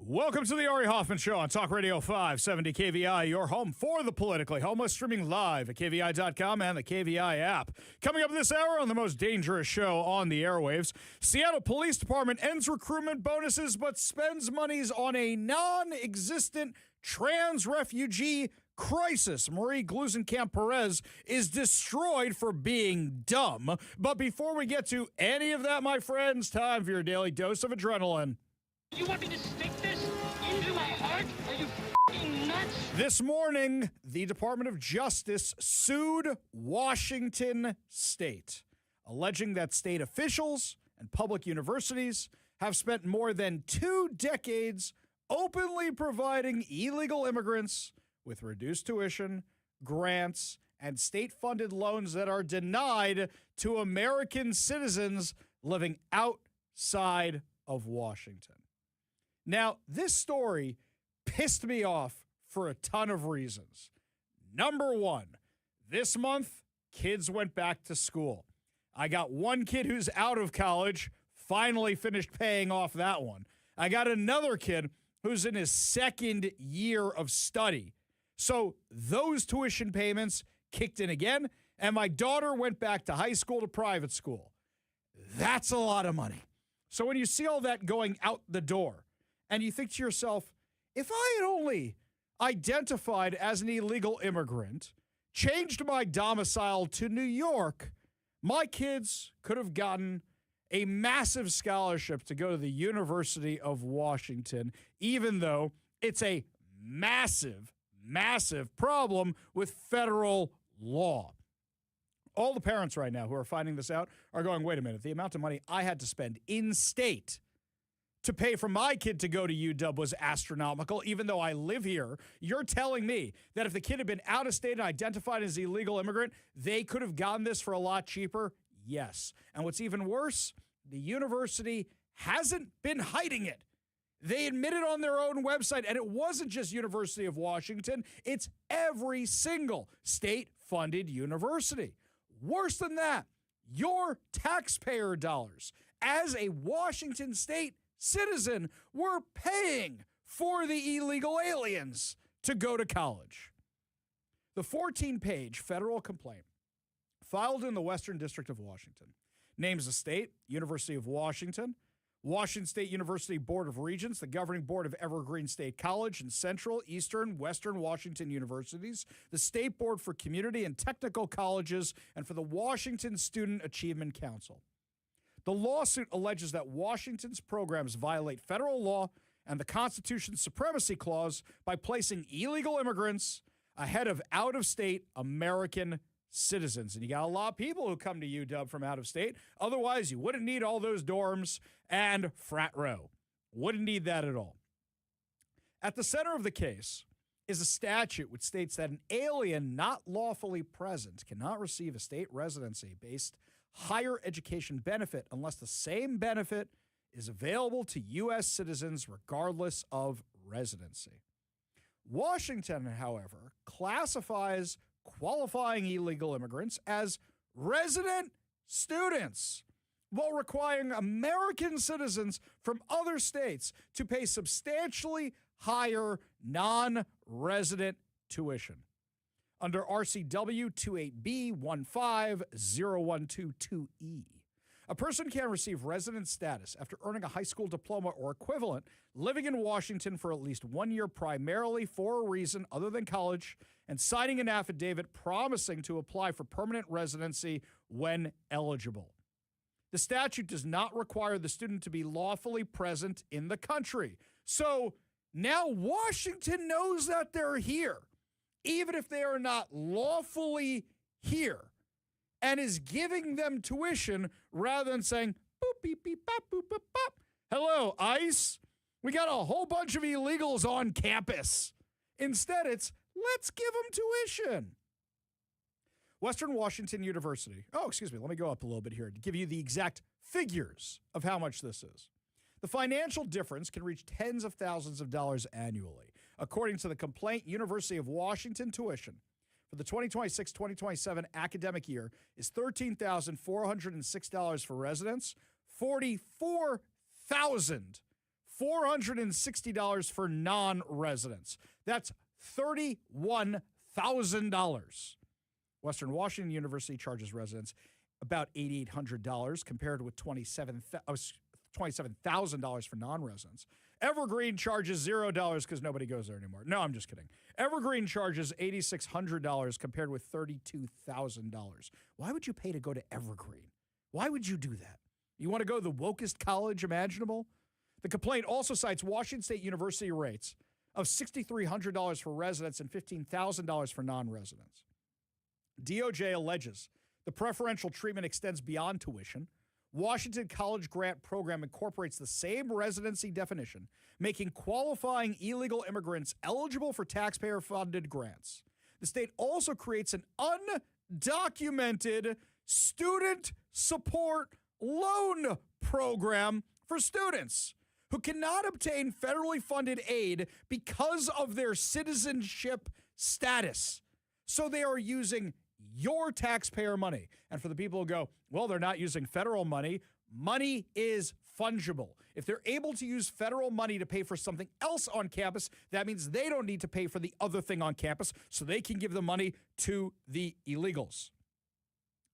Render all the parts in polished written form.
Welcome to the Ari Hoffman Show on Talk Radio 570 KVI, your home for the politically homeless, streaming live at KVI.com and the KVI app. Coming up this hour on the most dangerous show on the airwaves, Seattle Police Department ends recruitment bonuses but spends monies on a non-existent trans refugee crisis. Marie Glusenkamp-Perez is destroyed for being dumb. But before we get to any of that, my friends, time for your daily dose of adrenaline. You want me to stick this into my heart? Are you f***ing nuts? This morning, the Department of Justice sued Washington State, alleging that state officials and public universities have spent more than 2 decades openly providing illegal immigrants with reduced tuition, grants, and state-funded loans that are denied to American citizens living outside of Washington. Now, this story pissed me off for a ton of reasons. Number one, this month, kids went back to school. I got one kid who's out of college, finally finished paying off that one. I got another kid who's in his second year of study. So those tuition payments kicked in again, and my daughter went back to high school to private school. That's a lot of money. So when you see all that going out the door, and you think to yourself, if I had only identified as an illegal immigrant, changed my domicile to New York, my kids could have gotten a massive scholarship to go to the University of Washington, even though it's a massive, massive problem with federal law. All the parents right now who are finding this out are going, wait a minute, the amount of money I had to spend in state to pay for my kid to go to UW was astronomical, even though I live here. You're telling me that if the kid had been out of state and identified as an illegal immigrant, they could have gotten this for a lot cheaper? Yes. And what's even worse, the university hasn't been hiding it. They admitted on their own website, and it wasn't just University of Washington, it's every single state-funded university. Worse than that, your taxpayer dollars as a Washington state citizen were paying for the illegal aliens to go to college. The 14-page federal complaint filed in the Western District of Washington names the state, University of Washington, Washington State University Board of Regents, the governing board of Evergreen State College, and Central, Eastern, Western Washington universities, the State Board for Community and Technical Colleges, and for the Washington Student Achievement Council. The lawsuit alleges that Washington's programs violate federal law and the Constitution's supremacy clause by placing illegal immigrants ahead of out-of-state American citizens. And you got a lot of people who come to UW from out of state. Otherwise, you wouldn't need all those dorms and frat row. Wouldn't need that at all. At the center of the case is a statute which states that an alien not lawfully present cannot receive a state residency-based higher education benefit unless the same benefit is available to U.S. citizens regardless of residency. Washington, however, classifies qualifying illegal immigrants as resident students while requiring American citizens from other states to pay substantially higher non-resident tuition. Under RCW 28B15012E, a person can receive resident status after earning a high school diploma or equivalent, living in Washington for at least 1 year primarily for a reason other than college, and signing an affidavit promising to apply for permanent residency when eligible. The statute does not require the student to be lawfully present in the country. So now Washington knows that they're here, even if they are not lawfully here, and is giving them tuition rather than saying, boop, beep, beep, bop, boop, boop, bop. Hello, ICE. We got a whole bunch of illegals on campus. Instead, it's, let's give them tuition. Western Washington University. Let me go up a little bit here to give you the exact figures of how much this is. The financial difference can reach tens of thousands of dollars annually. According to the complaint, University of Washington tuition for the 2026-2027 academic year is $13,406 for residents, $44,406 $460 for non-residents. That's $31,000. Western Washington University charges residents about $8,800 compared with $27,000 for non-residents. Evergreen charges $0 because nobody goes there anymore. No, I'm just kidding. Evergreen charges $8,600 compared with $32,000. Why would you pay to go to Evergreen? Why would you do that? You want to go to the wokest college imaginable? The complaint also cites Washington State University rates of $6,300 for residents and $15,000 for non-residents. DOJ alleges the preferential treatment extends beyond tuition. Washington College Grant Program incorporates the same residency definition, making qualifying illegal immigrants eligible for taxpayer-funded grants. The state also creates an undocumented student support loan program for students who cannot obtain federally funded aid because of their citizenship status. So they are using your taxpayer money. And for the people who go, well, they're not using federal money, money is fungible. If they're able to use federal money to pay for something else on campus, that means they don't need to pay for the other thing on campus, so they can give the money to the illegals.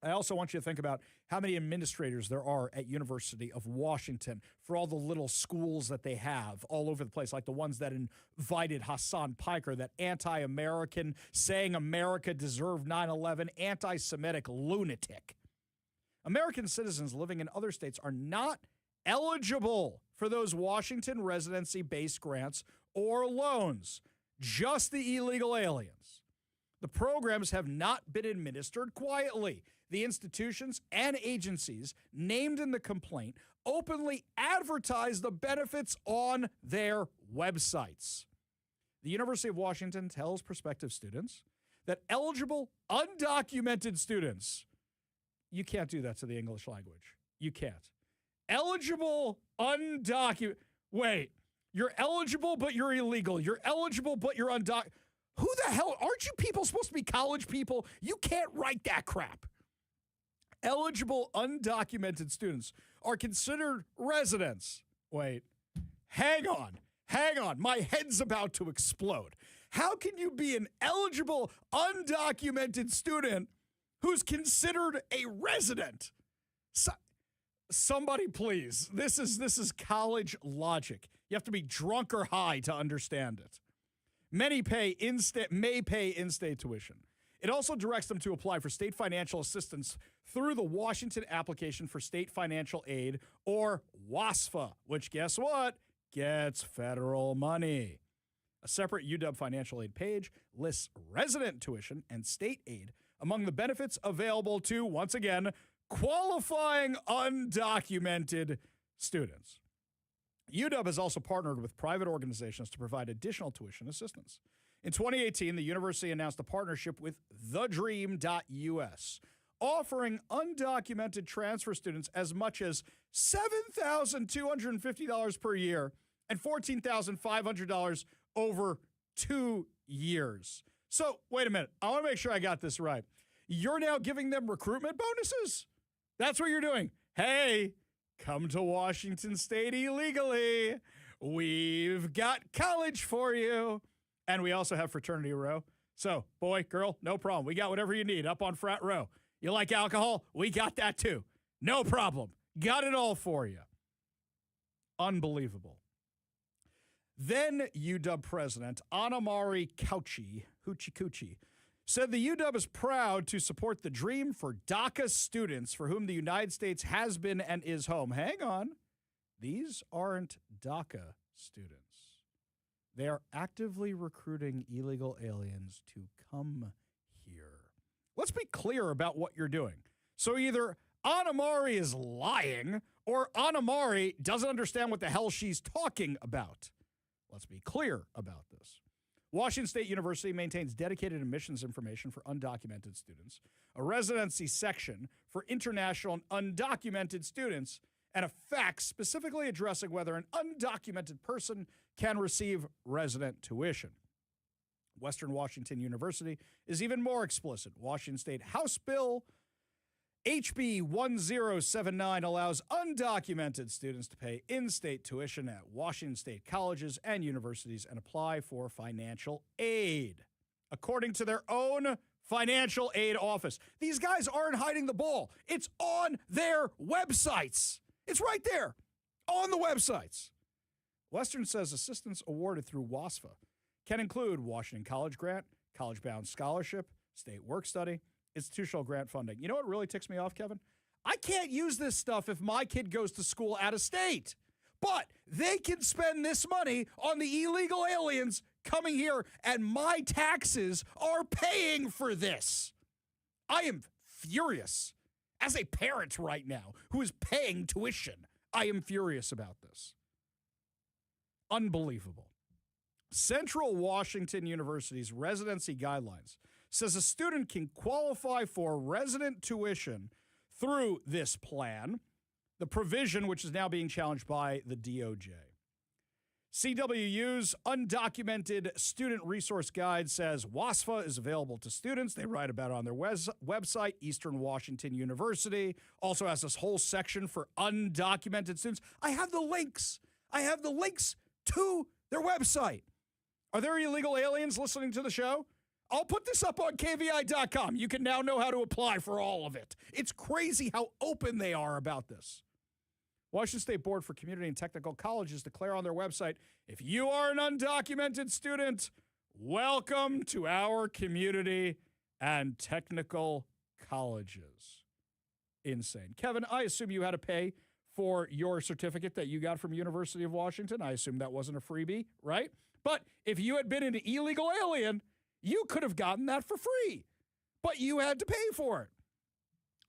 I also want you to think about how many administrators there are at University of Washington for all the little schools that they have all over the place, like the ones that invited Hassan Piker, that anti-American, saying America deserved 9/11, anti-Semitic lunatic. American citizens living in other states are not eligible for those Washington residency-based grants or loans, just the illegal aliens. The programs have not been administered quietly. The institutions and agencies named in the complaint openly advertise the benefits on their websites. The University of Washington tells prospective students that eligible undocumented students, you can't do that to the English language. You can't. Eligible undocumented. Wait, you're eligible, but you're illegal. You're eligible, but you're undocumented. Who the hell? Aren't you people supposed to be college people? You can't write that crap. Eligible undocumented students are considered residents. Wait, hang on. My head's about to explode. How can you be an eligible undocumented student who's considered a resident? Somebody please. This is college logic. You have to be drunk or high to understand it. Many may pay in-state tuition. It also directs them to apply for state financial assistance through the Washington Application for State Financial Aid, or WASFA, which, guess what, gets federal money. A separate UW financial aid page lists resident tuition and state aid among the benefits available to, once again, qualifying undocumented students. UW has also partnered with private organizations to provide additional tuition assistance. In 2018, the university announced a partnership with thedream.us, offering undocumented transfer students as much as $7,250 per year and $14,500 over 2 years. So, wait a minute. I want to make sure I got this right. You're now giving them recruitment bonuses? That's what you're doing. Hey, come to Washington State illegally. We've got college for you. And we also have fraternity row. So, boy, girl, no problem. We got whatever you need up on frat row. You like alcohol? We got that too. No problem. Got it all for you. Unbelievable. Then UW president Anamari Hoochie said the UW is proud to support the dream for DACA students for whom the United States has been and is home. Hang on. These aren't DACA students. They are actively recruiting illegal aliens to come here. Let's be clear about what you're doing. So either Anamari is lying or Anamari doesn't understand what the hell she's talking about. Let's be clear about this. Washington State University maintains dedicated admissions information for undocumented students, a residency section for international and undocumented students, and a fact specifically addressing whether an undocumented person can receive resident tuition. Western Washington University is even more explicit. Washington State House Bill HB 1079 allows undocumented students to pay in-state tuition at Washington state colleges and universities and apply for financial aid, according to their own financial aid office. These guys aren't hiding the ball. It's on their websites. It's right there on the websites. Western says assistance awarded through WASFA can include Washington College Grant, College-Bound Scholarship, State Work Study, institutional grant funding. You know what really ticks me off, Kevin? I can't use this stuff if my kid goes to school out of state. But they can spend this money on the illegal aliens coming here, and my taxes are paying for this. I am furious. As a parent right now who is paying tuition, I am furious about this. Unbelievable. Central Washington University's residency guidelines says a student can qualify for resident tuition through this plan, the provision which is now being challenged by the DOJ. CWU's undocumented student resource guide says WASFA is available to students. They write about it on their website. Eastern Washington University also has this whole section for undocumented students. I have the links. To their website. Are there illegal aliens listening to the show? I'll put this up on KVI.com. You can now know how to apply for all of it. It's crazy how open they are about this. Washington State Board for Community and Technical Colleges declare on their website, if you are an undocumented student, welcome to our community and technical colleges. Insane. Kevin, I assume you had to pay for your certificate that you got from University of Washington. I assume that wasn't a freebie, right? But if you had been an illegal alien, you could have gotten that for free, but you had to pay for it.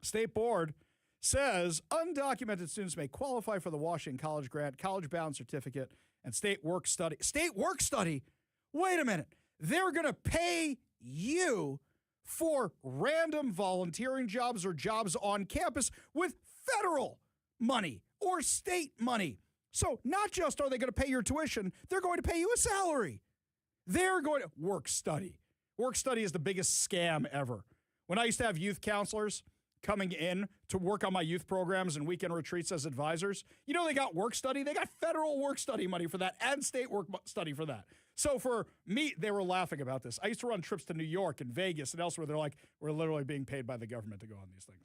State Board says undocumented students may qualify for the Washington College Grant, College-Bound Certificate, and State Work Study. State Work Study? Wait a minute. They're going to pay you for random volunteering jobs or jobs on campus with federal money or state money. So not just are they going to pay your tuition, they're going to pay you a salary. They're going to work study. Work study is the biggest scam ever. When I used to have youth counselors coming in to work on my youth programs and weekend retreats as advisors, you know they got work study? They got federal work study money for that and state work study for that. So for me, they were laughing about this. I used to run trips to New York and Vegas and elsewhere. They're like, we're literally being paid by the government to go on these things.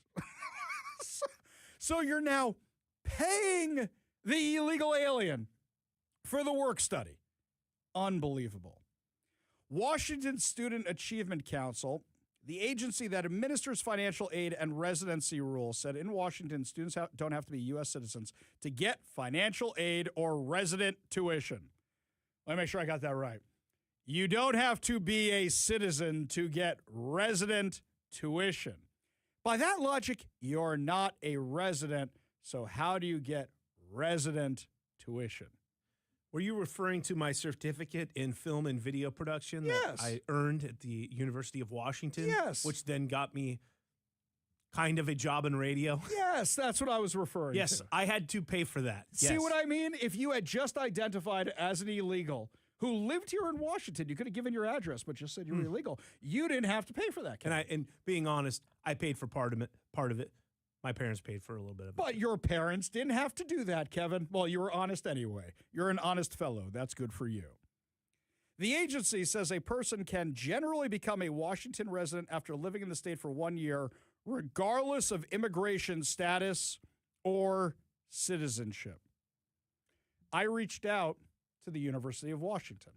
So you're now paying the illegal alien for the work study. Unbelievable. Washington Student Achievement Council, the agency that administers financial aid and residency rules, said in Washington, students don't have to be U.S. citizens to get financial aid or resident tuition. Let me make sure I got that right. You don't have to be a citizen to get resident tuition. By that logic, you're not a resident, so how do you get resident tuition? Were you referring to my certificate in film and video production that I earned at the University of Washington? Yes. Which then got me kind of a job in radio? Yes, that's what I was referring to. Yes, I had to pay for that. See Yes. what I mean? If you had just identified as an illegal who lived here in Washington, you could have given your address, but just said you were illegal. You didn't have to pay for that. And being honest, I paid for part of it. My parents paid for a little bit of it. But your parents didn't have to do that, Kevin. Well, you were honest anyway. You're an honest fellow. That's good for you. The agency says a person can generally become a Washington resident after living in the state for 1 year, regardless of immigration status or citizenship. I reached out to the University of Washington.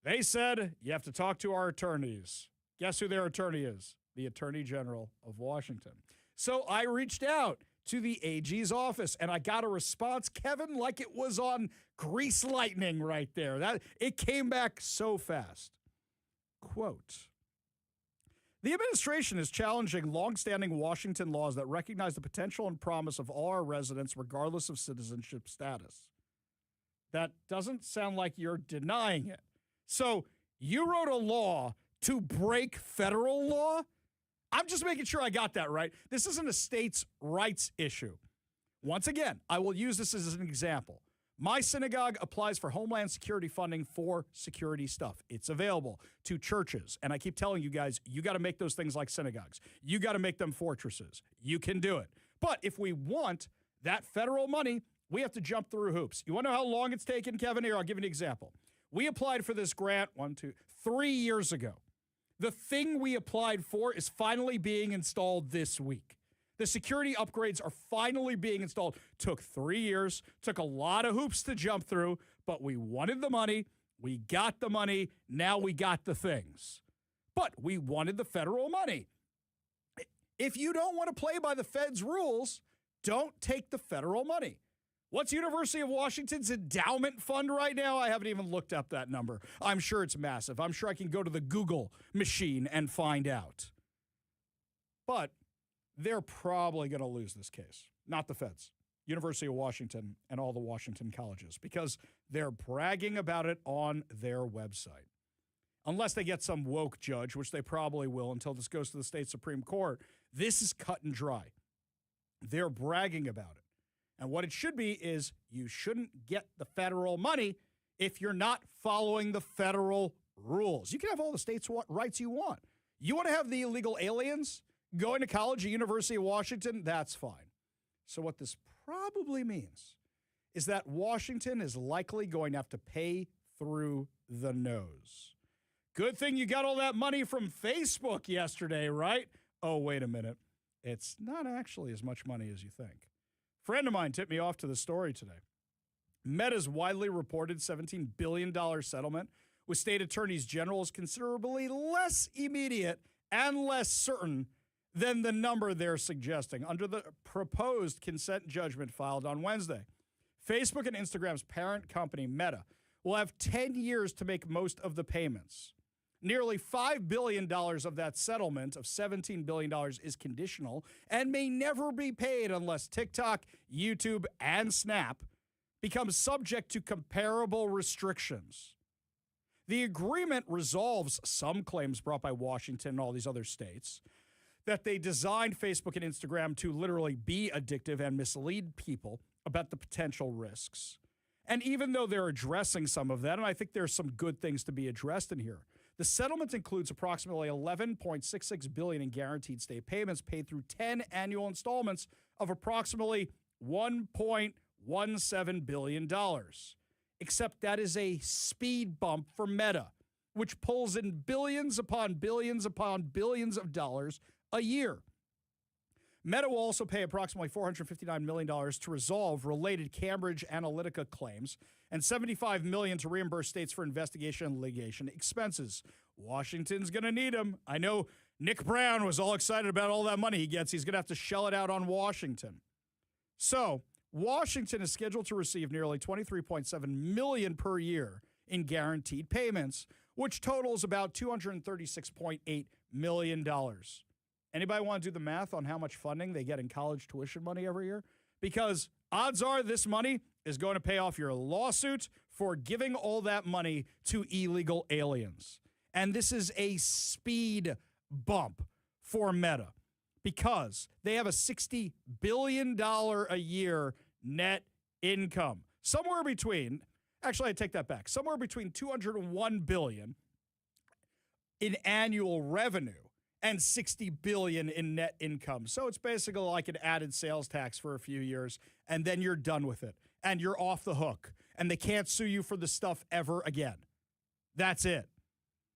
They said, you have to talk to our attorneys. Guess who their attorney is? The Attorney General of Washington. So I reached out to the AG's office, and I got a response, Kevin, like it was on grease lightning right there. It came back so fast. Quote, the administration is challenging longstanding Washington laws that recognize the potential and promise of all our residents, regardless of citizenship status. That doesn't sound like you're denying it. So you wrote a law to break federal law? I'm just making sure I got that right. This isn't a states' rights issue. Once again, I will use this as an example. My synagogue applies for Homeland Security funding for security stuff. It's available to churches. And I keep telling you guys, you got to make those things like synagogues. You got to make them fortresses. You can do it. But if we want that federal money, we have to jump through hoops. You want to know how long it's taken, Kevin? Here, I'll give you an example. We applied for this grant 3 years ago. The thing we applied for is finally being installed this week. The security upgrades are finally being installed. Took 3 years, took a lot of hoops to jump through, but we wanted the money. We got the money. Now we got the things. But we wanted the federal money. If you don't want to play by the Fed's rules, don't take the federal money. What's University of Washington's endowment fund right now? I haven't even looked up that number. I'm sure it's massive. I'm sure I can go to the Google machine and find out. But they're probably going to lose this case. Not the feds. University of Washington and all the Washington colleges, because they're bragging about it on their website. Unless they get some woke judge, which they probably will until this goes to the state Supreme Court, this is cut and dry. They're bragging about it. And what it should be is you shouldn't get the federal money if you're not following the federal rules. You can have all the states' rights you want. You want to have the illegal aliens going to college at University of Washington? That's fine. So what this probably means is that Washington is likely going to have to pay through the nose. Good thing you got all that money from Facebook yesterday, right? Oh, wait a minute. It's not actually as much money as you think. Friend of mine tipped me off to the story today. Meta's widely reported $17 billion settlement with state attorneys general is considerably less immediate and less certain than the number they're suggesting under the proposed consent judgment filed on Wednesday. Facebook and Instagram's parent company, Meta, will have 10 years to make most of the payments. Nearly $5 billion of that settlement of $17 billion is conditional and may never be paid unless TikTok, YouTube, and Snap become subject to comparable restrictions. The agreement resolves some claims brought by Washington and all these other states that they designed Facebook and Instagram to literally be addictive and mislead people about the potential risks. And even though they're addressing some of that, and I think there's some good things to be addressed in here, the settlement includes approximately $11.66 billion in guaranteed state payments paid through 10 annual installments of approximately $1.17 billion. Except that is a speed bump for Meta, which pulls in billions upon billions upon billions of dollars a year. Meta will also pay approximately $459 million to resolve related Cambridge Analytica claims and $75 million to reimburse states for investigation and litigation expenses. Washington's going to need them. I know Nick Brown was all excited about all that money he gets. He's going to have to shell it out on Washington. So Washington is scheduled to receive nearly $23.7 million per year in guaranteed payments, which totals about $236.8 million. Anybody want to do the math on how much funding they get in college tuition money every year? Because odds are this money is going to pay off your lawsuit for giving all that money to illegal aliens. And this is a speed bump for Meta because they have a $60 billion a year net income. Somewhere between, actually I take that back, somewhere between $201 billion in annual revenue and $60 billion in net income. So it's basically like an added sales tax for a few years, and then you're done with it, and you're off the hook, and they can't sue you for the stuff ever again. That's it.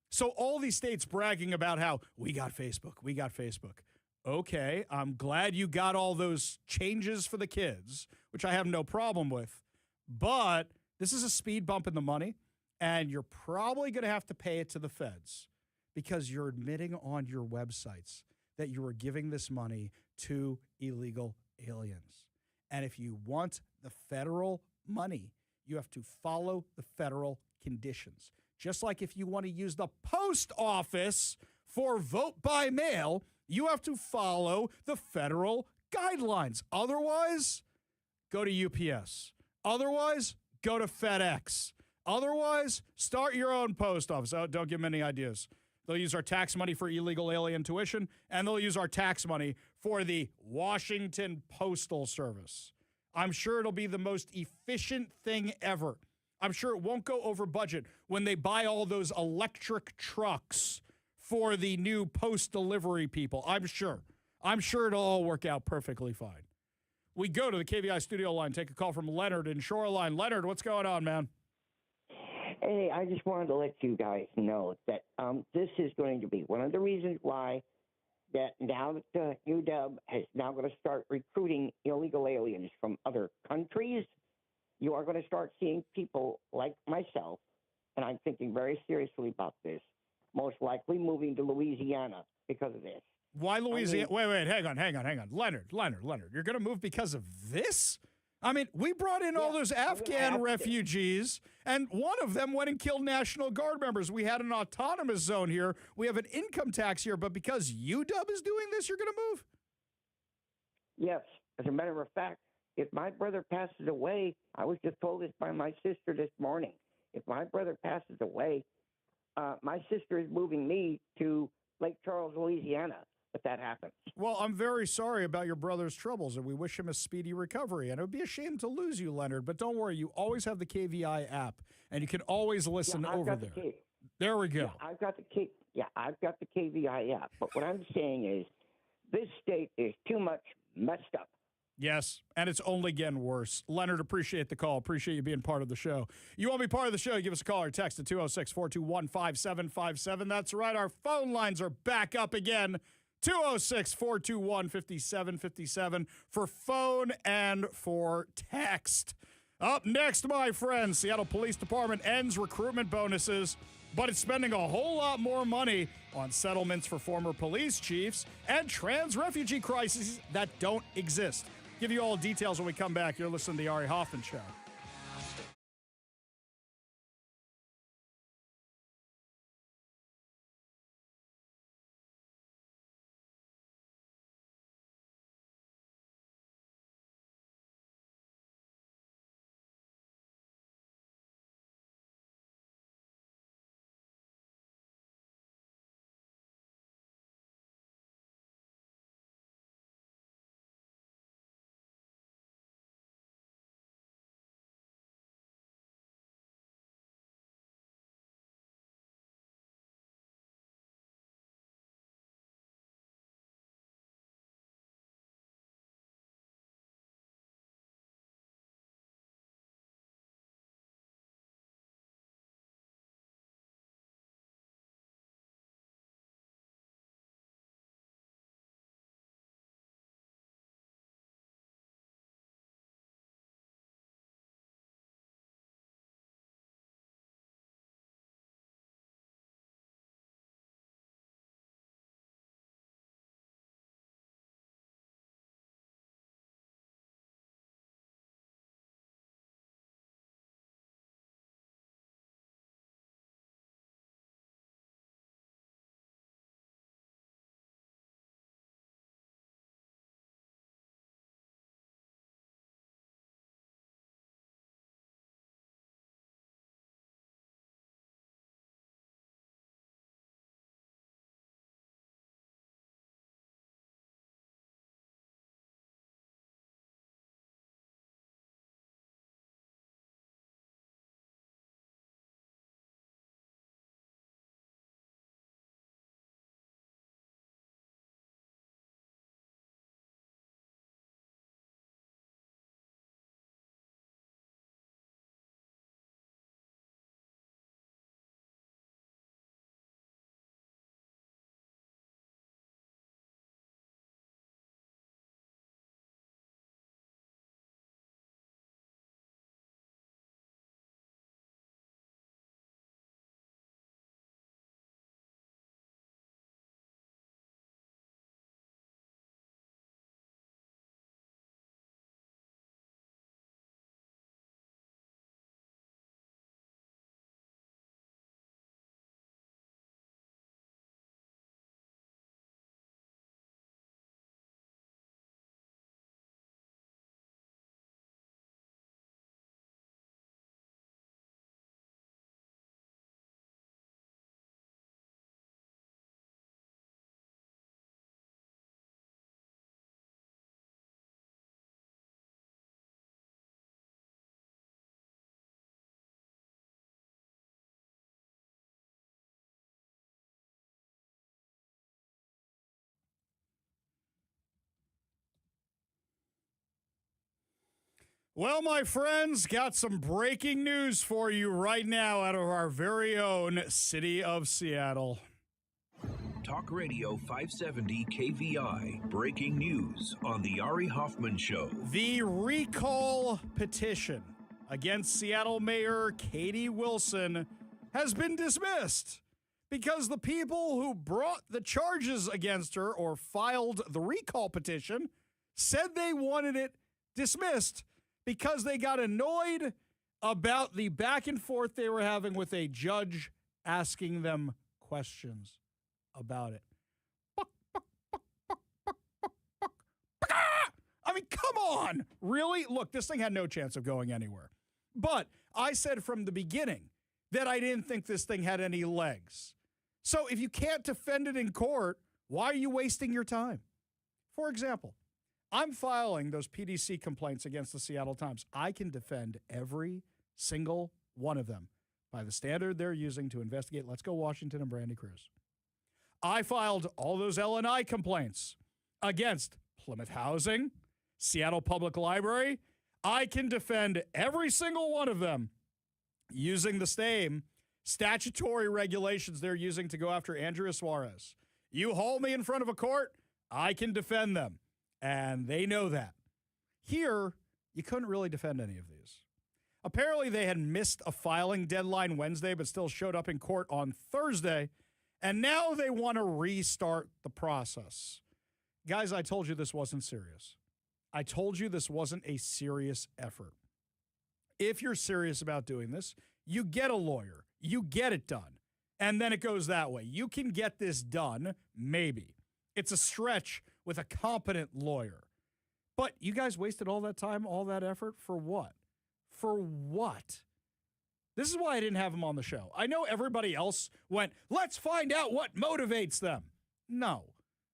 So all these states bragging about how we got Facebook, we got Facebook. Okay, I'm glad you got all those changes for the kids, which I have no problem with, but this is a speed bump in the money, and you're probably going to have to pay it to the feds, because you're admitting on your websites that you are giving this money to illegal aliens. And if you want the federal money, you have to follow the federal conditions. Just like if you want to use the post office for vote by mail, you have to follow the federal guidelines. Otherwise, go to UPS. Otherwise, go to FedEx. Otherwise, start your own post office. Oh, don't give them any ideas. They'll use our tax money for illegal alien tuition, and they'll use our tax money for the Washington Postal Service. I'm sure it'll be the most efficient thing ever. I'm sure it won't go over budget when they buy all those electric trucks for the new post-delivery people. I'm sure. I'm sure it'll all work out perfectly fine. We go to the KVI studio line, take a call from Leonard in Shoreline. Leonard, what's going on, man? Hey, I just wanted to let you guys know that this is going to be one of the reasons why that now that the UW is now going to start recruiting illegal aliens from other countries, you are going to start seeing people like myself, and I'm thinking very seriously about this, most likely moving to Louisiana because of this. Why Louisiana? Wait, hang on. Leonard, you're going to move because of this? I mean, we brought in all those Afghan refugees, and one of them went and killed National Guard members. We had an autonomous zone here. We have an income tax here, but because UW is doing this, you're going to move? Yes. As a matter of fact, if my brother passes away, I was just told this by my sister this morning. If my brother passes away, my sister is moving me to Lake Charles, Louisiana, if that happens. Well, I'm very sorry about your brother's troubles, and we wish him a speedy recovery. And it would be a shame to lose you, Leonard, but don't worry. You always have the KVI app, and you can always listen over there. There we go. I've got the KVI app. But what I'm saying is this state is too much messed up. Yes, and it's only getting worse. Leonard, appreciate the call. Appreciate you being part of the show. You want to be part of the show, give us a call or text at 206-421-5757. That's right, our phone lines are back up again. 206-421-5757 for phone and for text. Up next, my friends, Seattle Police Department ends recruitment bonuses, but it's spending a whole lot more money on settlements for former police chiefs and trans refugee crises that don't exist. Give you all details when we come back. You're listening to the Ari Hoffman Show. Well, my friends, got some breaking news for you right now out of our very own city of Seattle. Talk Radio 570 KVI. Breaking news on the Ari Hoffman Show. The recall petition against Seattle Mayor Katie Wilson has been dismissed because the people who brought the charges against her or filed the recall petition said they wanted it dismissed because they got annoyed about the back and forth they were having with a judge asking them questions about it. I mean, come on. Really? Look, this thing had no chance of going anywhere. But I said from the beginning that I didn't think this thing had any legs. So if you can't defend it in court, why are you wasting your time? For example, I'm filing those PDC complaints against the Seattle Times. I can defend every single one of them by the standard they're using to investigate Let's Go Washington and Brandy Cruz. I filed all those L&I complaints against Plymouth Housing, Seattle Public Library. I can defend every single one of them using the same statutory regulations they're using to go after Andrea Suarez. You haul me in front of a court, I can defend them. And they know that. Here, you couldn't really defend any of these. Apparently, they had missed a filing deadline Wednesday, but still showed up in court on Thursday. And now they want to restart the process. Guys, I told you this wasn't serious. I told you this wasn't a serious effort. If you're serious about doing this, you get a lawyer. You get it done. And then it goes that way. You can get this done, maybe. It's a stretch with a competent lawyer. But you guys wasted all that time, all that effort for what? For what? This is why I didn't have him on the show. I know everybody else went, let's find out what motivates them. No.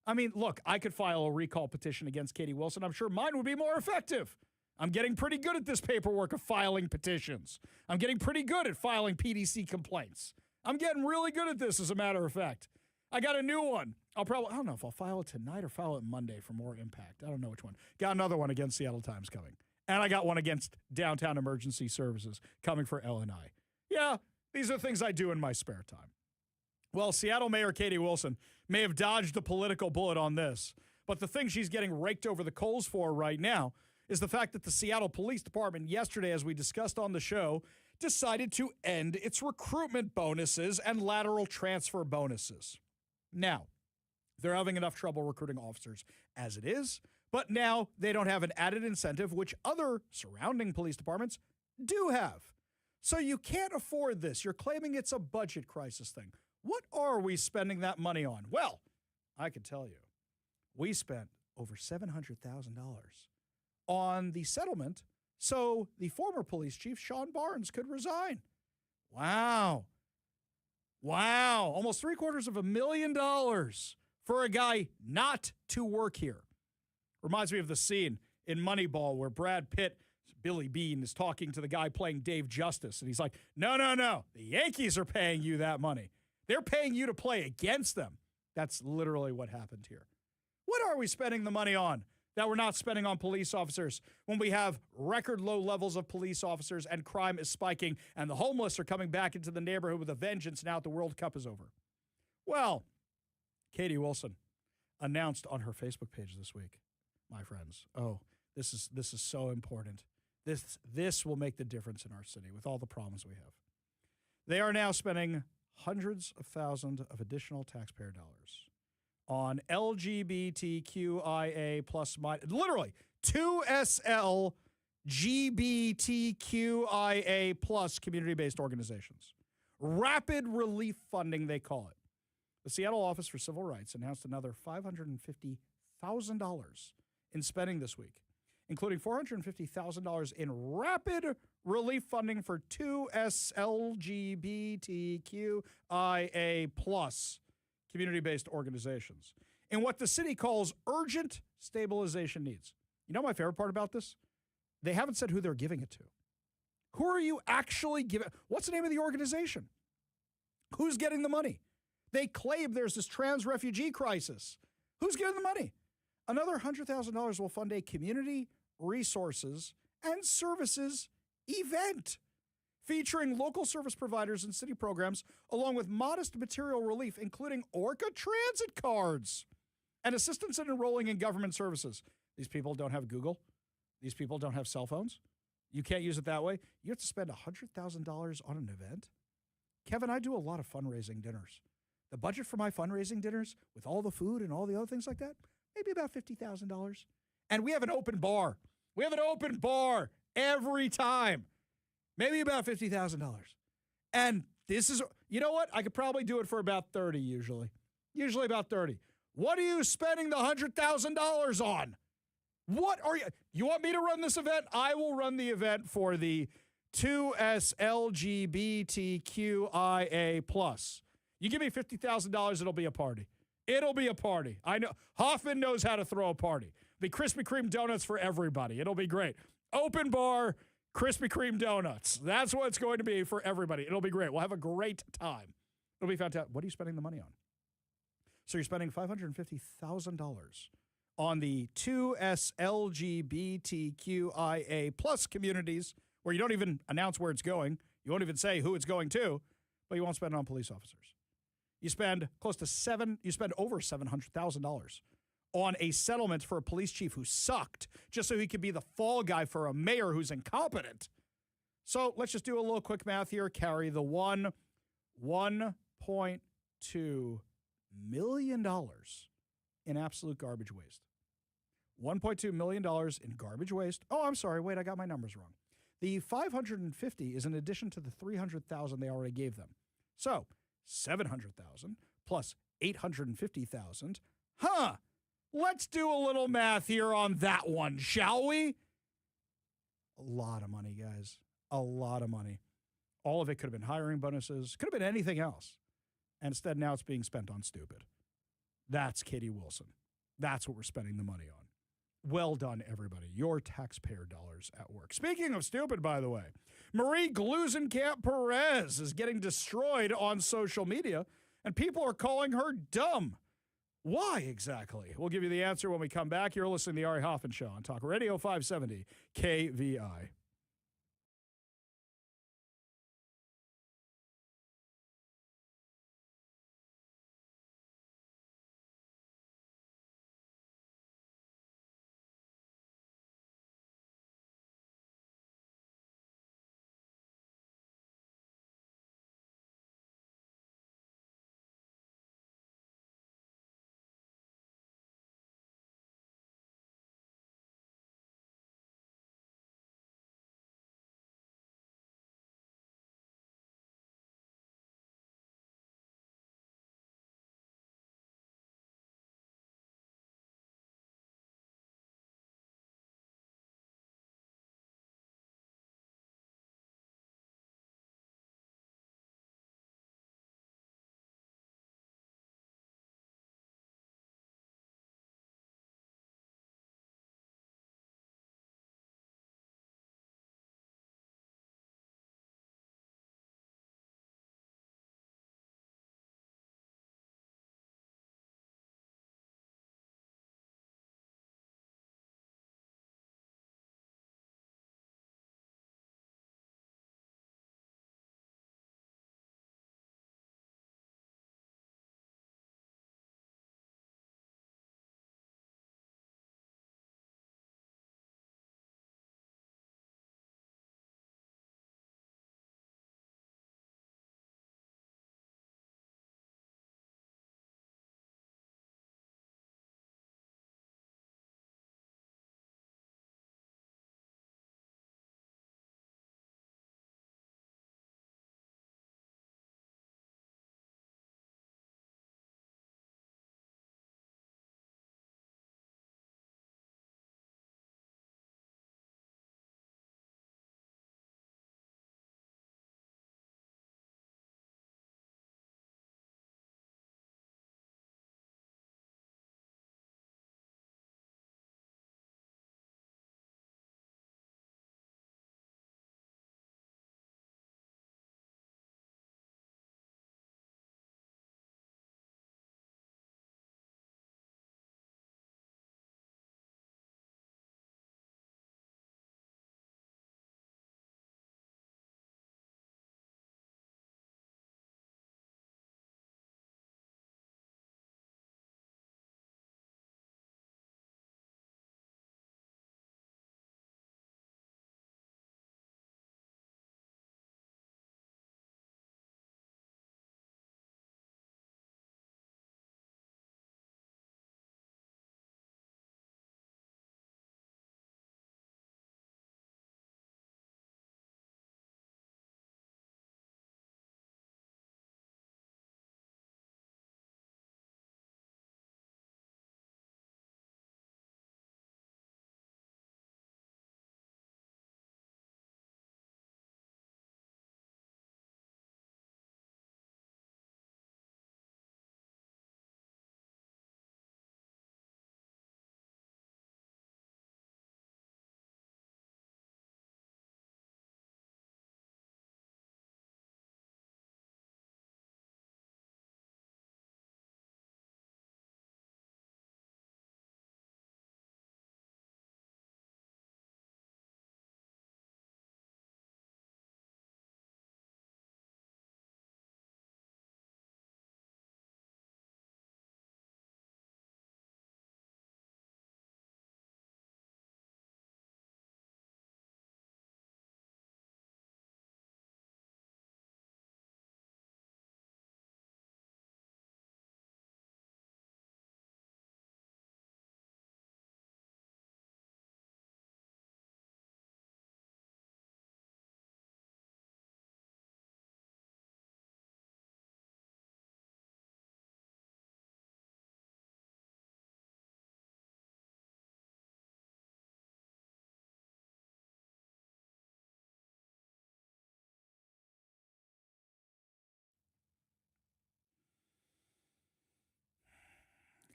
I mean, look, I could file a recall petition against Katie Wilson. I'm sure mine would be more effective. I'm getting pretty good at this paperwork of filing petitions. I'm getting pretty good at filing PDC complaints. I'm getting really good at this, as a matter of fact. I got a new one. I don't know if I'll file it tonight or file it Monday for more impact. I don't know which one. Got another one against Seattle Times coming. And I got one against Downtown Emergency Services coming for L&I. Yeah, these are things I do in my spare time. Well, Seattle Mayor Katie Wilson may have dodged the political bullet on this, but the thing she's getting raked over the coals for right now is the fact that the Seattle Police Department yesterday, as we discussed on the show, decided to end its recruitment bonuses and lateral transfer bonuses. Now, they're having enough trouble recruiting officers as it is, but now they don't have an added incentive, which other surrounding police departments do have. So you can't afford this. You're claiming it's a budget crisis thing. What are we spending that money on? Well, I can tell you, we spent over $700,000 on the settlement so the former police chief, Sean Barnes, could resign. Wow. Almost $750,000 for a guy not to work here. Reminds me of the scene in Moneyball where Brad Pitt, Billy Bean, is talking to the guy playing Dave Justice. And he's like, no. The Yankees are paying you that money. They're paying you to play against them. That's literally what happened here. What are we spending the money on that we're not spending on police officers when we have record low levels of police officers and crime is spiking and the homeless are coming back into the neighborhood with a vengeance now that the World Cup is over? Well, Katie Wilson announced on her Facebook page this week, my friends, this is so important. This will make the difference in our city with all the problems we have. They are now spending hundreds of thousands of additional taxpayer dollars on LGBTQIA plus, literally 2SL GBTQIA plus community-based organizations. Rapid relief funding, they call it. The Seattle Office for Civil Rights announced another $550,000 in spending this week, including $450,000 in rapid relief funding for 2SLGBTQIA plus community-based organizations in what the city calls urgent stabilization needs. You know my favorite part about this? They haven't said who they're giving it to. Who are you actually giving? What's the name of the organization? Who's getting the money? They claim there's this trans refugee crisis. Who's getting the money? Another $100,000 will fund a community resources and Services event featuring local service providers and city programs, along with modest material relief, including Orca transit cards and assistance in enrolling in government services. These people don't have Google. These people don't have cell phones. You can't use it that way. You have to spend $100,000 on an event. Kevin, I do a lot of fundraising dinners. The budget for my fundraising dinners, with all the food and all the other things like that, maybe about $50,000. And we have an open bar. We have an open bar every time. Maybe about $50,000. And this is, you know what? I could probably do it for about 30 usually. Usually about 30. What are you spending the $100,000 on? What are you want me to run this event? I will run the event for the 2SLGBTQIA+. You give me $50,000, it'll be a party. It'll be a party. I know. Hoffman knows how to throw a party. Be Krispy Kreme donuts for everybody. It'll be great. Open bar, Krispy Kreme donuts. That's what it's going to be for everybody. It'll be great. We'll have a great time. It'll be fantastic. What are you spending the money on? So you're spending $550,000 on the 2SLGBTQIA+ communities where you don't even announce where it's going. You won't even say who it's going to, but you won't spend it on police officers. You spend over $700,000 on a settlement for a police chief who sucked just so he could be the fall guy for a mayor who's incompetent. So let's just do a little quick math here. Carry the $1.2 million in absolute garbage waste. $1.2 million in garbage waste. Oh, I'm sorry. Wait, I got my numbers wrong. The $550 is in addition to the $300,000 they already gave them. So $700,000 plus $850,000. Let's do a little math here on that one, shall we? A lot of money, guys. A lot of money. All of it could have been hiring bonuses, could have been anything else. And instead, now it's being spent on stupid. That's Katie Wilson. That's what we're spending the money on. Well done, everybody. Your taxpayer dollars at work. Speaking of stupid, by the way, Marie Glusenkamp Perez is getting destroyed on social media, and people are calling her dumb. Why exactly? We'll give you the answer when we come back. You're listening to The Ari Hoffman Show on Talk Radio 570 KVI.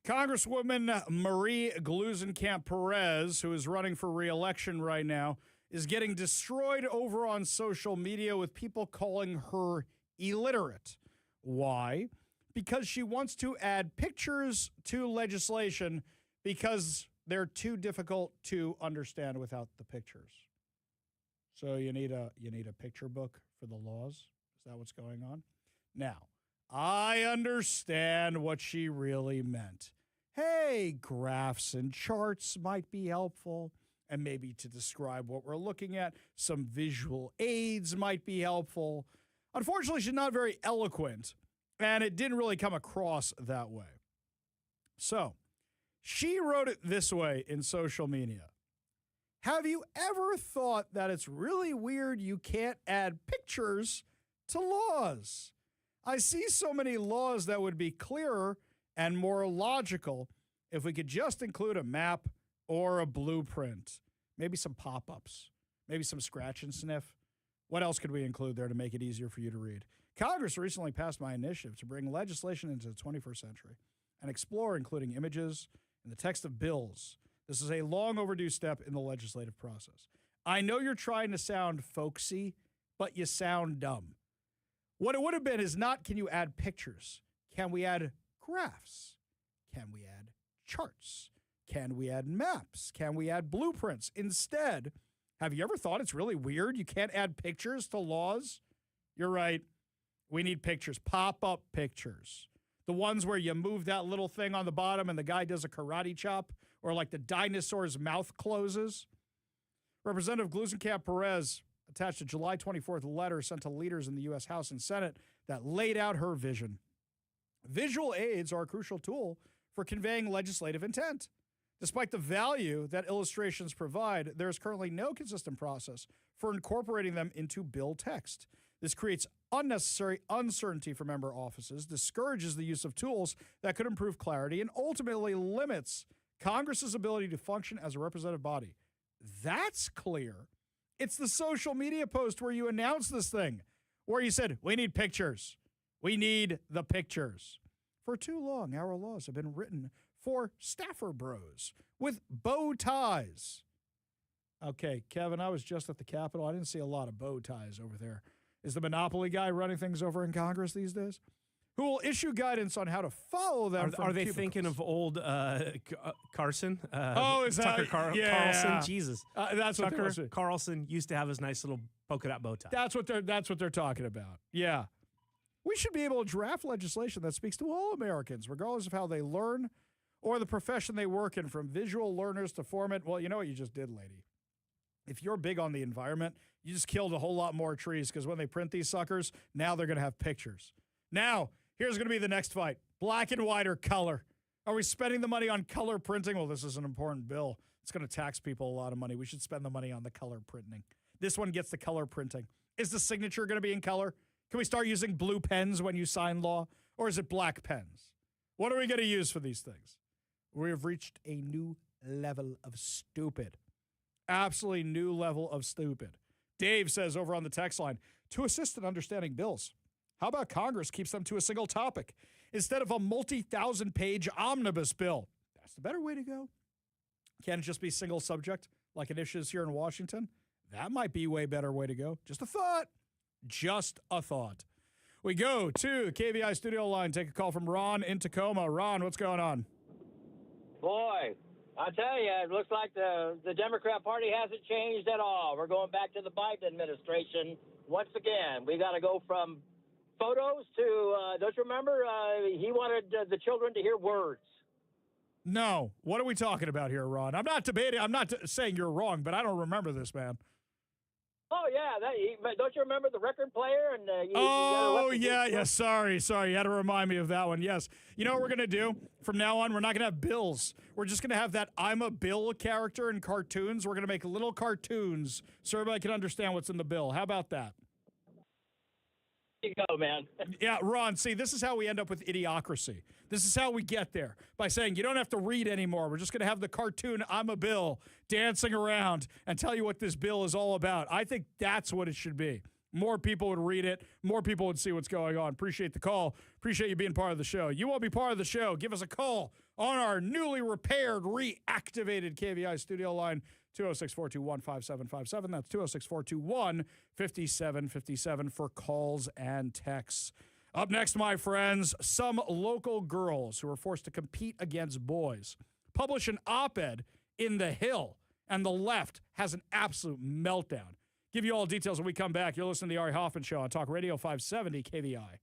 Congresswoman Marie Gluesenkamp-Perez, who is running for re-election right now, is getting destroyed over on social media with people calling her illiterate. Why? Because she wants to add pictures to legislation because they're too difficult to understand without the pictures. So you need a picture book for the laws? Is that what's going on? Now, I understand what she really meant. Hey, graphs and charts might be helpful, and maybe to describe what we're looking at, some visual aids might be helpful. Unfortunately, she's not very eloquent, and it didn't really come across that way. So, she wrote it this way in social media. Have you ever thought that it's really weird you can't add pictures to laws? I see so many laws that would be clearer and more logical if we could just include a map or a blueprint. Maybe some pop-ups. Maybe some scratch and sniff. What else could we include there to make it easier for you to read? Congress recently passed my initiative to bring legislation into the 21st century and explore including images in the text of bills. This is a long overdue step in the legislative process. I know you're trying to sound folksy, but you sound dumb. What it would have been is not, can you add pictures? Can we add graphs? Can we add charts? Can we add maps? Can we add blueprints? Instead, have you ever thought it's really weird you can't add pictures to laws? You're right. We need pictures, pop-up pictures. The ones where you move that little thing on the bottom and the guy does a karate chop, or like the dinosaur's mouth closes. Representative Gluesenkamp-Perez attached a July 24th letter sent to leaders in the U.S. House and Senate that laid out her vision. Visual aids are a crucial tool for conveying legislative intent. Despite the value that illustrations provide, there is currently no consistent process for incorporating them into bill text. This creates unnecessary uncertainty for member offices, discourages the use of tools that could improve clarity, and ultimately limits Congress's ability to function as a representative body. That's clear. It's the social media post where you announced this thing, where you said, we need pictures. We need the pictures. For too long, our laws have been written for staffer bros with bow ties. Okay, Kevin, I was just at the Capitol. I didn't see a lot of bow ties over there. Is the Monopoly guy running things over in Congress these days? Who will issue guidance on how to follow them. Are they thinking of old Carson? Is Tucker that Carlson? Jesus, that's what Tucker Carlson used to have his nice little polka dot bow tie. That's what they're talking about. Yeah, we should be able to draft legislation that speaks to all Americans, regardless of how they learn or the profession they work in, from visual learners to foremen. Well, you know what you just did, lady. If you're big on the environment, you just killed a whole lot more trees, because when they print these suckers, now they're going to have pictures. Now, here's going to be the next fight. Black and white or color. Are we spending the money on color printing? Well, this is an important bill. It's going to tax people a lot of money. We should spend the money on the color printing. This one gets the color printing. Is the signature going to be in color? Can we start using blue pens when you sign law? Or is it black pens? What are we going to use for these things? We have reached a new level of stupid. Absolutely new level of stupid. Dave says over on the text line, to assist in understanding bills, how about Congress keeps them to a single topic instead of a multi-thousand-page omnibus bill? That's the better way to go. Can't it just be single subject like it is here in Washington? That might be a way better way to go. Just a thought. Just a thought. We go to the KVI studio line. Take a call from Ron in Tacoma. Ron, what's going on? Boy, I tell you, it looks like the Democrat Party hasn't changed at all. We're going back to the Biden administration once again. We got to go from photos to, don't you remember, he wanted the children to hear words. No. What are we talking about here, Ron? I'm not debating. I'm not saying you're wrong, but I don't remember this, man. Oh, yeah. But don't you remember the record player? And yeah. Sorry. You had to remind me of that one. Yes. You know what we're going to do? From now on, we're not going to have bills. We're just going to have that I'm a Bill character in cartoons. We're going to make little cartoons so everybody can understand what's in the bill. How about that? There you go, man. Yeah, Ron, see, this is how we end up with idiocracy. This is how we get there, by saying you don't have to read anymore. We're just going to have the cartoon I'm a Bill dancing around and tell you what this bill is all about. I think that's what it should be. More people would read it. More people would see what's going on. Appreciate the call. Appreciate you being part of the show. You want to be part of the show, give us a call on our newly repaired, reactivated KVI studio line, 206-421-5757. That's 206-421-5757 for calls and texts. Up next, my friends, some local girls who are forced to compete against boys publish an op-ed in The Hill, and the left has an absolute meltdown. Give you all details when we come back. You're listening to the Ari Hoffman Show on Talk Radio 570 KVI.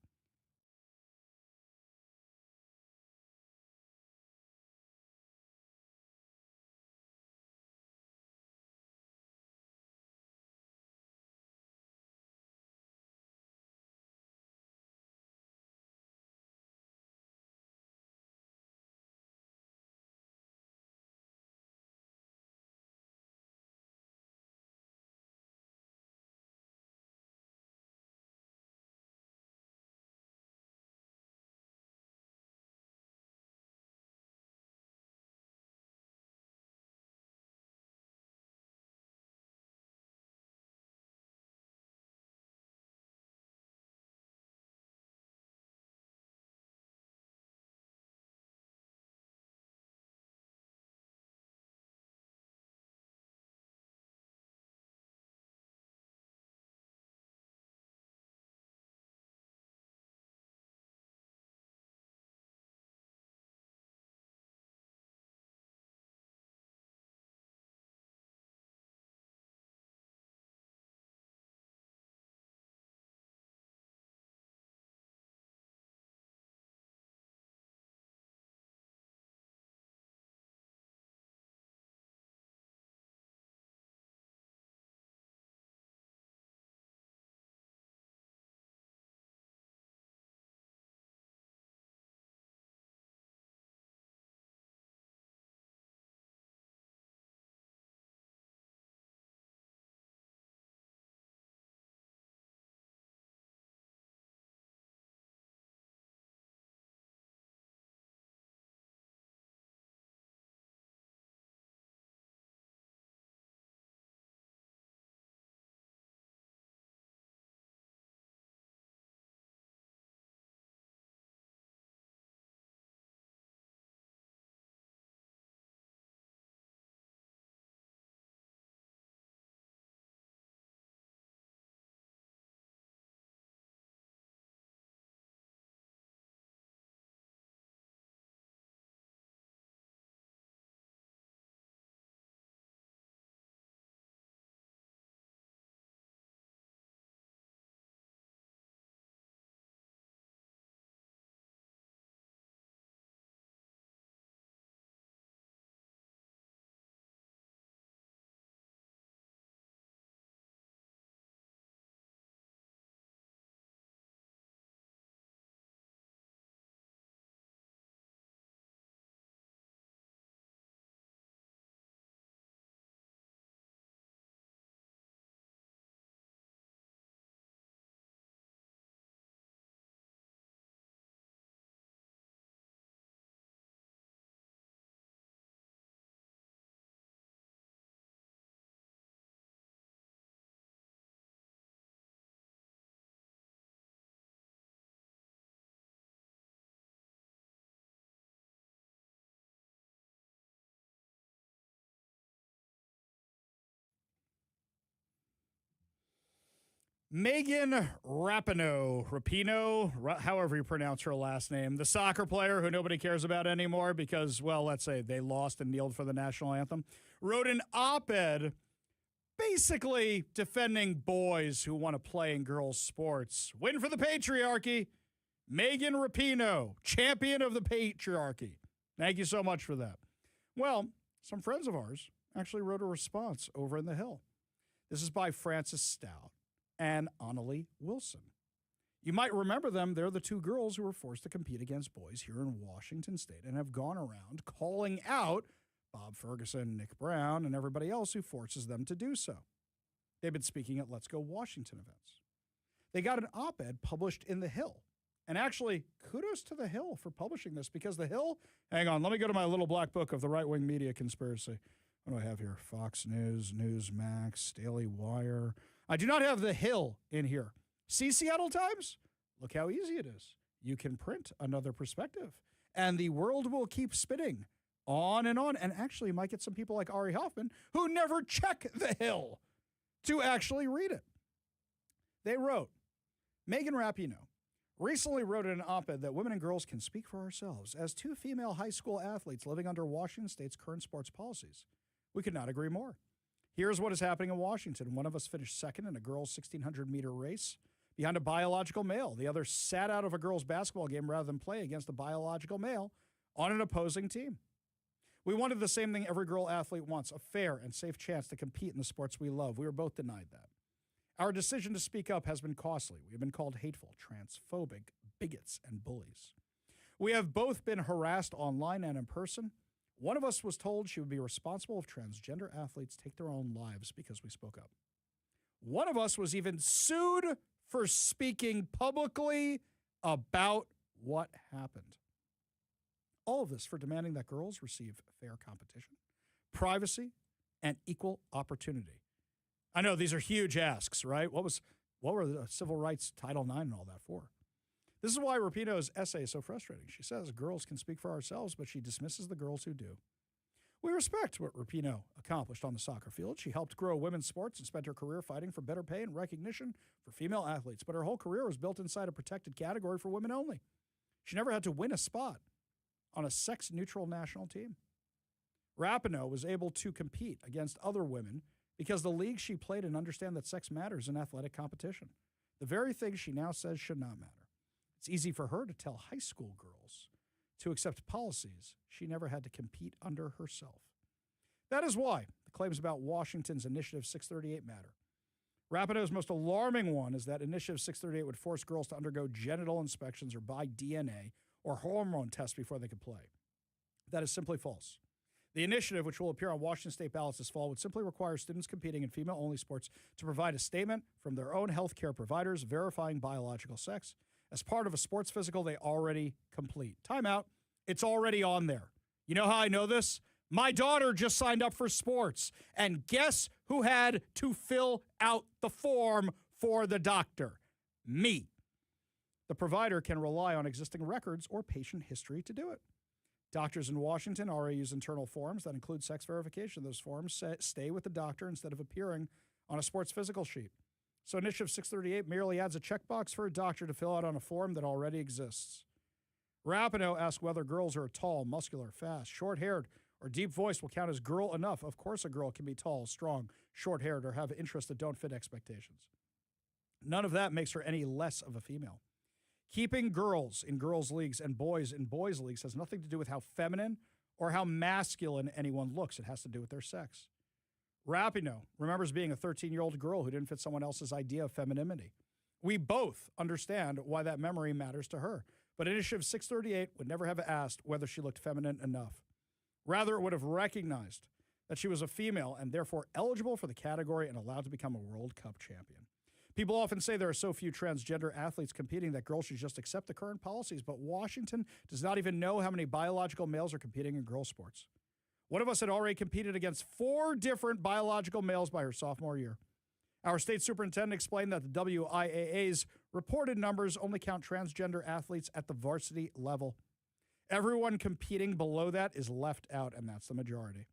Megan Rapinoe, however you pronounce her last name, the soccer player who nobody cares about anymore because, well, let's say they lost and kneeled for the national anthem, wrote an op-ed basically defending boys who want to play in girls' sports. Win for the patriarchy. Megan Rapinoe, champion of the patriarchy. Thank you so much for that. Well, some friends of ours actually wrote a response over in The Hill. This is by Frances Stout and Annalie Wilson. You might remember them. They're the two girls who were forced to compete against boys here in Washington State and have gone around calling out Bob Ferguson, Nick Brown, and everybody else who forces them to do so. They've been speaking at Let's Go Washington events. They got an op-ed published in The Hill. And actually, kudos to The Hill for publishing this because The Hill, hang on, let me go to my little black book of the right-wing media conspiracy. What do I have here? Fox News, Newsmax, Daily Wire. I do not have The Hill in here. See Seattle Times? Look how easy it is. You can print another perspective. And the world will keep spinning on. And actually, you might get some people like Ari Hoffman who never check the Hill to actually read it. They wrote, Megan Rapinoe recently wrote in an op-ed that women and girls can speak for ourselves. As two female high school athletes living under Washington State's current sports policies, we could not agree more. Here's what is happening in Washington. One of us finished second in a girls' 1,600-meter race behind a biological male. The other sat out of a girls' basketball game rather than play against a biological male on an opposing team. We wanted the same thing every girl athlete wants, a fair and safe chance to compete in the sports we love. We were both denied that. Our decision to speak up has been costly. We have been called hateful, transphobic, bigots, and bullies. We have both been harassed online and in person. One of us was told she would be responsible if transgender athletes take their own lives because we spoke up. One of us was even sued for speaking publicly about what happened. All of this for demanding that girls receive fair competition, privacy, and equal opportunity. I know these are huge asks, right? What were the civil rights Title IX and all that for? This is why Rapinoe's essay is so frustrating. She says girls can speak for ourselves, but she dismisses the girls who do. We respect what Rapinoe accomplished on the soccer field. She helped grow women's sports and spent her career fighting for better pay and recognition for female athletes, but her whole career was built inside a protected category for women only. She never had to win a spot on a sex-neutral national team. Rapinoe was able to compete against other women because the league she played in understand that sex matters in athletic competition, the very thing she now says should not matter. It's easy for her to tell high school girls to accept policies she never had to compete under herself. That is why the claims about Washington's Initiative 638 matter. Rapinoe's most alarming one is that Initiative 638 would force girls to undergo genital inspections or buy DNA or hormone tests before they could play. That is simply false. The initiative, which will appear on Washington state ballots this fall, would simply require students competing in female-only sports to provide a statement from their own health care providers verifying biological sex as part of a sports physical they already complete. Time out. It's already on there. You know how I know this? My daughter just signed up for sports, and guess who had to fill out the form for the doctor? Me. The provider can rely on existing records or patient history to do it. Doctors in Washington already use internal forms that include sex verification. Those forms stay with the doctor instead of appearing on a sports physical sheet. So Initiative 638 merely adds a checkbox for a doctor to fill out on a form that already exists. Rapinoe asked whether girls are tall, muscular, fast, short-haired, or deep-voiced will count as girl enough. Of course a girl can be tall, strong, short-haired, or have interests that don't fit expectations. None of that makes her any less of a female. Keeping girls in girls' leagues and boys in boys' leagues has nothing to do with how feminine or how masculine anyone looks. It has to do with their sex. Rapinoe remembers being a 13-year-old girl who didn't fit someone else's idea of femininity. We both understand why that memory matters to her, but Initiative 638 would never have asked whether she looked feminine enough. Rather, it would have recognized that she was a female and therefore eligible for the category and allowed to become a World Cup champion. People often say there are so few transgender athletes competing that girls should just accept the current policies, but Washington does not even know how many biological males are competing in girls' sports. One of us had already competed against 4 different biological males by her sophomore year. Our state superintendent explained that the WIAA's reported numbers only count transgender athletes at the varsity level. Everyone competing below that is left out, and that's the majority.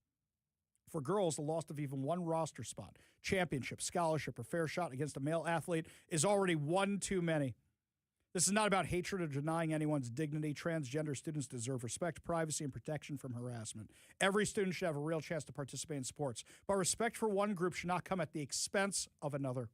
For girls, the loss of even one roster spot, championship, scholarship, or fair shot against a male athlete is already one too many. This is not about hatred or denying anyone's dignity. Transgender students deserve respect, privacy, and protection from harassment. Every student should have a real chance to participate in sports, but respect for one group should not come at the expense of another.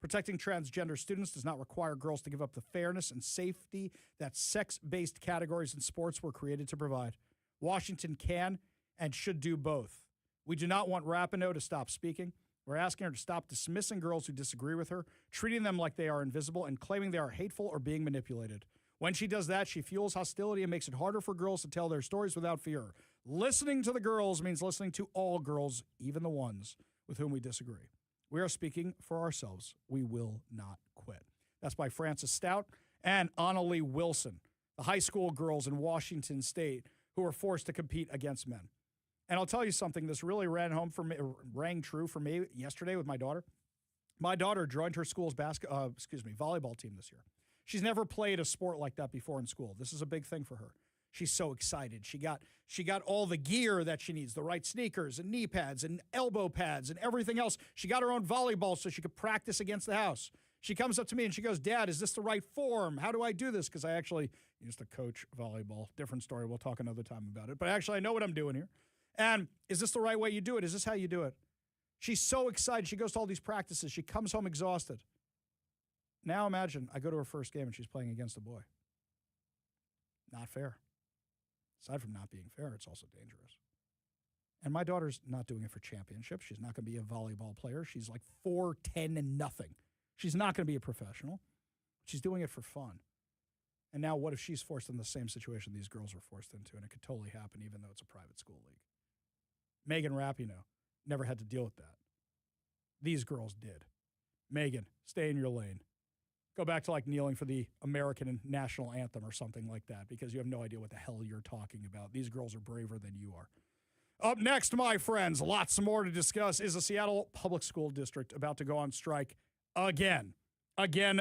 Protecting transgender students does not require girls to give up the fairness and safety that sex-based categories in sports were created to provide. Washington can and should do both. We do not want Rapinoe to stop speaking. We're asking her to stop dismissing girls who disagree with her, treating them like they are invisible, and claiming they are hateful or being manipulated. When she does that, she fuels hostility and makes it harder for girls to tell their stories without fear. Listening to the girls means listening to all girls, even the ones with whom we disagree. We are speaking for ourselves. We will not quit. That's by Frances Stout and Annalie Wilson, the high school girls in Washington State who were forced to compete against men. And I'll tell you something, this really rang true for me yesterday with my daughter. My daughter joined her school's volleyball team this year. She's never played a sport like that before in school. This is a big thing for her. She's so excited. She got all the gear that she needs, the right sneakers and knee pads and elbow pads and everything else. She got her own volleyball so she could practice against the house. She comes up to me and she goes, Dad, is this the right form? How do I do this? Because I actually used to coach volleyball. Different story. We'll talk another time about it. But actually, I know what I'm doing here. And is this the right way you do it? Is this how you do it? She's so excited. She goes to all these practices. She comes home exhausted. Now imagine I go to her first game and she's playing against a boy. Not fair. Aside from not being fair, it's also dangerous. And my daughter's not doing it for championships. She's not going to be a volleyball player. She's like 4-10 and nothing. She's not going to be a professional. She's doing it for fun. And now what if she's forced in the same situation these girls were forced into? And it could totally happen even though it's a private school league. Megan Rapinoe never had to deal with that. These girls did. Megan, stay in your lane. Go back to like kneeling for the American national anthem or something like that because you have no idea what the hell you're talking about. These girls are braver than you are. Up next, my friends, lots more to discuss. Is the Seattle Public School District about to go on strike again? Again.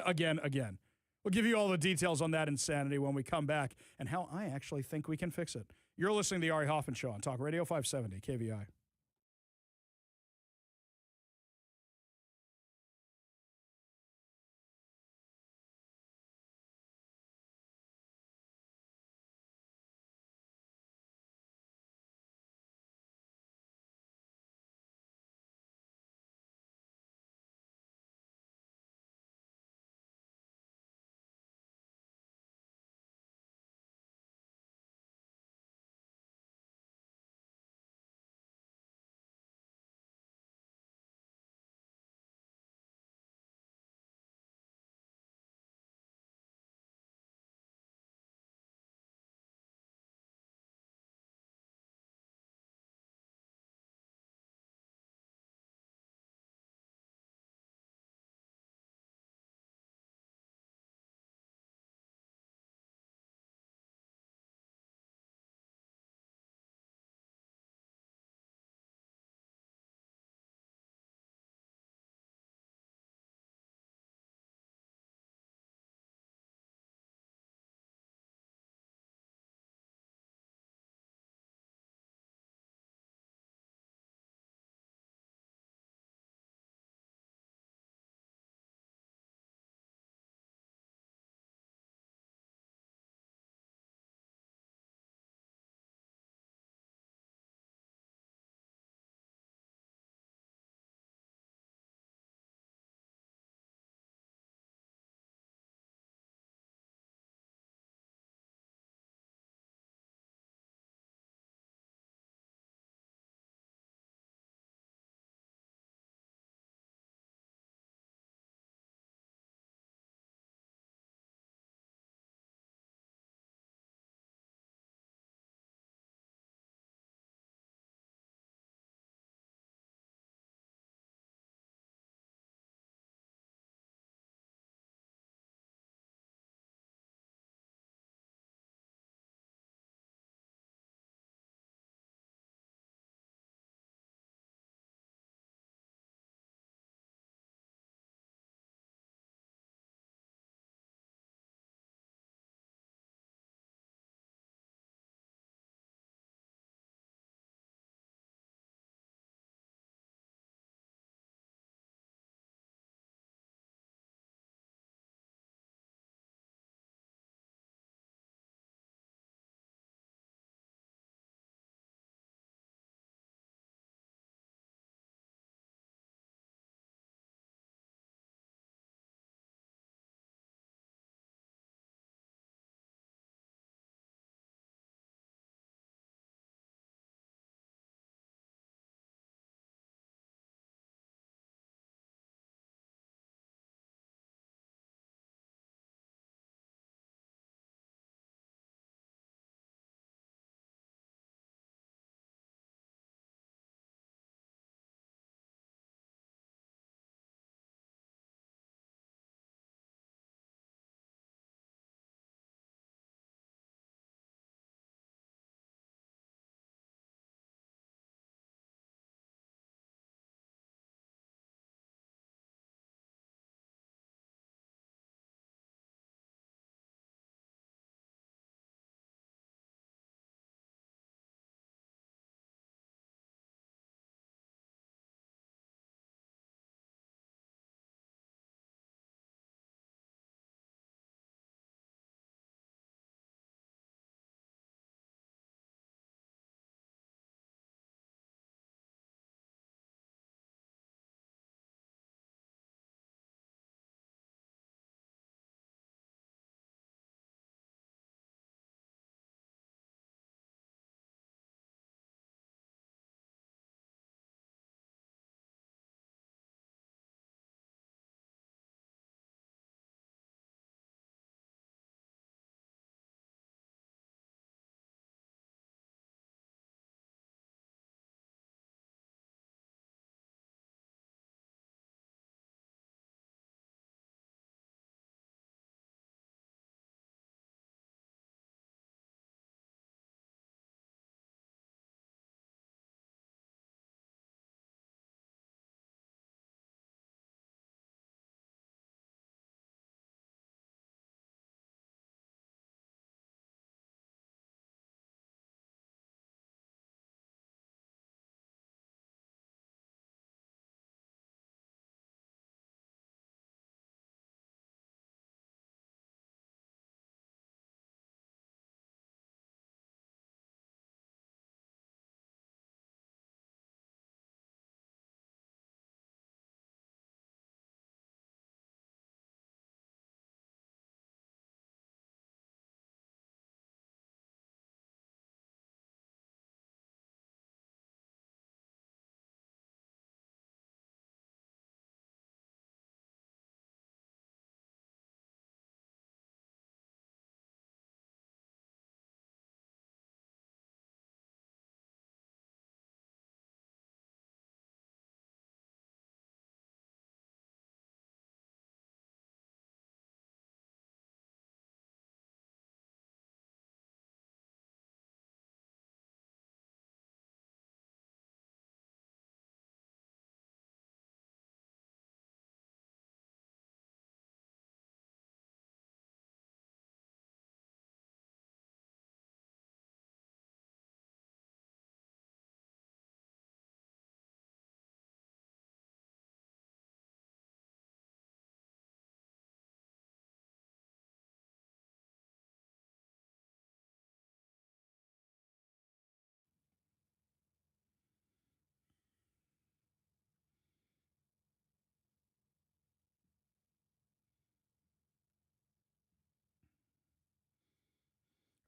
We'll give you all the details on that insanity when we come back and how I actually think we can fix it. You're listening to the Ari Hoffman Show on Talk Radio 570 KVI.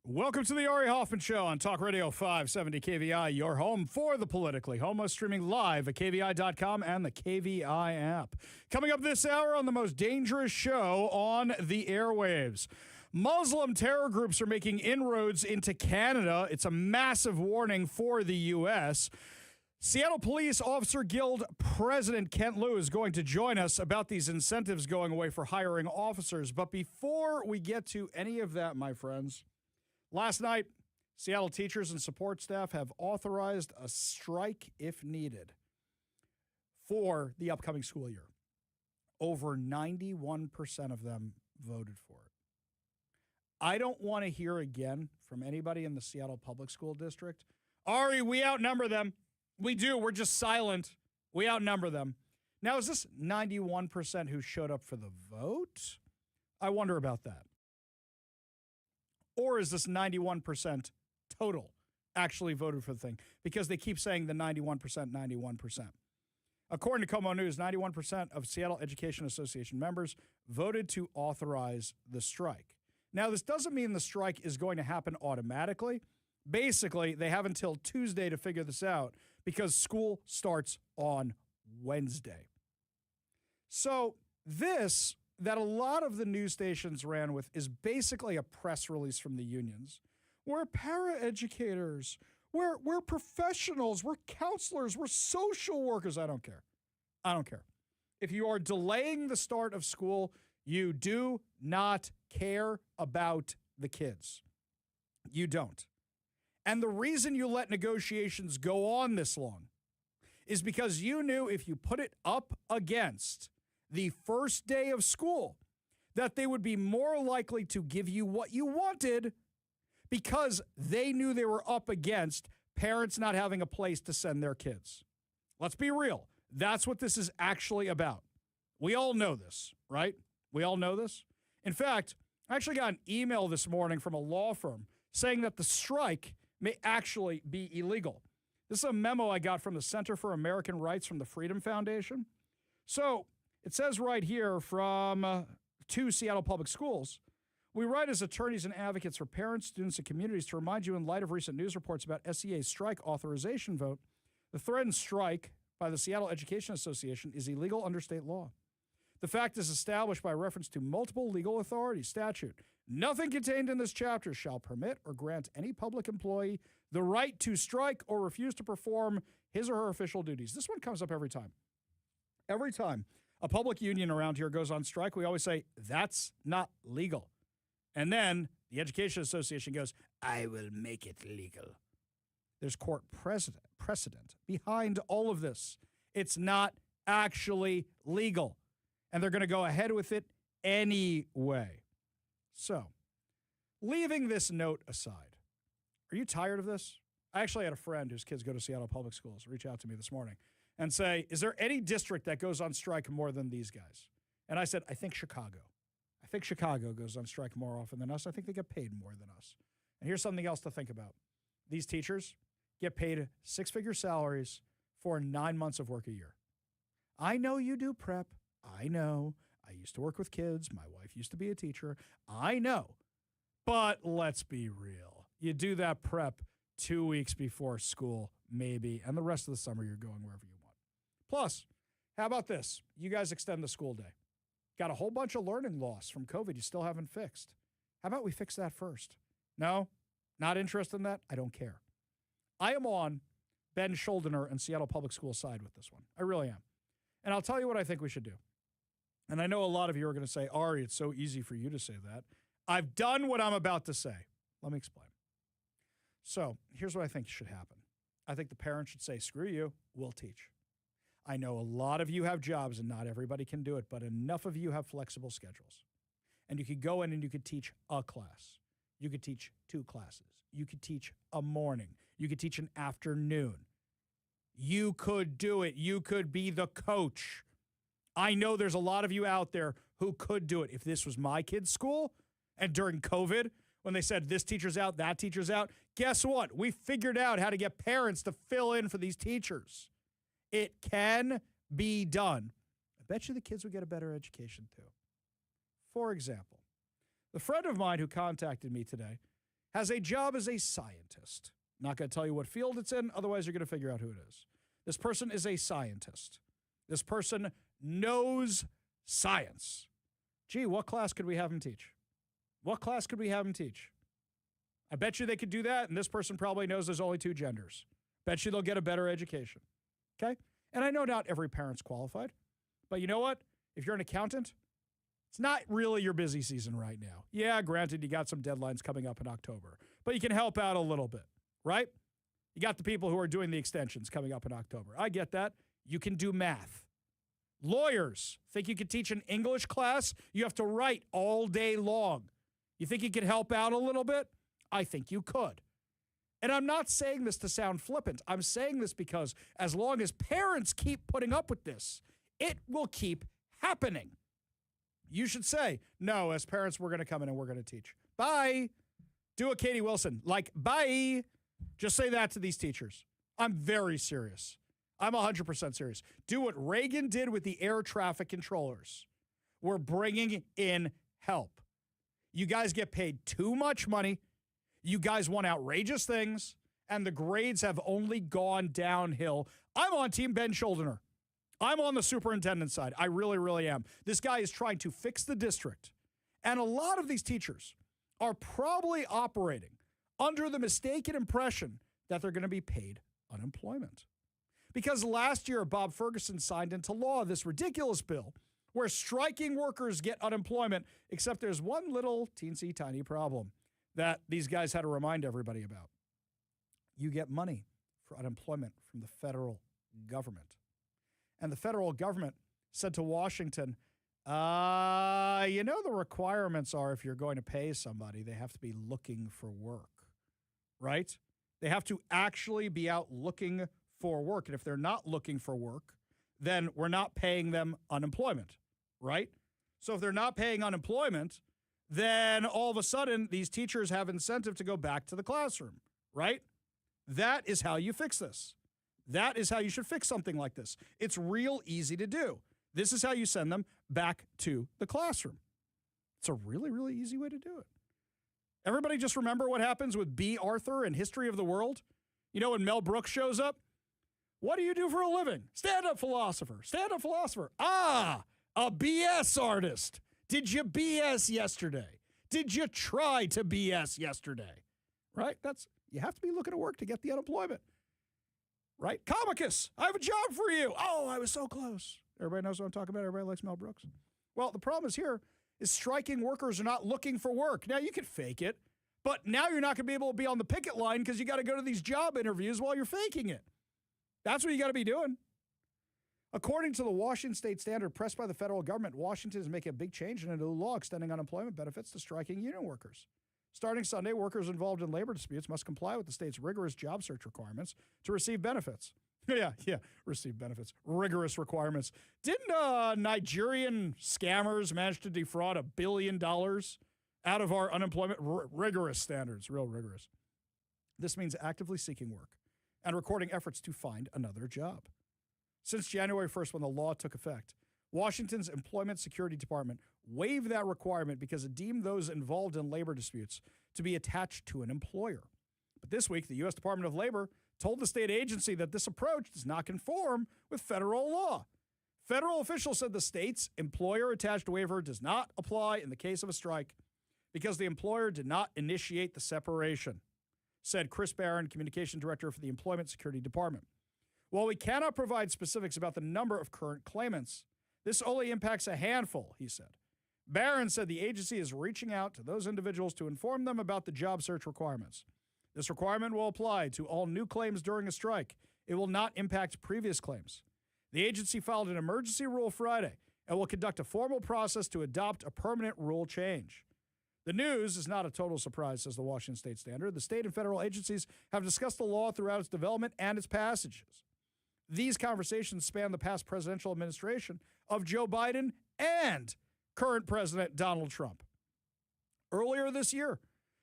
Welcome to the Ari Hoffman Show on Talk Radio 570 KVI, your home for the politically homo, streaming live at KVI.com and the KVI app. Coming up this hour on the most dangerous show on the airwaves. Muslim terror groups are making inroads into Canada. It's a massive warning for the U.S. Seattle Police Officer Guild President Kent Liu is going to join us about these incentives going away for hiring officers. But before we get to any of that, my friends, last night, Seattle teachers and support staff have authorized a strike if needed for the upcoming school year. Over 91% of them voted for it. I don't want to hear again from anybody in the Seattle Public School District, Ari, we outnumber them. We do. We're just silent. We outnumber them. Now, is this 91% who showed up for the vote? I wonder about that. Or is this 91% total actually voted for the thing? Because they keep saying the 91%, 91%. According to Como News, 91% of Seattle Education Association members voted to authorize the strike. Now, this doesn't mean the strike is going to happen automatically. Basically, they have until Tuesday to figure this out because school starts on Wednesday. So this that a lot of the news stations ran with is basically a press release from the unions. We're paraeducators. We're professionals. We're counselors. We're social workers. I don't care. I don't care. If you are delaying the start of school, you do not care about the kids. You don't. And the reason you let negotiations go on this long is because you knew if you put it up against the first day of school, that they would be more likely to give you what you wanted because they knew they were up against parents not having a place to send their kids. Let's be real. That's what this is actually about. We all know this, right? We all know this. In fact, I actually got an email this morning from a law firm saying that the strike may actually be illegal. This is a memo I got from the Center for American Rights from the Freedom Foundation. So it says right here from to Seattle Public Schools, we write as attorneys and advocates for parents, students, and communities to remind you in light of recent news reports about SEA's strike authorization vote, the threatened strike by the Seattle Education Association is illegal under state law. The fact is established by reference to multiple legal authorities, statute. Nothing contained in this chapter shall permit or grant any public employee the right to strike or refuse to perform his or her official duties. This one comes up every time. Every time a public union around here goes on strike, we always say, that's not legal. And then the Education Association goes, I will make it legal. There's court precedent behind all of this. It's not actually legal. And they're going to go ahead with it anyway. So, leaving this note aside, are you tired of this? I actually had a friend whose kids go to Seattle Public Schools reach out to me this morning and say, is there any district that goes on strike more than these guys? And I said, I think Chicago. I think Chicago goes on strike more often than us. I think they get paid more than us. And here's something else to think about. These teachers get paid six-figure salaries for 9 months of work a year. I know you do prep. I know. I used to work with kids. My wife used to be a teacher. I know. But let's be real. You do that prep 2 weeks before school, maybe, and the rest of the summer you're going wherever you want. Plus, how about this? You guys extend the school day. Got a whole bunch of learning loss from COVID you still haven't fixed. How about we fix that first? No? Not interested in that? I don't care. I am on Ben Schuldiner and Seattle Public Schools side with this one. I really am. And I'll tell you what I think we should do. And I know a lot of you are going to say, Ari, it's so easy for you to say that. I've done what I'm about to say. Let me explain. So here's what I think should happen. I think the parents should say, screw you, we'll teach. I know a lot of you have jobs and not everybody can do it, but enough of you have flexible schedules. And you could go in and you could teach a class. You could teach 2 classes. You could teach a morning. You could teach an afternoon. You could do it. You could be the coach. I know there's a lot of you out there who could do it. If this was my kid's school and during COVID, when they said this teacher's out, that teacher's out, guess what? We figured out how to get parents to fill in for these teachers. It can be done. I bet you the kids would get a better education too. For example, the friend of mine who contacted me today has a job as a scientist. Not going to tell you what field it's in, otherwise you're going to figure out who it is. This person is a scientist. This person knows science. Gee, what class could we have him teach? What class could we have him teach? I bet you they could do that, and this person probably knows there's only two genders. Bet you they'll get a better education. Okay? And I know not every parent's qualified, but you know what? If you're an accountant, it's not really your busy season right now. Yeah, granted, you got some deadlines coming up in October, but you can help out a little bit, right? You got the people who are doing the extensions coming up in October. I get that. You can do math. Lawyers, think you could teach an English class? You have to write all day long. You think you could help out a little bit? I think you could. And I'm not saying this to sound flippant. I'm saying this because as long as parents keep putting up with this, it will keep happening. You should say, no, as parents, we're going to come in and we're going to teach. Bye. Do a Katie Wilson. Like, bye. Just say that to these teachers. I'm very serious. I'm 100% serious. Do what Reagan did with the air traffic controllers. We're bringing in help. You guys get paid too much money. You guys want outrageous things, and the grades have only gone downhill. I'm on Team Ben Schuldiner. I'm on the superintendent side. I really, really am. This guy is trying to fix the district, and a lot of these teachers are probably operating under the mistaken impression that they're going to be paid unemployment. Because last year, Bob Ferguson signed into law this ridiculous bill where striking workers get unemployment, except there's one little teensy tiny problem that these guys had to remind everybody about. You get money for unemployment from the federal government. And the federal government said to Washington, the requirements are if you're going to pay somebody, they have to be looking for work, right? They have to actually be out looking for work. And if they're not looking for work, then we're not paying them unemployment, right? So if they're not paying unemployment, then all of a sudden these teachers have incentive to go back to the classroom, right? That is how you fix this. That is how you should fix something like this. It's real easy to do. This is how you send them back to the classroom. It's a really, really easy way to do it. Everybody just remember what happens with B. Arthur in History of the World? You know, when Mel Brooks shows up, what do you do for a living? Stand-up philosopher. Stand-up philosopher. Ah, a BS artist. Did you BS yesterday? Did you try to BS yesterday? Right? You have to be looking at work to get the unemployment. Right? Comicus, I have a job for you. Oh, I was so close. Everybody knows what I'm talking about. Everybody likes Mel Brooks. Well, the problem is striking workers are not looking for work. Now, you could fake it, but now you're not going to be able to be on the picket line because you got to go to these job interviews while you're faking it. That's what you got to be doing. According to the Washington State Standard pressed by the federal government, Washington is making a big change in a new law extending unemployment benefits to striking union workers. Starting Sunday, workers involved in labor disputes must comply with the state's rigorous job search requirements to receive benefits. Receive benefits. Rigorous requirements. Didn't Nigerian scammers manage to defraud $1 billion out of our unemployment? Rigorous standards, real rigorous. This means actively seeking work and recording efforts to find another job. Since January 1st, when the law took effect, Washington's Employment Security Department waived that requirement because it deemed those involved in labor disputes to be attached to an employer. But this week, the U.S. Department of Labor told the state agency that this approach does not conform with federal law. Federal officials said the state's employer-attached waiver does not apply in the case of a strike because the employer did not initiate the separation, said Chris Barron, Communication Director for the Employment Security Department. While we cannot provide specifics about the number of current claimants, this only impacts a handful, he said. Barron said the agency is reaching out to those individuals to inform them about the job search requirements. This requirement will apply to all new claims during a strike. It will not impact previous claims. The agency filed an emergency rule Friday and will conduct a formal process to adopt a permanent rule change. The news is not a total surprise, says the Washington State Standard. The state and federal agencies have discussed the law throughout its development and its passages. These conversations span the past presidential administration of Joe Biden and current President Donald Trump. Earlier this year,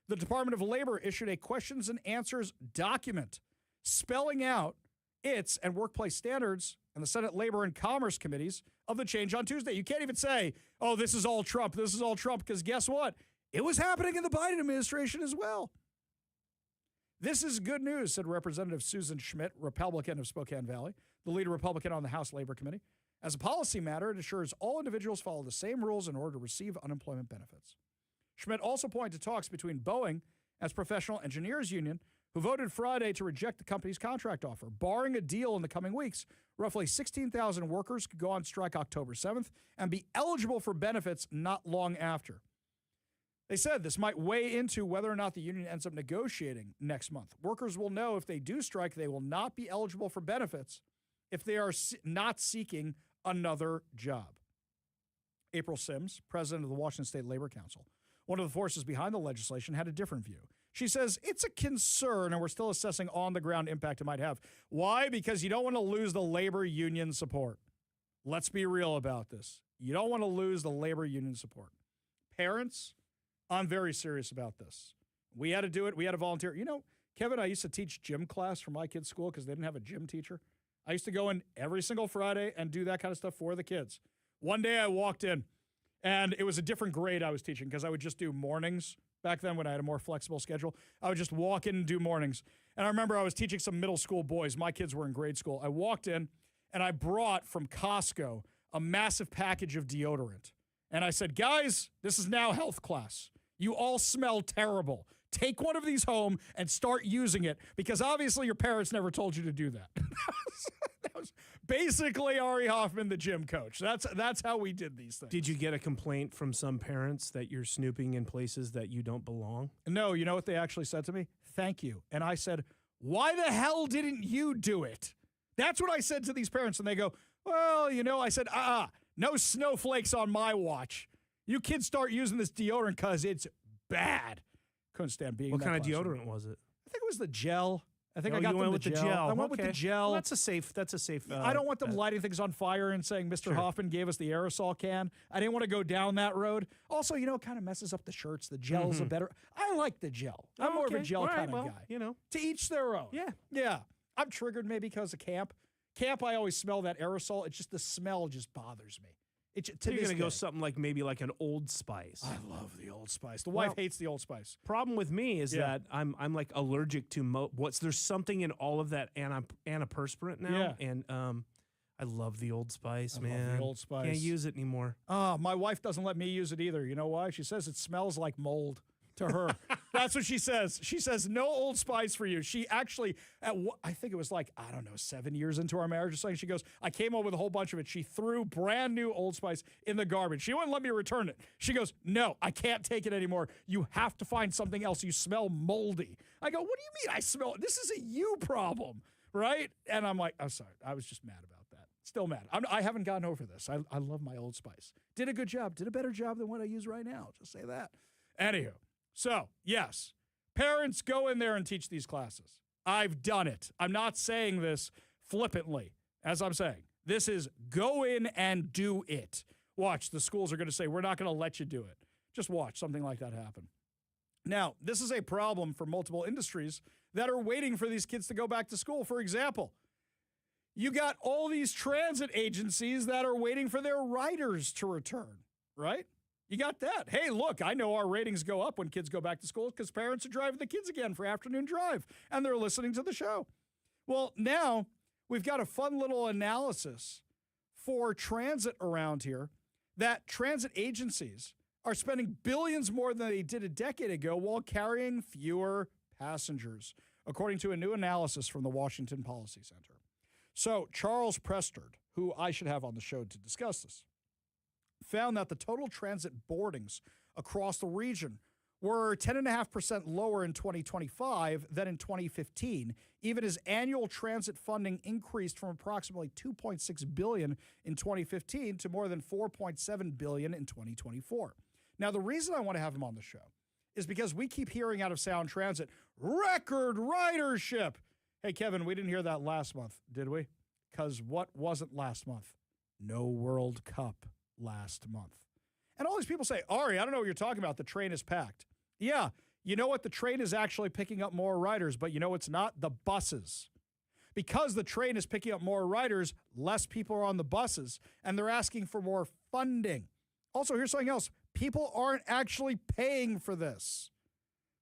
the Department of Labor issued a questions and answers document spelling out its and workplace standards and the Senate Labor and Commerce Committees of the change on Tuesday. You can't even say, oh, this is all Trump, because guess what? It was happening in the Biden administration as well. This is good news, said Representative Susan Schmidt, Republican of Spokane Valley, the lead Republican on the House Labor Committee. As a policy matter, it assures all individuals follow the same rules in order to receive unemployment benefits. Schmidt also pointed to talks between Boeing as Professional Engineers Union, who voted Friday to reject the company's contract offer. Barring a deal in the coming weeks, roughly 16,000 workers could go on strike October 7th and be eligible for benefits not long after. They said this might weigh into whether or not the union ends up negotiating next month. Workers will know if they do strike, they will not be eligible for benefits if they are not seeking another job. April Sims, president of the Washington State Labor Council, one of the forces behind the legislation, had a different view. She says it's a concern and we're still assessing on-the-ground impact it might have. Why? Because you don't want to lose the labor union support. Let's be real about this. You don't want to lose the labor union support. Parents, I'm very serious about this. We had to do it. We had to volunteer. You know, Kevin, I used to teach gym class for my kids' school because they didn't have a gym teacher. I used to go in every single Friday and do that kind of stuff for the kids. One day I walked in, and it was a different grade I was teaching because I would just do mornings. Back then when I had a more flexible schedule, I would just walk in and do mornings. And I remember I was teaching some middle school boys. My kids were in grade school. I walked in, and I brought from Costco a massive package of deodorant. And I said, guys, this is now health class. You all smell terrible. Take one of these home and start using it because obviously your parents never told you to do that. That was basically Ari Hoffman, the gym coach. That's how we did these things. Did you get a complaint from some parents that you're snooping in places that you don't belong? No, you know what they actually said to me? Thank you. And I said, why the hell didn't you do it? That's what I said to these parents. And they go, well, you know, I said, no snowflakes on my watch. You kids start using this deodorant because it's bad. Couldn't stand being in that What kind of classroom. deodorant was it? I think it was the gel. I think Oh, I got you them went the with gel. the gel. I went with the gel. Well, that's a safe. I don't want them lighting things on fire and saying Mr. Sure. Hoffman gave us the aerosol can. I didn't want to go down that road. Also, you know, it kind of messes up the shirts. The gel's a better. I like the gel. I'm more of a gel kind of guy. You know, To each their own. Yeah. Yeah. I'm triggered maybe because of camp. Camp, I always smell that aerosol. It's just the smell just bothers me. you're going to go something like maybe like an Old Spice. I love the Old Spice. The wife hates the Old Spice. Problem with me is that I'm like allergic to there's something in all of that antiperspirant now, and I love the Old Spice, man. Love the Old Spice. Can't use it anymore. My wife doesn't let me use it either. You know why? She says it smells like mold to her. That's what she says. She says, no Old Spice for you. She actually, I think it was like, 7 years into our marriage or something, she goes, I came home with a whole bunch of it. She threw brand new Old Spice in the garbage. She wouldn't let me return it. She goes, no, I can't take it anymore. You have to find something else. You smell moldy. I go, what do you mean I smell? This is a you problem, right? And I'm like, I'm sorry. I was just mad about that. Still mad. I haven't gotten over this. I love my Old Spice. Did a good job. Did a better job than what I use right now. Just say that. Anywho. So, yes, parents go in there and teach these classes. I've done it. I'm not saying this flippantly, as I'm saying. This is go in and do it. Watch, the schools are going to say, we're not going to let you do it. Just watch something like that happen. Now, this is a problem for multiple industries that are waiting for these kids to go back to school. For example, you got all these transit agencies that are waiting for their riders to return, right? You got that. Hey, look, I know our ratings go up when kids go back to school because parents are driving the kids again for afternoon drive, and they're listening to the show. Well, now we've got a fun little analysis for transit around here that transit agencies are spending billions more than they did a decade ago while carrying fewer passengers, according to a new analysis from the Washington Policy Center. So Charles Prestard, who I should have on the show to discuss this, found that the total transit boardings across the region were 10.5% lower in 2025 than in 2015, even as annual transit funding increased from approximately $2.6 billion in 2015 to more than $4.7 billion in 2024. Now, the reason I want to have him on the show is because we keep hearing out of Sound Transit, record ridership. Hey, Kevin, we didn't hear that last month, did we? Because what wasn't last month? No World Cup last month. And all these people say, Ari, I don't know what you're talking about. The train is packed. Yeah, you know what? The train is actually picking up more riders, but you know it's not? The buses. Because the train is picking up more riders, less people are on the buses, and they're asking for more funding. Also, here's something else. People aren't actually paying for this.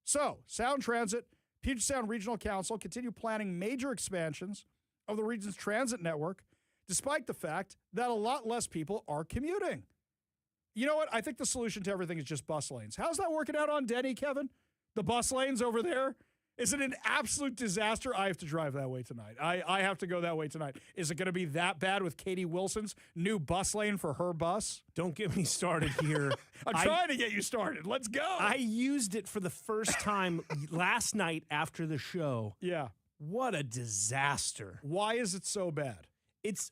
So, Sound Transit Puget Sound Regional Council continue planning major expansions of the region's transit network, despite the fact that a lot less people are commuting. You know what? I think the solution to everything is just bus lanes. How's that working out on Denny, Kevin? The bus lanes over there? Is it an absolute disaster? I have to drive that way tonight. I have to go that way tonight. Is it going to be that bad with Katie Wilson's new bus lane for her bus? Don't get me started here. I'm trying to get you started. Let's go. I used it for the first time last night after the show. Yeah. What a disaster. Why is it so bad? It's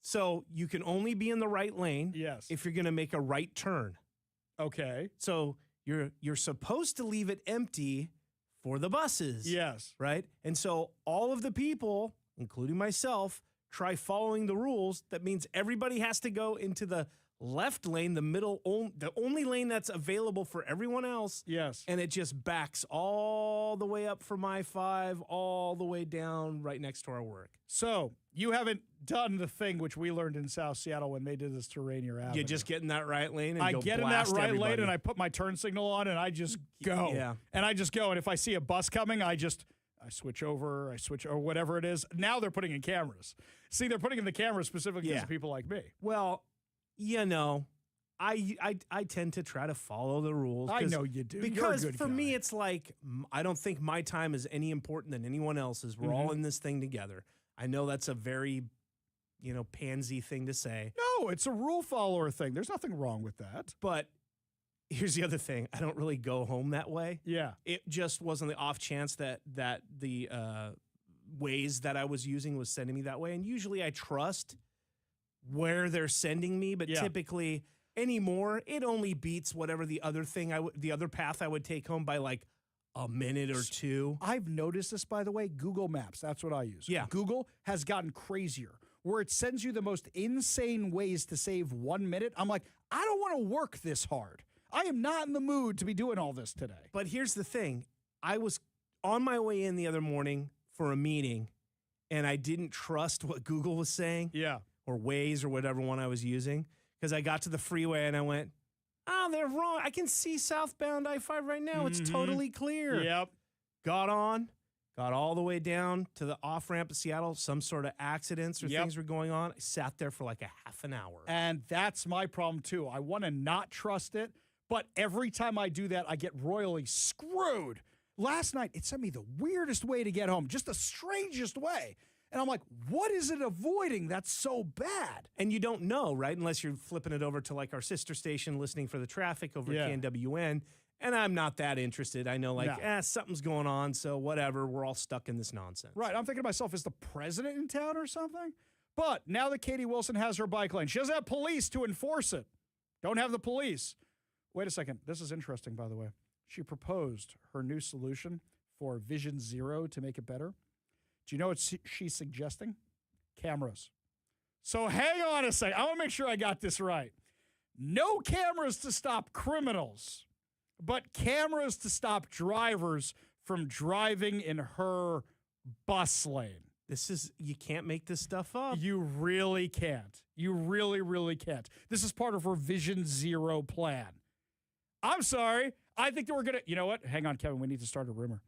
so you can only be in the right lane if you're going to make a right turn. Okay. So you're supposed to leave it empty for the buses. Yes. Right? And so all of the people, including myself, try following the rules. That means everybody has to go into the left lane, the only lane that's available for everyone else. Yes. And it just backs all the way up from I-5, all the way down right next to our work. So you haven't done the thing which we learned in South Seattle when they did this to Rainier Avenue. You just get in that right lane and I go get in that blast right everybody. lane and I put my turn signal on and I just go. Yeah. And I just go. And if I see a bus coming, I switch over, or whatever it is. Now they're putting in cameras. See, they're putting in the cameras specifically because of people like me. Well, you know, I tend to try to follow the rules. I know you do. Because You're a good for guy. me, it's like, I don't think my time is any important than anyone else's. We're all in this thing together. I know that's a very, pansy thing to say. No, it's a rule follower thing. There's nothing wrong with that. But here's the other thing. I don't really go home that way. Yeah. It just wasn't the off chance that the Waze that I was using was sending me that way. And usually I trust where they're sending me, but typically anymore, it only beats whatever the other path I would take home by like a minute or two. I've noticed this, by the way. Google Maps, that's what I use. Yeah. Google has gotten crazier, where it sends you the most insane ways to save 1 minute. I'm like, I don't want to work this hard. I am not in the mood to be doing all this today. But here's the thing. I was on my way in the other morning for a meeting, and I didn't trust what Google was saying. Yeah. Or Waze or whatever one I was using, because I got to the freeway and I went, oh, they're wrong. I can see southbound I-5 right now. It's totally clear. Yep. Got all the way down to the off-ramp to Seattle. Some sort of accidents or things were going on. I sat there for like a half an hour. And that's my problem, too. I want to not trust it, but every time I do that, I get royally screwed. Last night, it sent me the weirdest way to get home, just the strangest way. And I'm like, what is it avoiding that's so bad? And you don't know, right? Unless you're flipping it over to like our sister station, listening for the traffic over at KNWN. And I'm not that interested. I know something's going on, so whatever. We're all stuck in this nonsense. Right. I'm thinking to myself, is the president in town or something? But now that Katie Wilson has her bike lane, she doesn't have police to enforce it. Don't have the police. Wait a second. This is interesting, by the way. She proposed her new solution for Vision Zero to make it better. Do you know what she's suggesting? Cameras. So hang on a second. I want to make sure I got this right. No cameras to stop criminals, but cameras to stop drivers from driving in her bus lane. You can't make this stuff up. You really can't. You really, really can't. This is part of her Vision Zero plan. I'm sorry. I think that we're going to, you know what? Hang on, Kevin. We need to start a rumor.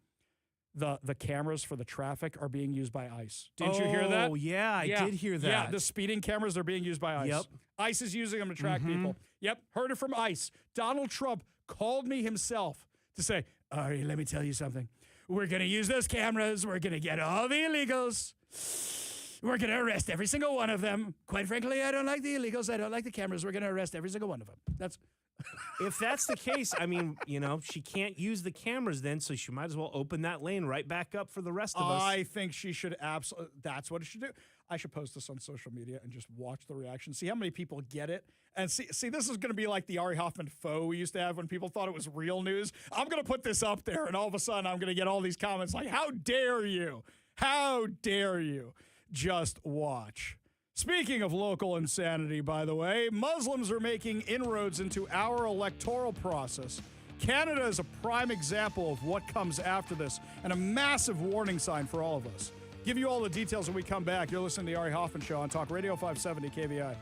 The cameras for the traffic are being used by ICE. Didn't you hear that? Oh, yeah, I did hear that. Yeah, the speeding cameras are being used by ICE. Yep. ICE is using them to track people. Yep, heard it from ICE. Donald Trump called me himself to say, Ari, let me tell you something. We're going to use those cameras. We're going to get all the illegals. We're going to arrest every single one of them. Quite frankly, I don't like the illegals. I don't like the cameras. We're going to arrest every single one of them. If that's the case, I mean, she can't use the cameras then, so she might as well open that lane right back up for the rest of us. I think she should absolutely. That's what it should do. I should post this on social media and just watch the reaction. See how many people get it. And see, this is going to be like the Ari Hoffman faux we used to have when people thought it was real news. I'm going to put this up there, and all of a sudden I'm going to get all these comments like, how dare you? How dare you? Just watch. Speaking of local insanity, by the way, Muslims are making inroads into our electoral process. Canada is a prime example of what comes after this, and a massive warning sign for all of us. Give you all the details when we come back. You're listening to the Ari Hoffman Show on Talk Radio 570 KVI.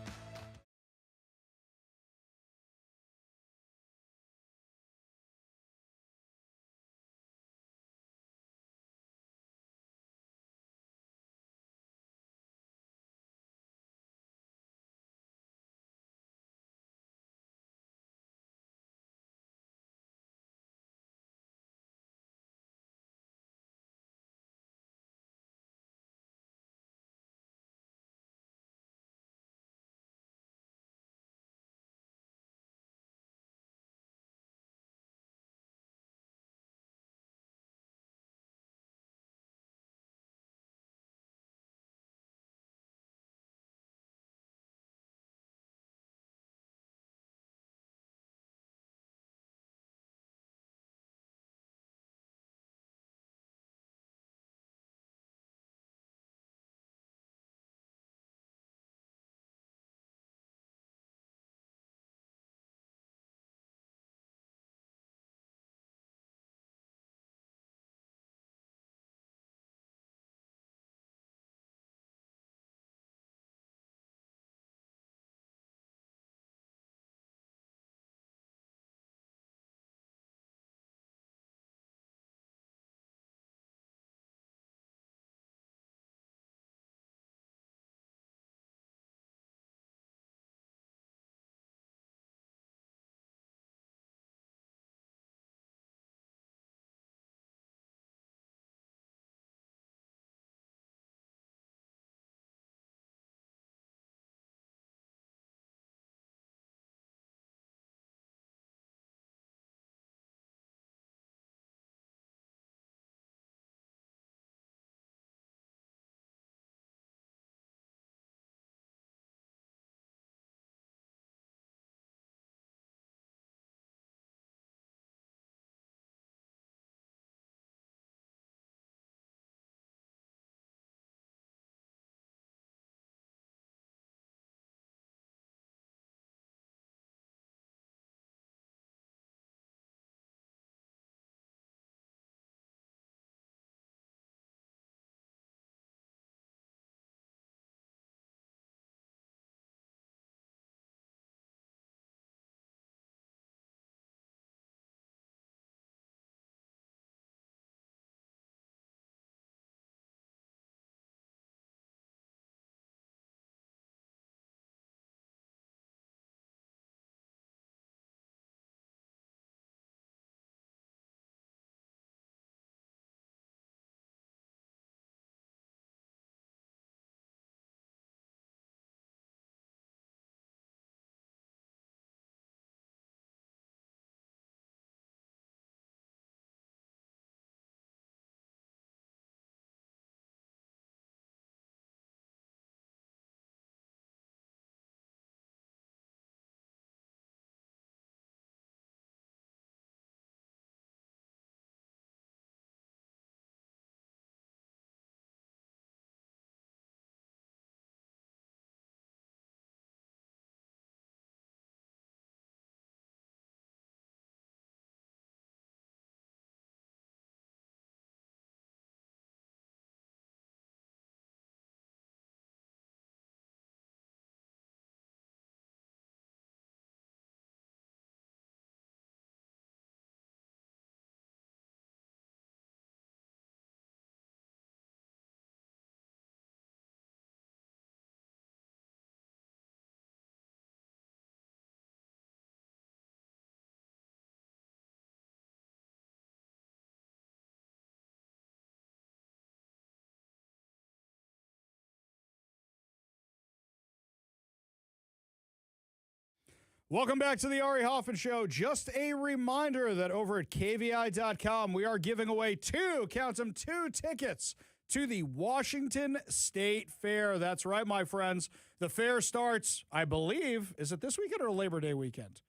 Welcome back to the Ari Hoffman Show. Just a reminder that over at KVI.com, we are giving away two tickets to the Washington State Fair. That's right, my friends. The fair starts, I believe, is it this weekend or Labor Day weekend?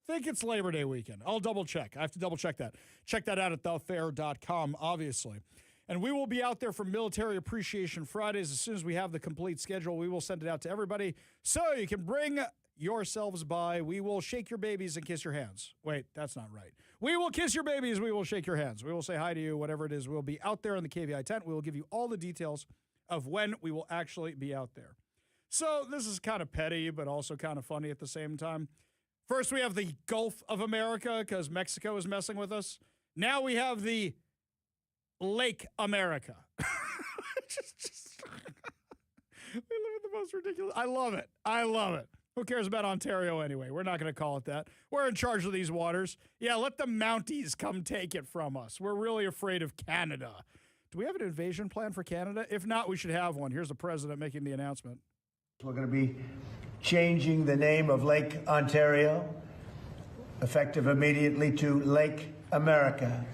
I think it's Labor Day weekend. I'll double check. I have to double check that. Check that out at thefair.com, obviously. And we will be out there for Military Appreciation Fridays. As soon as we have the complete schedule, we will send it out to everybody so you can bring yourselves by. We will shake your babies and kiss your hands. Wait, that's not right. We will kiss your babies. We will shake your hands. We will say hi to you, whatever it is. We'll be out there in the KVI tent. We will give you all the details of when we will actually be out there. So this is kind of petty, but also kind of funny at the same time. First, we have the Gulf of America because Mexico is messing with us. Now we have the Lake America. We live in the most ridiculous. I love it. I love it. Who cares about Ontario anyway? We're not going to call it that. We're in charge of these waters. Yeah, let the Mounties come take it from us. We're really afraid of Canada. Do we have an invasion plan for Canada? If not, we should have one. Here's the president making the announcement. We're going to be changing the name of Lake Ontario, effective immediately, to Lake America.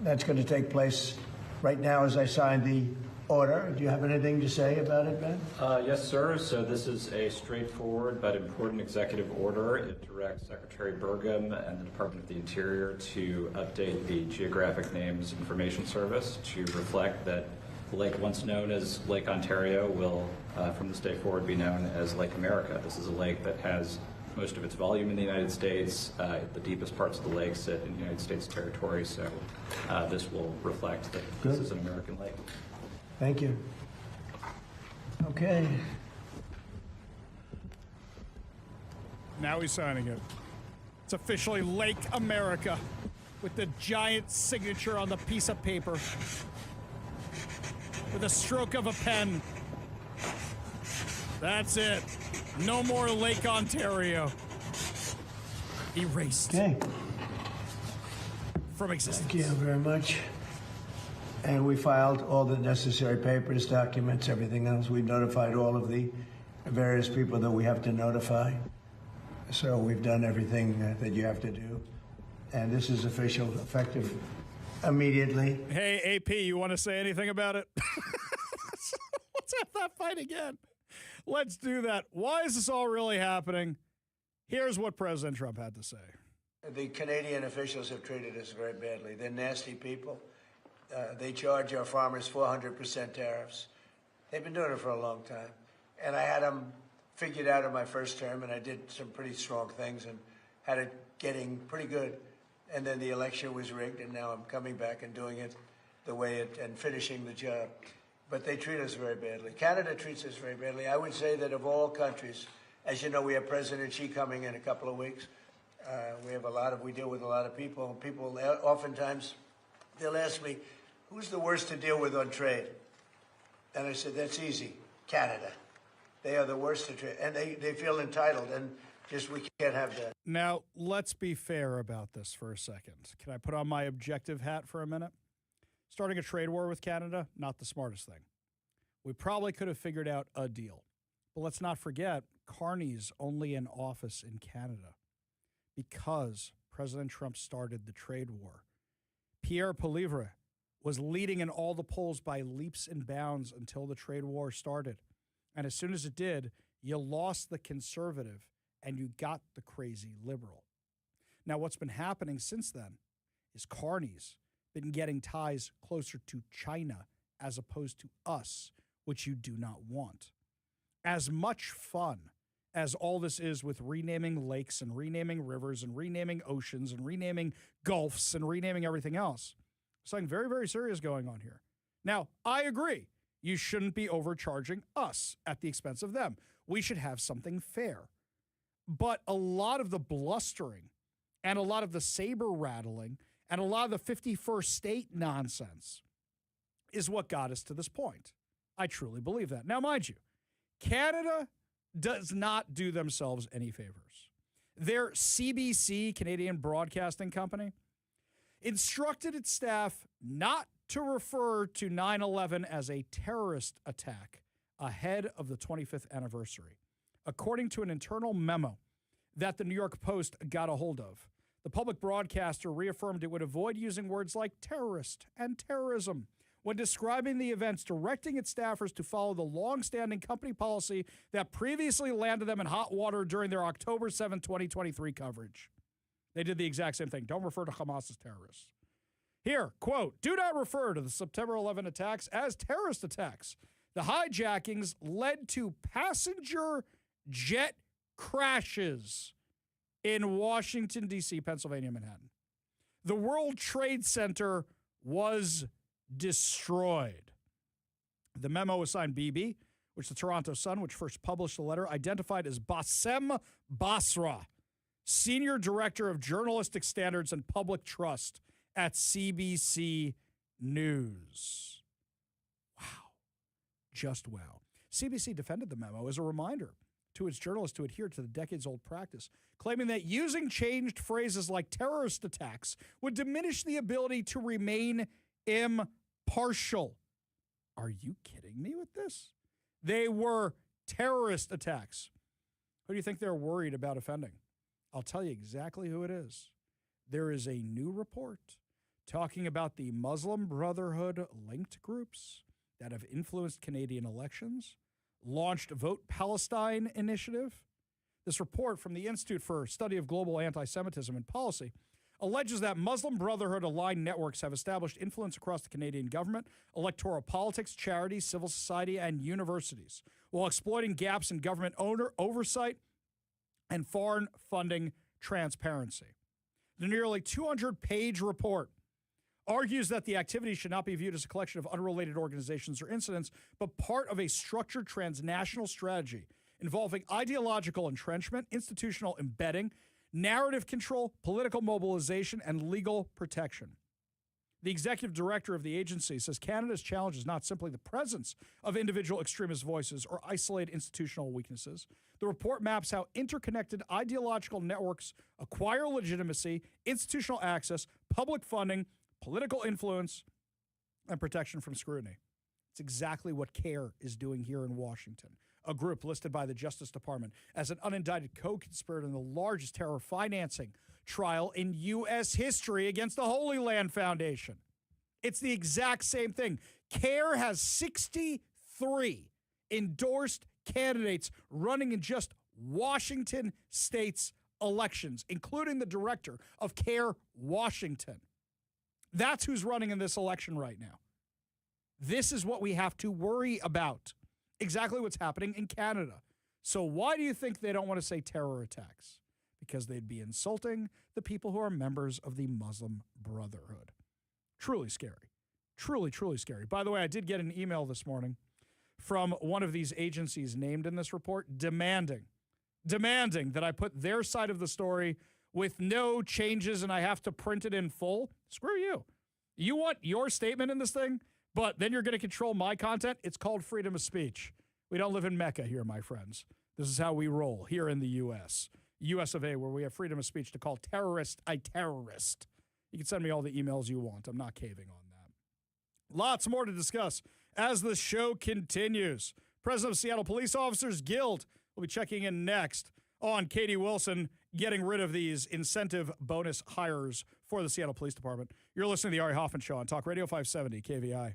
That's going to take place right now as I sign the order. Do you have anything to say about it, Ben? Yes, sir. So this is a straightforward but important executive order. It directs Secretary Burgum and the Department of the Interior to update the Geographic Names Information Service to reflect that the lake once known as Lake Ontario will, from this day forward, be known as Lake America. This is a lake that has most of its volume in the United States. The deepest parts of the lake sit in United States territory, so this will reflect that this is an American lake. Thank you. Okay. Now he's signing it. It's officially Lake America with the giant signature on the piece of paper with a stroke of a pen. That's it. No more Lake Ontario. Erased. Okay. From existence. Thank you very much. And we filed all the necessary papers, documents, everything else. We've notified all of the various people that we have to notify. So we've done everything that you have to do. And this is official, effective immediately. Hey, AP, you want to say anything about it? Let's have that fight again. Let's do that. Why is this all really happening? Here's what President Trump had to say. The Canadian officials have treated us very badly. They're nasty people. They charge our farmers 400% tariffs. They've been doing it for a long time. And I had them figured out in my first term, and I did some pretty strong things and had it getting pretty good. And then the election was rigged, and now I'm coming back and doing it the way it, and finishing the job. But they treat us very badly. Canada treats us very badly. I would say that of all countries, as you know, we have President Xi coming in a couple of weeks. We deal with a lot of people. People oftentimes, they'll ask me, who's the worst to deal with on trade? And I said, that's easy, Canada. They are the worst to trade. And they feel entitled, and just we can't have that. Now, let's be fair about this for a second. Can I put on my objective hat for a minute? Starting a trade war with Canada, not the smartest thing. We probably could have figured out a deal. But let's not forget, Carney's only in office in Canada because President Trump started the trade war. Pierre Poilievre was leading in all the polls by leaps and bounds until the trade war started. And as soon as it did, you lost the conservative and you got the crazy liberal. Now, what's been happening since then is Carney's been getting ties closer to China as opposed to us, which you do not want. As much fun as all this is with renaming lakes and renaming rivers and renaming oceans and renaming gulfs and renaming everything else, something very, very serious going on here. Now, I agree. You shouldn't be overcharging us at the expense of them. We should have something fair. But a lot of the blustering and a lot of the saber rattling and a lot of the 51st state nonsense is what got us to this point. I truly believe that. Now, mind you, Canada does not do themselves any favors. Their CBC, Canadian Broadcasting Company, instructed its staff not to refer to 9/11 as a terrorist attack ahead of the 25th anniversary. According to an internal memo, that the New York Post got a hold of. The public broadcaster reaffirmed it would avoid using words like terrorist and terrorism when describing the events, directing its staffers to follow the long-standing company policy that previously landed them in hot water during their October 7, 2023 coverage. They did the exact same thing. Don't refer to Hamas as terrorists. Here, quote, do not refer to the September 11 attacks as terrorist attacks. The hijackings led to passenger jet crashes in Washington, D.C., Pennsylvania, Manhattan. The World Trade Center was destroyed. The memo was signed BB, which the Toronto Sun, which first published the letter, identified as Bassem Basra, Senior Director of Journalistic Standards and Public Trust at CBC News. Wow. Just wow. CBC defended the memo as a reminder to its journalists to adhere to the decades-old practice, claiming that using changed phrases like terrorist attacks would diminish the ability to remain impartial. Are you kidding me with this? They were terrorist attacks. Who do you think they're worried about offending? I'll tell you exactly who it is. There is a new report talking about the Muslim Brotherhood linked groups that have influenced Canadian elections, launched Vote Palestine initiative. This report from the Institute for Study of Global Anti-Semitism and Policy alleges that Muslim Brotherhood-aligned networks have established influence across the Canadian government, electoral politics, charities, civil society, and universities, while exploiting gaps in government oversight and foreign funding transparency. The nearly 200-page report argues that the activity should not be viewed as a collection of unrelated organizations or incidents, but part of a structured transnational strategy involving ideological entrenchment, institutional embedding, narrative control, political mobilization, and legal protection. The executive director of the agency says Canada's challenge is not simply the presence of individual extremist voices or isolated institutional weaknesses. The report maps how interconnected ideological networks acquire legitimacy, institutional access, public funding, political influence, and protection from scrutiny. It's exactly what CARE is doing here in Washington, a group listed by the Justice Department as an unindicted co-conspirator in the largest terror financing trial in U.S. history against the Holy Land Foundation. It's the exact same thing. CARE has 63 endorsed candidates running in just Washington state's elections, including the director of CARE Washington. That's who's running in this election right now. This is what we have to worry about. Exactly what's happening in Canada. So why do you think they don't want to say terror attacks? Because they'd be insulting the people who are members of the Muslim Brotherhood. Truly scary. Truly, truly scary. By the way, I did get an email this morning from one of these agencies named in this report demanding that I put their side of the story with no changes and I have to print it in full. Screw you. You want your statement in this thing, but then you're going to control my content? It's called freedom of speech. We don't live in Mecca here, my friends. This is how we roll here in the U.S. U.S. of A., where we have freedom of speech to call terrorist a terrorist. You can send me all the emails you want. I'm not caving on that. Lots more to discuss as the show continues. President of Seattle Police Officers Guild will be checking in next on Katie Wilson getting rid of these incentive bonus hires for the Seattle Police Department. You're listening to The Ari Hoffman Show on Talk Radio 570 KVI.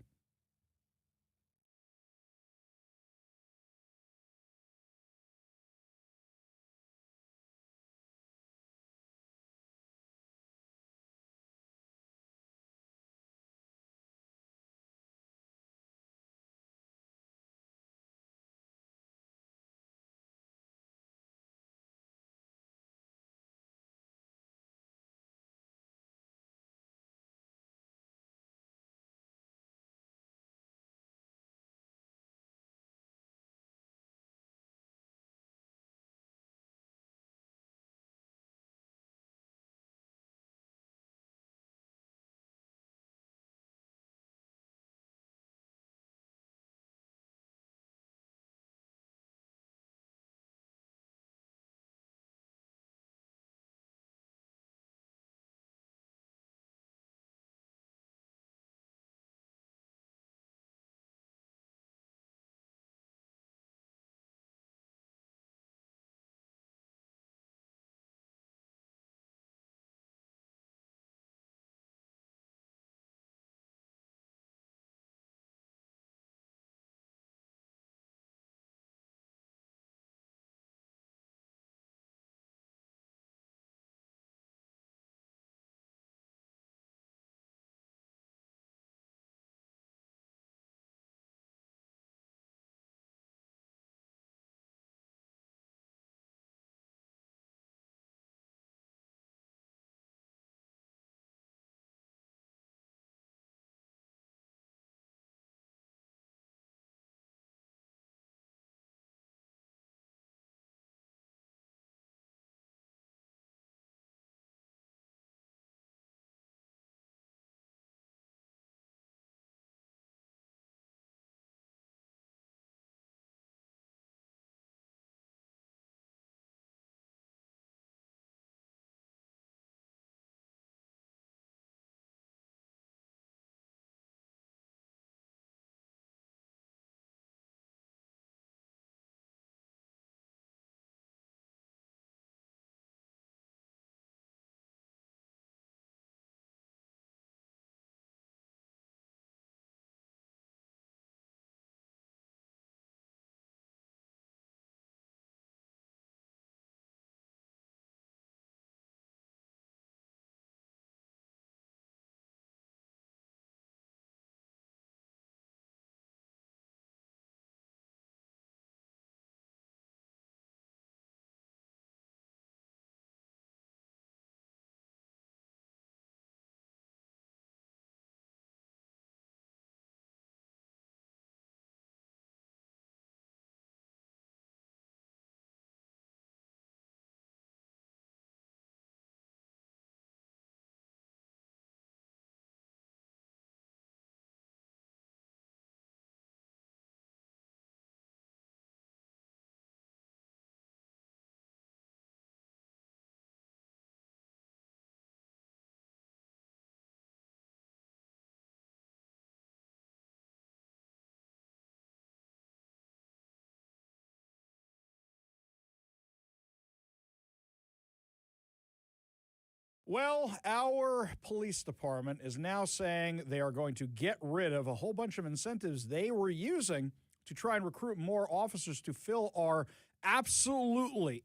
Well, our police department is now saying they are going to get rid of a whole bunch of incentives they were using to try and recruit more officers to fill our absolutely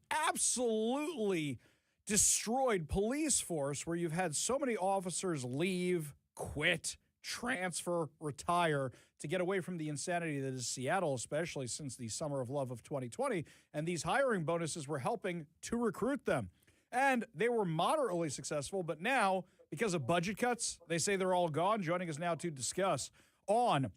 destroyed police force, where you've had so many officers leave, quit, transfer, retire to get away from the insanity that is Seattle, especially since the summer of love of 2020. And these hiring bonuses were helping to recruit them. And they were moderately successful, but now, because of budget cuts, they say they're all gone. Joining us now to discuss on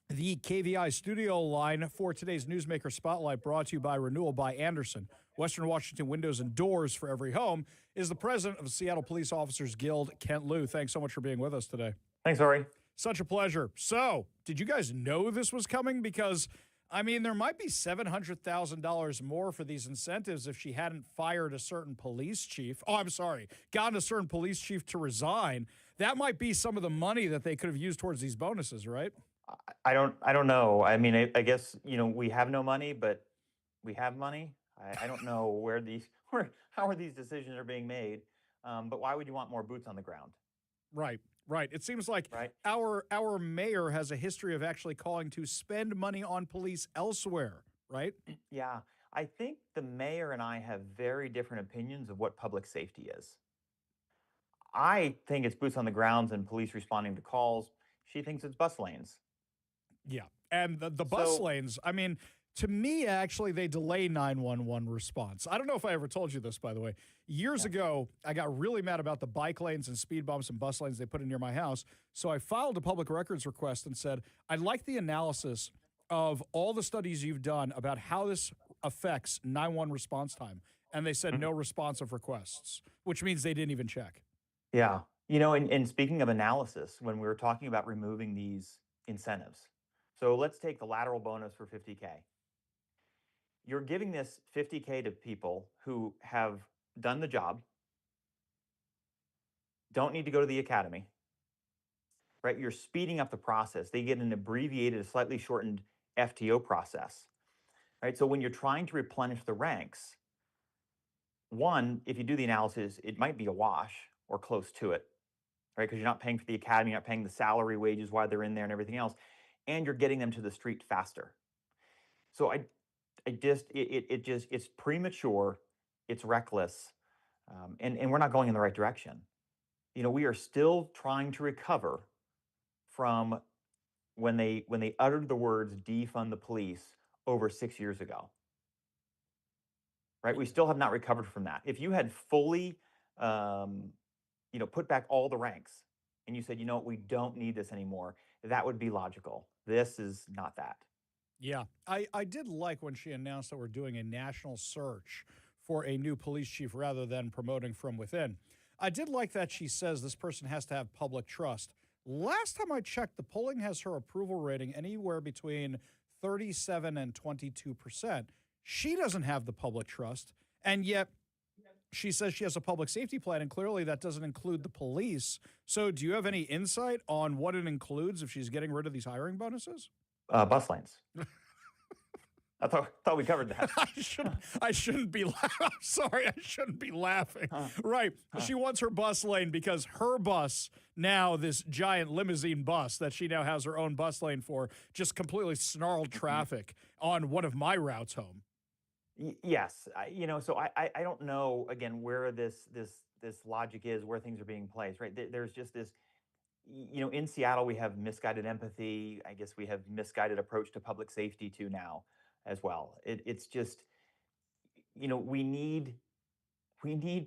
the KVI studio line for today's Newsmaker Spotlight, brought to you by Renewal by Andersen, Western Washington windows and doors for every home, is the president of the Seattle Police Officers Guild, Kent Liu. Thanks so much for being with us today. Thanks, Ari. Such a pleasure. So, did you guys know this was coming? Because, I mean, there might be $700,000 more for these incentives if she hadn't fired a certain police chief. Oh, I'm sorry, gotten a certain police chief to resign. That might be some of the money that they could have used towards these bonuses, right? I don't know. I mean, I guess, we have no money, but we have money. I don't know how are these decisions are being made. But why would you want more boots on the ground? Right. It seems like our mayor has a history of actually calling to spend money on police elsewhere, right? Yeah. I think the mayor and I have very different opinions of what public safety is. I think it's boots on the grounds and police responding to calls. She thinks it's bus lanes. Yeah. And the bus lanes, I mean, to me, actually, they delay 911 response. I don't know if I ever told you this, by the way. Years ago, I got really mad about the bike lanes and speed bumps and bus lanes they put in near my house. So I filed a public records request and said, I'd like the analysis of all the studies you've done about how this affects 911 response time. And they said no responsive requests, which means they didn't even check. Yeah. And speaking of analysis, when we were talking about removing these incentives, so let's take the lateral bonus for 50K. You're giving this 50K to people who have done the job, don't need to go to the academy, right? You're speeding up the process. They get an abbreviated, a slightly shortened FTO process, right? So when you're trying to replenish the ranks, one, if you do the analysis, it might be a wash or close to it, right? Because you're not paying for the academy, you're not paying the salary, wages while they're in there and everything else, and you're getting them to the street faster. So it's premature, it's reckless, and we're not going in the right direction. We are still trying to recover from when they uttered the words defund the police over 6 years ago. Right? We still have not recovered from that. If you had fully put back all the ranks and you said, we don't need this anymore, that would be logical. This is not that. Yeah, I did like when she announced that we're doing a national search for a new police chief rather than promoting from within. I did like that she says this person has to have public trust. Last time I checked, the polling has her approval rating anywhere between 37 and 22%. She doesn't have the public trust, and yet she says she has a public safety plan, and clearly that doesn't include the police. So do you have any insight on what it includes if she's getting rid of these hiring bonuses? Bus lanes. I thought we covered that. I shouldn't be laughing. I'm sorry, I shouldn't be laughing. Right. She wants her bus lane because her bus, now this giant limousine bus that she now has her own bus lane for, just completely snarled traffic on one of my routes home. Yes. So I don't know, again, where this logic is, where things are being placed, right? There's just this, in Seattle, we have misguided empathy. I guess we have misguided approach to public safety too now as well. It's just, we need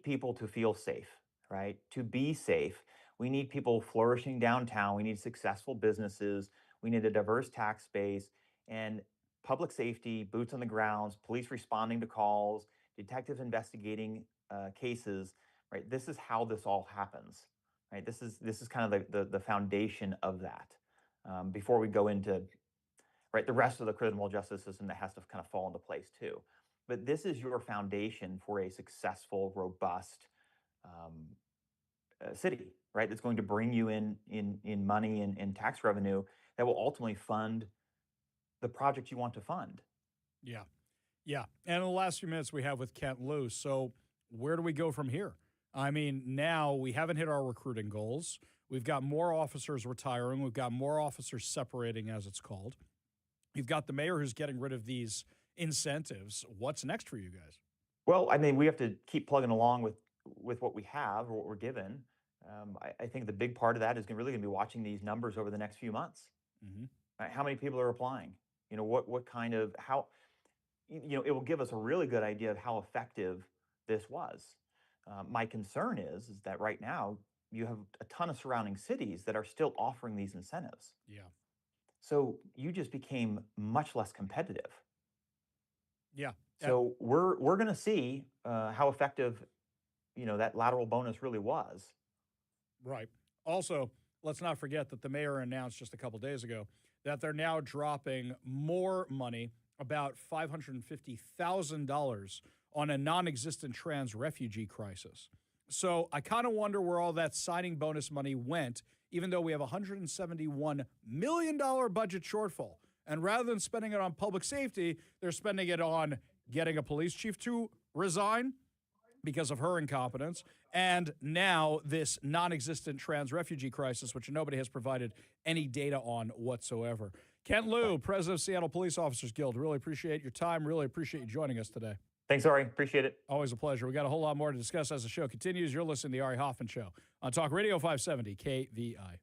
people to feel safe, right? To be safe. We need people flourishing downtown. We need successful businesses. We need a diverse tax base and public safety, boots on the grounds, police responding to calls, detectives investigating cases, right? This is how this all happens. Right, this is kind of the foundation of that. Before we go into the rest of the criminal justice system that has to kind of fall into place too. But this is your foundation for a successful, robust city, right? That's going to bring you in money and tax revenue that will ultimately fund the project you want to fund. Yeah. And in the last few minutes we have with Kent Liu. So where do we go from here? I mean, now we haven't hit our recruiting goals. We've got more officers retiring. We've got more officers separating, as it's called. You've got the mayor who's getting rid of these incentives. What's next for you guys? Well, I mean, we have to keep plugging along with what we have or what we're given. I think the big part of that is really going to be watching these numbers over the next few months. Mm-hmm. Right? How many people are applying? What kind of how it will give us a really good idea of how effective this was. My concern is that right now you have a ton of surrounding cities that are still offering these incentives. Yeah. So you just became much less competitive. Yeah. So we're going to see how effective that lateral bonus really was. Right. Also, let's not forget that the mayor announced just a couple days ago that they're now dropping more money, about $550,000, on a non-existent trans refugee crisis. So I kind of wonder where all that signing bonus money went, even though we have a $171 million budget shortfall. And rather than spending it on public safety, they're spending it on getting a police chief to resign because of her incompetence, and now this non-existent trans refugee crisis, which nobody has provided any data on whatsoever. Kent Liu, president of Seattle Police Officers Guild, really appreciate your time. Really appreciate you joining us today. Thanks, Ari. Appreciate it. Always a pleasure. We got a whole lot more to discuss as the show continues. You're listening to the Ari Hoffman Show on Talk Radio 570 KVI.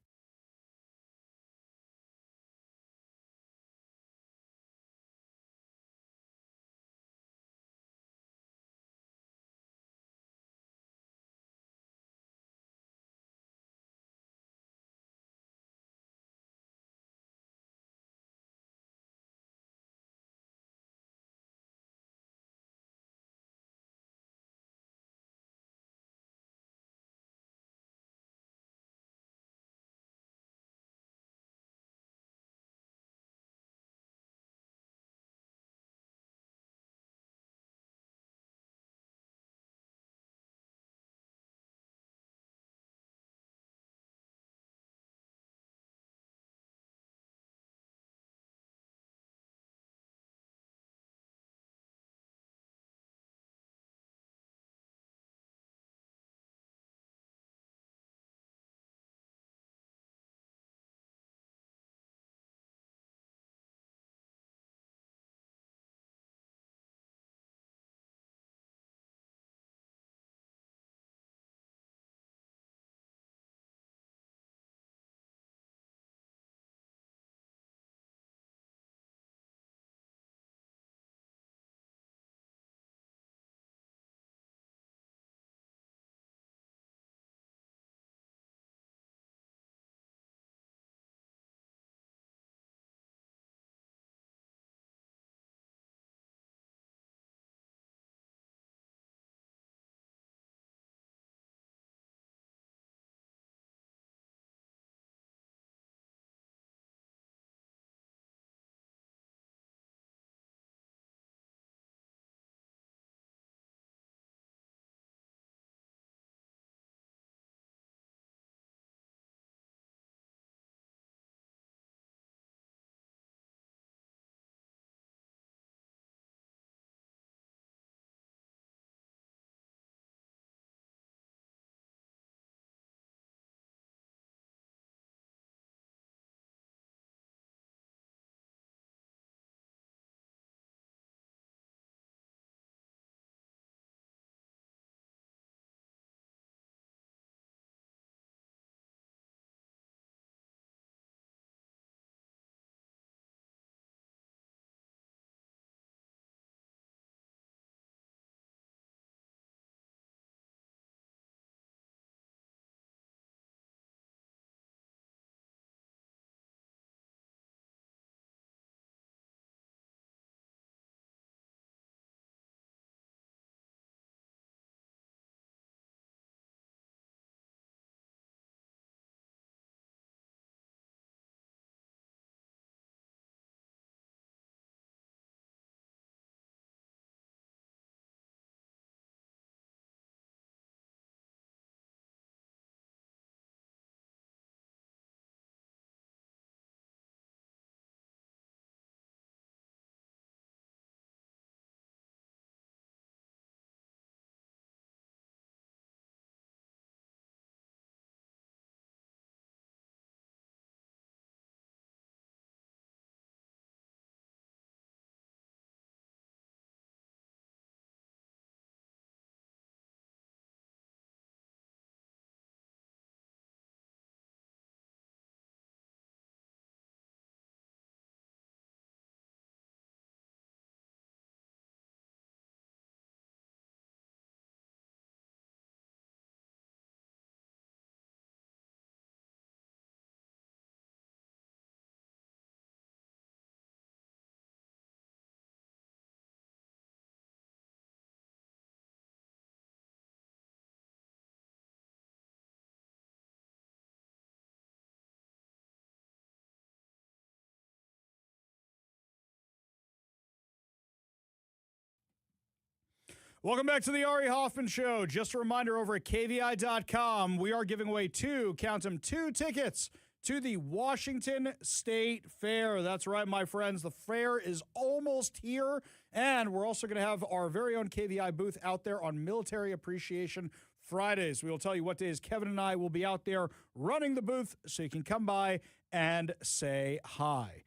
Welcome back to the Ari Hoffman Show. Just a reminder, over at KVI.com, we are giving away two tickets to the Washington State Fair. That's right, my friends. The fair is almost here, and we're also going to have our very own KVI booth out there on Military Appreciation Fridays. We will tell you what days Kevin and I will be out there running the booth so you can come by and say hi.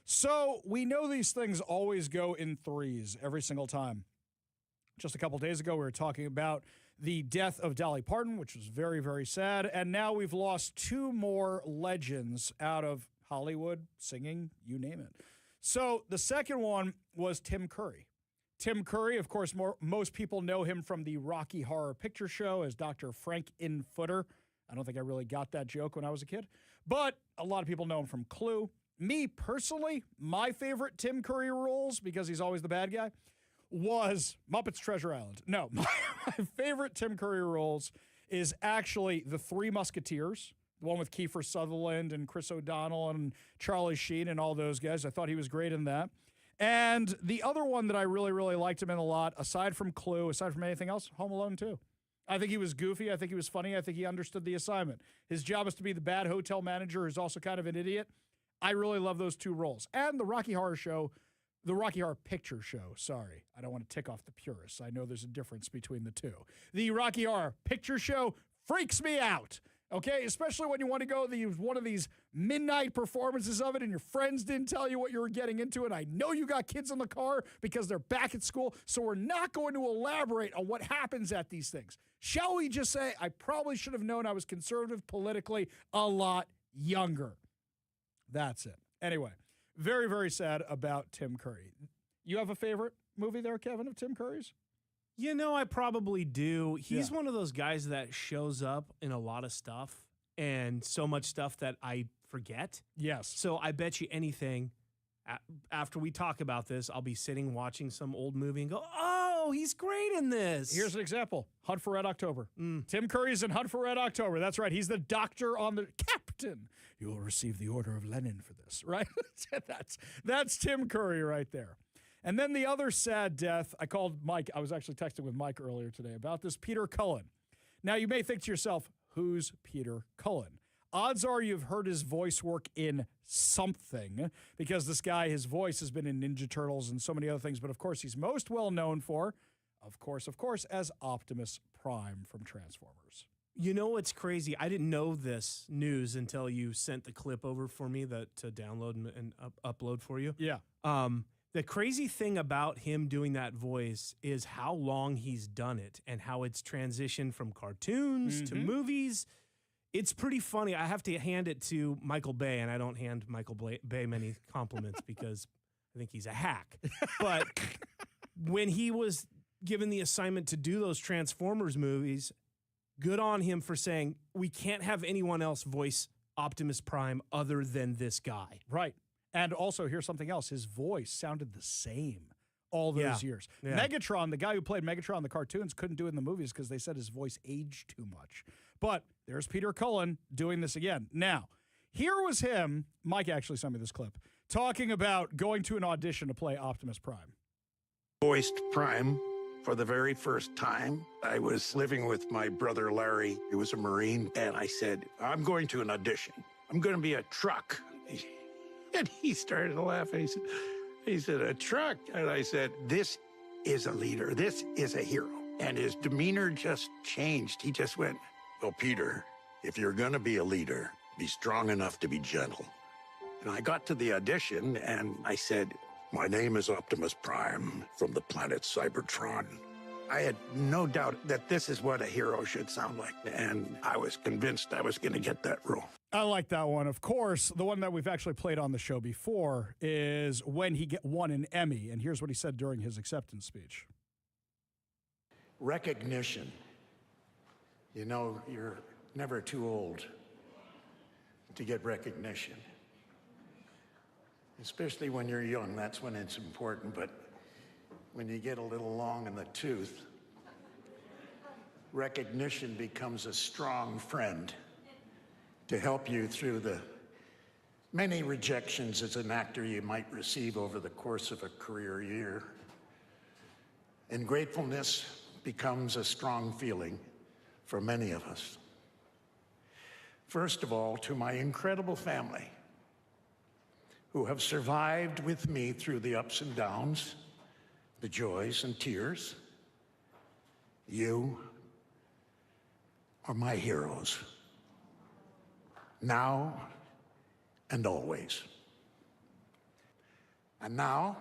So we know these things always go in threes every single time. Just a couple days ago, we were talking about the death of Dolly Parton, which was very, very sad. And now we've lost two more legends out of Hollywood, singing, you name it. So the second one was Tim Curry. Tim Curry, of course, most people know him from the Rocky Horror Picture Show as Dr. Frank Infooter. I don't think I really got that joke when I was a kid. But a lot of people know him from Clue. Me, personally, my favorite Tim Curry roles, because he's always the bad guy, was Muppets Treasure Island. No, my favorite Tim Curry roles is actually The Three Musketeers, the one with Kiefer Sutherland and Chris O'Donnell and Charlie Sheen and all those guys. I thought he was great in that. And the other one that I really, really liked him in a lot, aside from Clue, aside from anything else, Home Alone 2. I think he was goofy. I think he was funny. I think he understood the assignment. His job is to be the bad hotel manager who's also kind of an idiot. I really love those two roles. And the Rocky Horror Picture Show, sorry. I don't want to tick off the purists. I know there's a difference between the two. The Rocky Horror Picture Show freaks me out, okay? Especially when you want to go to one of these midnight performances of it and your friends didn't tell you what you were getting into, and I know you got kids in the car because they're back at school, so we're not going to elaborate on what happens at these things. Shall we just say I probably should have known I was conservative politically a lot younger. That's it. Anyway. Very, very sad about Tim Curry. You have a favorite movie there, Kevin, of Tim Curry's? You know, I probably do. He's one of those guys that shows up in a lot of stuff and so much stuff that I forget. Yes. So I bet you anything, after we talk about this, I'll be sitting watching some old movie and go, oh, he's great in this. Here's an example. Hunt for Red October. Tim Curry's in Hunt for Red October. That's right. He's the doctor on the captain. You will receive the Order of Lenin for this, right? That's Tim Curry right there. And then the other sad death, I called Mike. I was actually texting with Mike earlier today about this, Peter Cullen. Now, you may think to yourself, who's Peter Cullen? Odds are you've heard his voice work in something, because this guy, his voice has been in Ninja Turtles and so many other things. But, of course, he's most well known for, of course, as Optimus Prime from Transformers. You know what's crazy? I didn't know this news until you sent the clip over for me to download and upload for you. Yeah. The crazy thing about him doing that voice is how long he's done it and how it's transitioned from cartoons to movies. It's pretty funny. I have to hand it to Michael Bay, and I don't hand Michael Bay many compliments because I think he's a hack. But when he was given the assignment to do those Transformers movies, good on him for saying, we can't have anyone else voice Optimus Prime other than this guy. Right. And also, here's something else. His voice sounded the same all those years. Yeah. Megatron, the guy who played Megatron in the cartoons, couldn't do it in the movies because they said his voice aged too much. But there's Peter Cullen doing this again. Now, here was him, Mike actually sent me this clip, talking about going to an audition to play Optimus Prime. Voiced Prime for the very first time. I was living with my brother Larry, who was a Marine, and I said, I'm going to an audition. I'm going to be a truck. And he started to laugh, and he said, a truck? And I said, this is a leader. This is a hero. And his demeanor just changed. He just went, well, Peter, if you're going to be a leader, be strong enough to be gentle. And I got to the audition, and I said, my name is Optimus Prime from the planet Cybertron. I had no doubt that this is what a hero should sound like, and I was convinced I was going to get that role. I like that one. Of course, the one that we've actually played on the show before is when he won an Emmy, and here's what he said during his acceptance speech. Recognition. You know, you're never too old to get recognition. Especially when you're young, that's when it's important, but when you get a little long in the tooth, recognition becomes a strong friend to help you through the many rejections as an actor you might receive over the course of a career year. And gratefulness, becomes a strong feeling for many of us. First of all, to my incredible family, who have survived with me through the ups and downs, the joys and tears. You are my heroes, now and always. And now,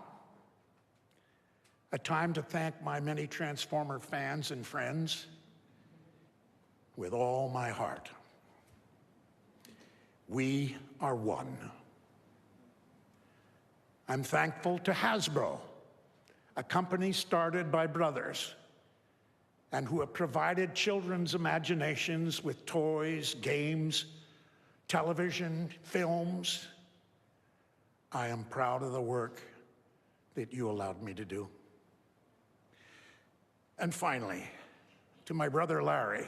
a time to thank my many Transformer fans and friends with all my heart. We are one. I'm thankful to Hasbro, a company started by brothers and who have provided children's imaginations with toys, games, television, films. I am proud of the work that you allowed me to do. And finally, to my brother Larry,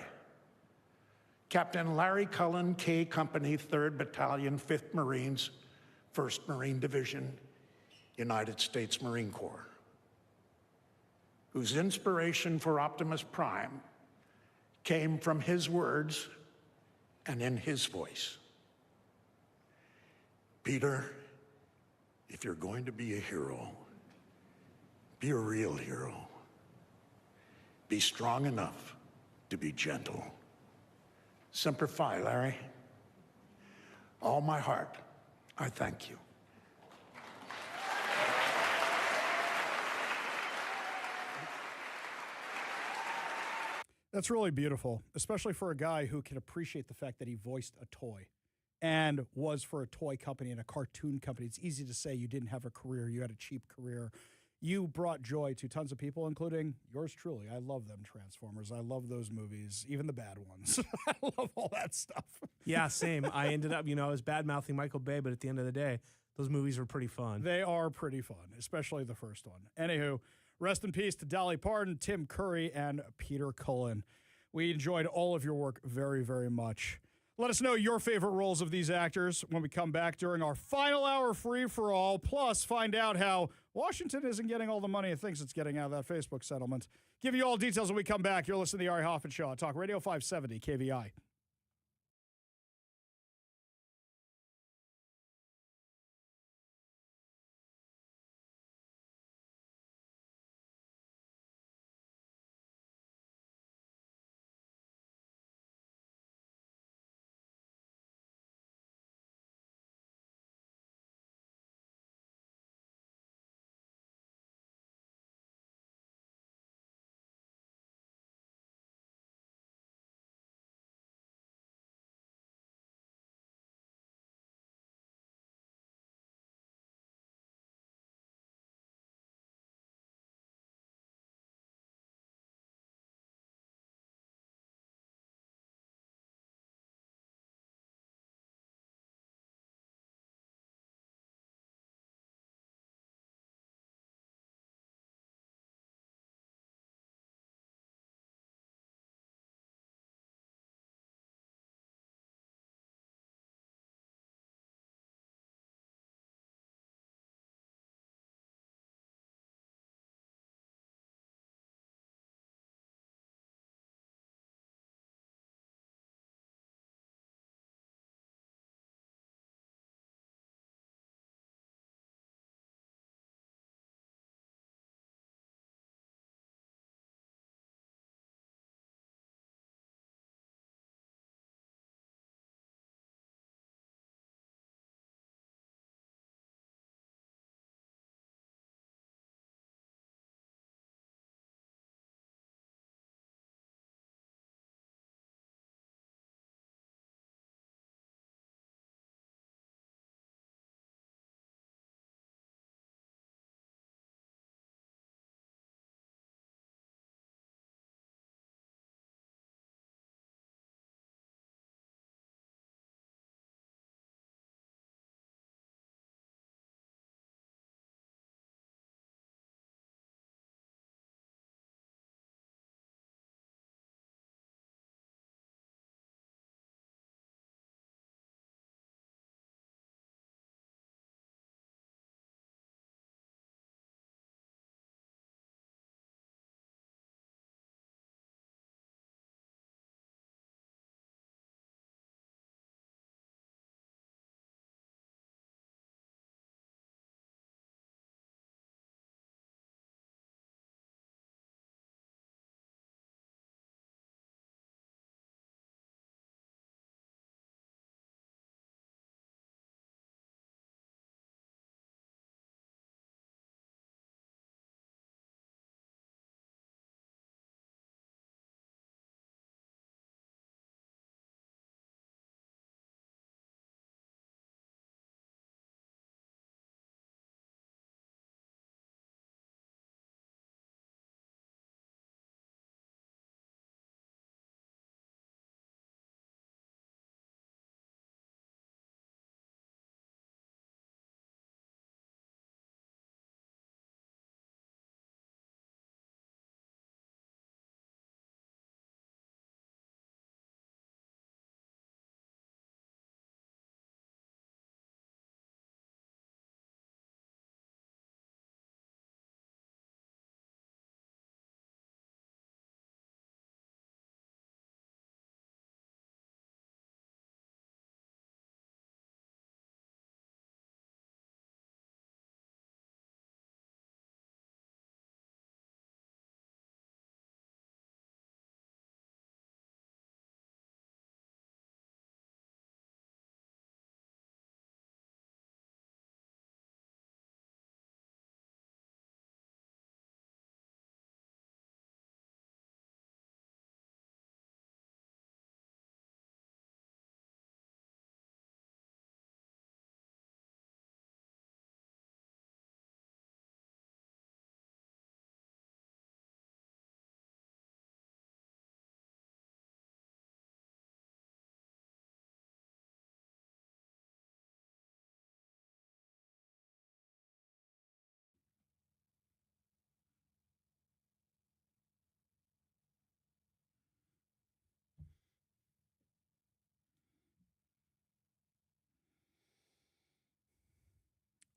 Captain Larry Cullen, K Company, 3rd Battalion, 5th Marines, 1st Marine Division, United States Marine Corps, whose inspiration for Optimus Prime came from his words and in his voice. Peter, if you're going to be a hero, be a real hero. Be strong enough to be gentle. Semper Fi, Larry. All my heart, I thank you. That's really beautiful, especially for a guy who can appreciate the fact that he voiced a toy and was for a toy company and a cartoon company. It's easy to say you didn't have a career, you had a cheap career. You brought joy to tons of people, including yours truly. I love them Transformers. I love those movies, even the bad ones. I love all that stuff. Yeah, same. I ended up, I was bad-mouthing Michael Bay, but at the end of the day, those movies were pretty fun. They are pretty fun, especially the first one. Anywho, rest in peace to Dolly Parton, Tim Curry, and Peter Cullen. We enjoyed all of your work very, very much. Let us know your favorite roles of these actors when we come back during our final hour free-for-all, plus find out how Washington isn't getting all the money it thinks it's getting out of that Facebook settlement. Give you all details when we come back. You're listening to the Ari Hoffman Show on Talk Radio 570 KVI.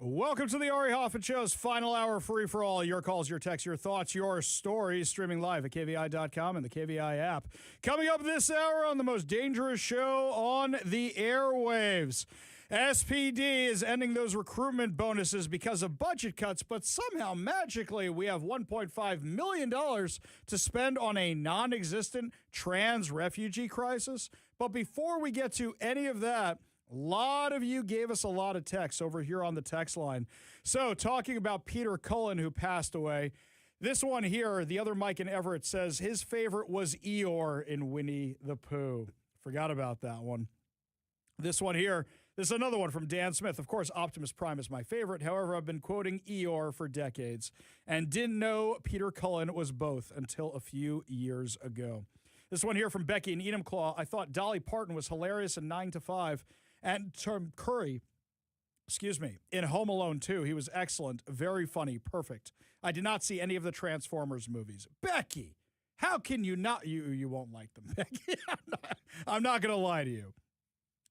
Welcome to the Ari Hoffman Show's final hour free for all. Your calls, your texts, your thoughts, your stories, streaming live at KVI.com and the KVI app. Coming up this hour on the most dangerous show on the airwaves. SPD is ending those recruitment bonuses because of budget cuts, but somehow magically we have $1.5 million to spend on a non-existent trans refugee crisis. But before we get to any of that, a lot of you gave us a lot of texts over here on the text line. So talking about Peter Cullen, who passed away, this one here, the other Mike in Everett says his favorite was Eeyore in Winnie the Pooh. Forgot about that one. This one here, this is another one from Dan Smith. Of course, Optimus Prime is my favorite. However, I've been quoting Eeyore for decades and didn't know Peter Cullen was both until a few years ago. This one here from Becky in Enumclaw. I thought Dolly Parton was hilarious in 9 to 5. And Tim Curry, in Home Alone 2, he was excellent, very funny, perfect. I did not see any of the Transformers movies. Becky, how can you not? You won't like them, Becky. I'm not going to lie to you.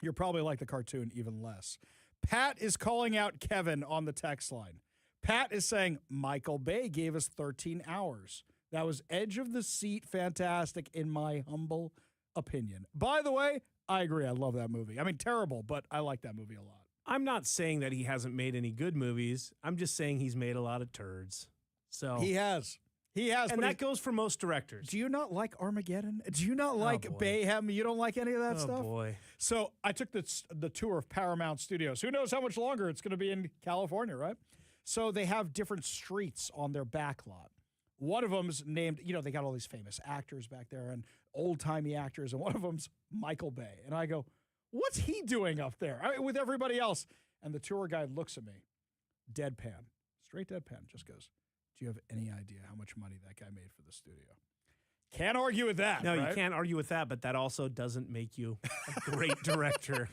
You'll probably like the cartoon even less. Pat is calling out Kevin on the text line. Pat is saying, Michael Bay gave us 13 hours. That was edge of the seat fantastic in my humble opinion. By the way, I agree. I love that movie. I mean, terrible, but I like that movie a lot. I'm not saying that he hasn't made any good movies. I'm just saying he's made a lot of turds. So He has. And that goes for most directors. Do you not like Armageddon? Do you not like Bayhem? You don't like any of that stuff? Oh, boy. So I took the tour of Paramount Studios. Who knows how much longer it's going to be in California, right? So they have different streets on their back lot. One of them's named, they got all these famous actors back there and old-timey actors, and one of them's Michael Bay. And I go, what's he doing up there with everybody else? And the tour guide looks at me, deadpan, straight deadpan, just goes, do you have any idea how much money that guy made for the studio? Can't argue with that. No, right? You can't argue with that, but that also doesn't make you a great director.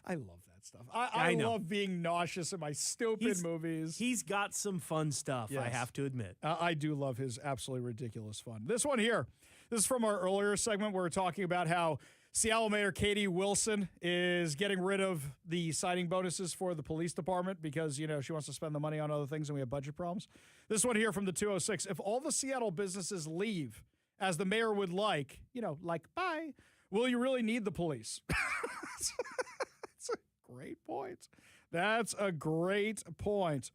I love that stuff. I love being nauseous in my stupid movies. He's got some fun stuff, Yes. I have to admit. I do love his absolutely ridiculous fun. This one here, this is from our earlier segment where we're talking about how Seattle Mayor Katie Wilson is getting rid of the signing bonuses for the police department because, she wants to spend the money on other things and we have budget problems. This one here from the 206, if all the Seattle businesses leave as the mayor would like, bye, will you really need the police? That's a great point. That's a great point.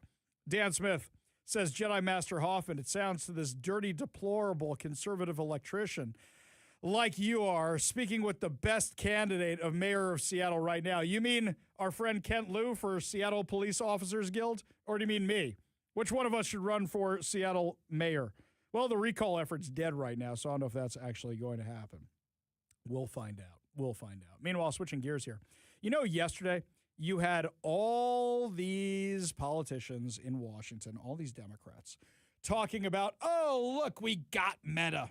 Dan Smith says, Jedi Master Hoffman, it sounds to this dirty, deplorable conservative electrician like you are speaking with the best candidate of mayor of Seattle right now. You mean our friend Kent Liu for Seattle Police Officers Guild? Or do you mean me? Which one of us should run for Seattle mayor? Well, the recall effort's dead right now, so I don't know if that's actually going to happen. We'll find out. Meanwhile, switching gears here. Yesterday you had all these politicians in Washington, all these Democrats, talking about, oh, look, we got Meta.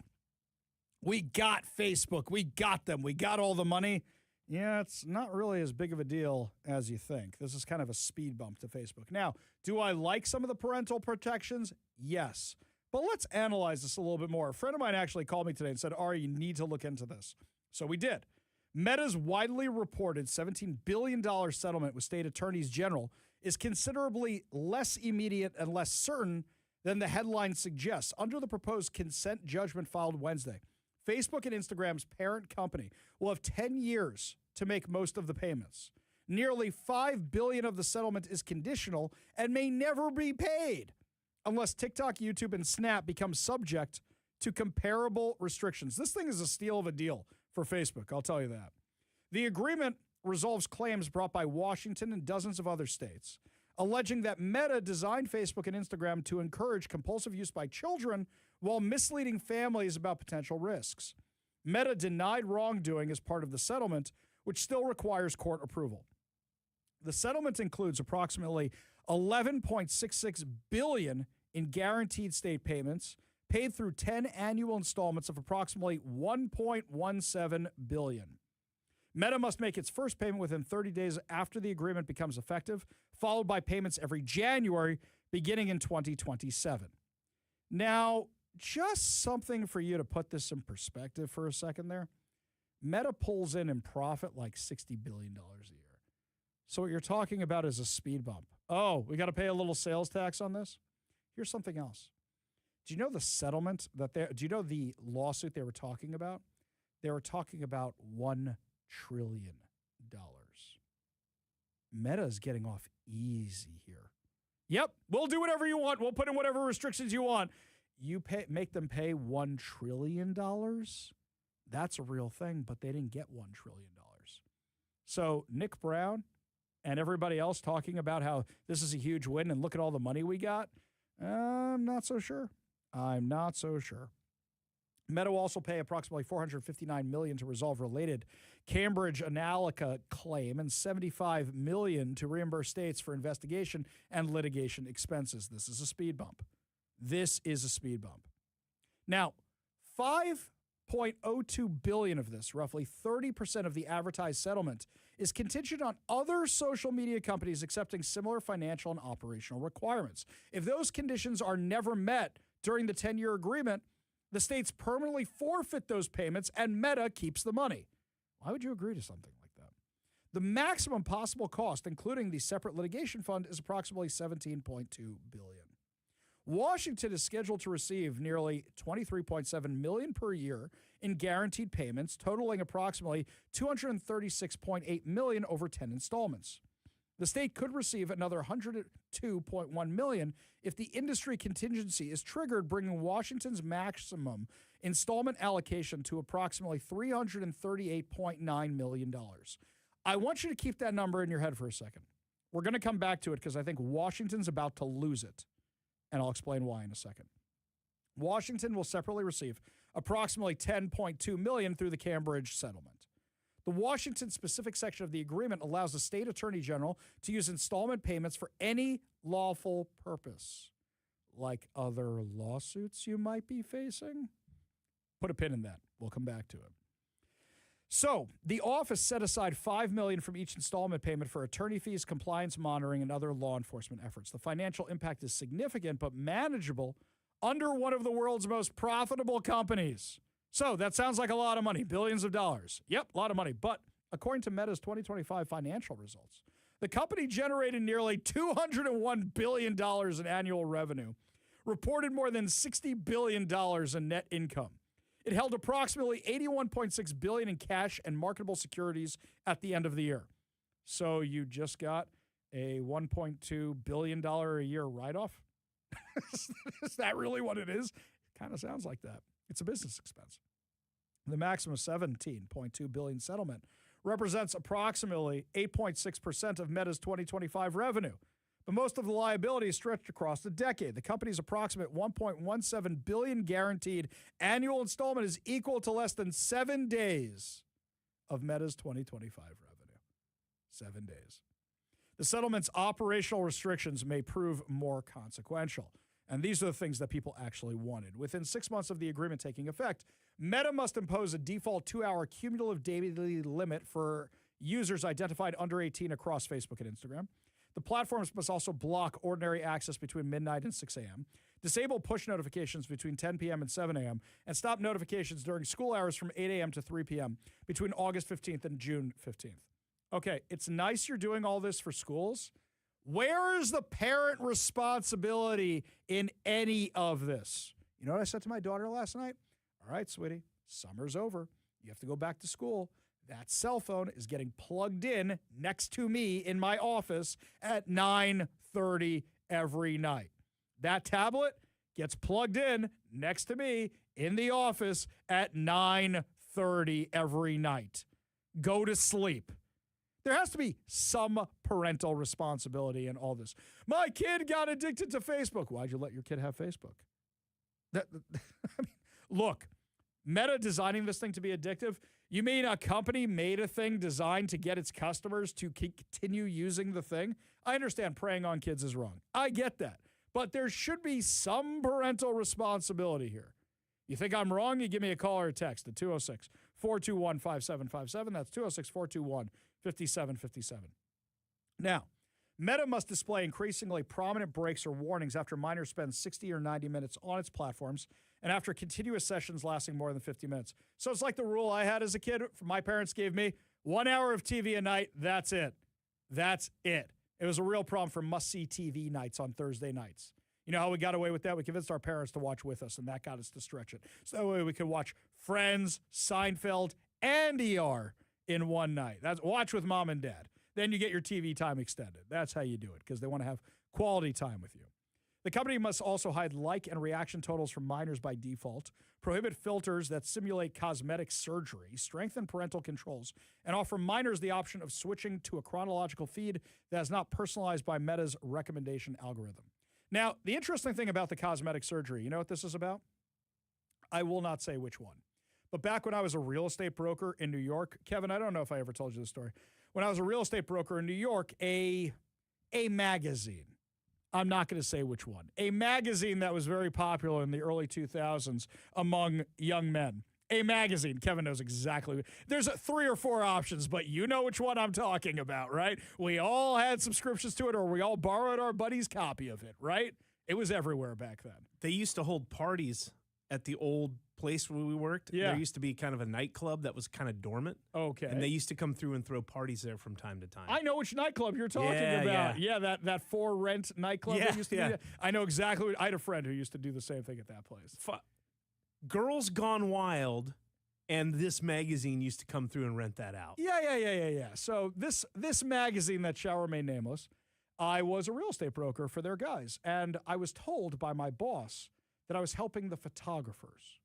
We got Facebook. We got them. We got all the money. Yeah, it's not really as big of a deal as you think. This is kind of a speed bump to Facebook. Now, do I like some of the parental protections? Yes. But let's analyze this a little bit more. A friend of mine actually called me today and said, Ari, you need to look into this. So we did. Meta's widely reported $17 billion settlement with state attorneys general is considerably less immediate and less certain than the headline suggests. Under the proposed consent judgment filed Wednesday, Facebook and Instagram's parent company will have 10 years to make most of the payments. Nearly $5 billion of the settlement is conditional and may never be paid unless TikTok, YouTube, and Snap become subject to comparable restrictions. This thing is a steal of a deal for Facebook, I'll tell you that. The agreement resolves claims brought by Washington and dozens of other states, alleging that Meta designed Facebook and Instagram to encourage compulsive use by children while misleading families about potential risks. Meta denied wrongdoing as part of the settlement, which still requires court approval. The settlement includes approximately $11.66 billion in guaranteed state payments, paid through 10 annual installments of approximately $1.17 billion. Meta must make its first payment within 30 days after the agreement becomes effective, followed by payments every January, beginning in 2027. Now, just something for you to put this in perspective for a second there. Meta pulls in profit like $60 billion a year. So what you're talking about is a speed bump Oh, we got to pay a little sales tax on this? Here's something else. Do you know the settlement do you know the lawsuit they were talking about? They were talking about $1 trillion. Meta is getting off easy here. Yep, we'll do whatever you want. We'll put in whatever restrictions you want. You make them pay $1 trillion? That's a real thing, but they didn't get $1 trillion. So Nick Brown and everybody else talking about how this is a huge win and look at all the money we got, I'm not so sure. Meta will also pay approximately $459 million to resolve related Cambridge Analytica claim and $75 million to reimburse states for investigation and litigation expenses. This is a speed bump. Now, $5.02 billion of this, roughly 30% of the advertised settlement, is contingent on other social media companies accepting similar financial and operational requirements. If those conditions are never met during the 10-year agreement, the states permanently forfeit those payments and Meta keeps the money. Why would you agree to something like that? The maximum possible cost, including the separate litigation fund, is approximately $17.2 billion. Washington is scheduled to receive nearly $23.7 million per year in guaranteed payments, totaling approximately $236.8 million over 10 installments. The state could receive another $102.1 million if the industry contingency is triggered, bringing Washington's maximum installment allocation to approximately $338.9 million. I want you to keep that number in your head for a second. We're going to come back to it because I think Washington's about to lose it, and I'll explain why in a second. Washington will separately receive approximately $10.2 million through the Cambridge settlement. The Washington-specific section of the agreement allows the state attorney general to use installment payments for any lawful purpose, like other lawsuits you might be facing. Put a pin in that. We'll come back to it. So, the office set aside $5 million from each installment payment for attorney fees, compliance monitoring, and other law enforcement efforts. The financial impact is significant but manageable under one of the world's most profitable companies. So that sounds like a lot of money, billions of dollars. Yep, a lot of money. But according to Meta's 2025 financial results, the company generated nearly $201 billion in annual revenue, reported more than $60 billion in net income. It held approximately $81.6 billion in cash and marketable securities at the end of the year. So you just got a $1.2 billion a year write-off? Is that really what it is? It kind of sounds like that. It's a business expense. The maximum $17.2 billion settlement represents approximately 8.6% of Meta's 2025 revenue. But most of the liability is stretched across the decade. The company's approximate $1.17 billion guaranteed annual installment is equal to less than 7 days of Meta's 2025 revenue. 7 days. The settlement's operational restrictions may prove more consequential. And these are the things that people actually wanted. Within 6 months of the agreement taking effect, Meta must impose a default 2-hour cumulative daily limit for users identified under 18 across Facebook and Instagram. The platforms must also block ordinary access between midnight and 6 a.m., disable push notifications between 10 p.m. and 7 a.m., and stop notifications during school hours from 8 a.m. to 3 p.m. between August 15th and June 15th. Okay, it's nice you're doing all this for schools. Where is the parent responsibility in any of this? You know what I said to my daughter last night? All right, sweetie, summer's over. You have to go back to school. That cell phone is getting plugged in next to me in my office at 9:30 every night. That tablet gets plugged in next to me in the office at 9:30 every night. Go to sleep. There has to be some parental responsibility in all this. My kid got addicted to Facebook. Why'd you let your kid have Facebook? I mean, look, Meta designing this thing to be addictive. You mean a company made a thing designed to get its customers to continue using the thing? I understand preying on kids is wrong. I get that. But there should be some parental responsibility here. You think I'm wrong? You give me a call or a text at 206-421-5757. That's 206-421-5757. Now, Meta must display increasingly prominent breaks or warnings after minors spend 60 or 90 minutes on its platforms and after continuous sessions lasting more than 50 minutes. So it's like the rule I had as a kid. My parents gave me 1 hour of TV a night. That's it. That's it. It was a real problem for must-see TV nights on Thursday nights. You know how we got away with that? We convinced our parents to watch with us, and that got us to stretch it. So that way we could watch Friends, Seinfeld, and ER in one night. That's watch with mom and dad. Then you get your TV time extended. That's how you do it, because they want to have quality time with you. The company must also hide like and reaction totals from minors by default, prohibit filters that simulate cosmetic surgery, strengthen parental controls, and offer minors the option of switching to a chronological feed that is not personalized by Meta's recommendation algorithm. Now, the interesting thing about the cosmetic surgery, you know what this is about? I will not say which one. But back when I was a real estate broker in New York, Kevin, I don't know if I ever told you this story. When I was a real estate broker in New York, a magazine, I'm not going to say which one, a magazine that was very popular in the early 2000s among young men. A magazine. Kevin knows exactly. There's 3 or 4 options, but you know which one I'm talking about, right? We all had subscriptions to it, or we all borrowed our buddy's copy of it, right? It was everywhere back then. They used to hold parties at the old place where we worked. Yeah. There used to be kind of a nightclub that was kind of dormant. Okay. And they used to come through and throw parties there from time to time. I know which nightclub you're talking about. Yeah, that for rent nightclub that used to be. I know exactly. I had a friend who used to do the same thing at that place. Girls Gone Wild and this magazine used to come through and rent that out. Yeah. So this magazine that shall remain nameless, I was a real estate broker for their guys, and I was told by my boss that I was helping the photographers.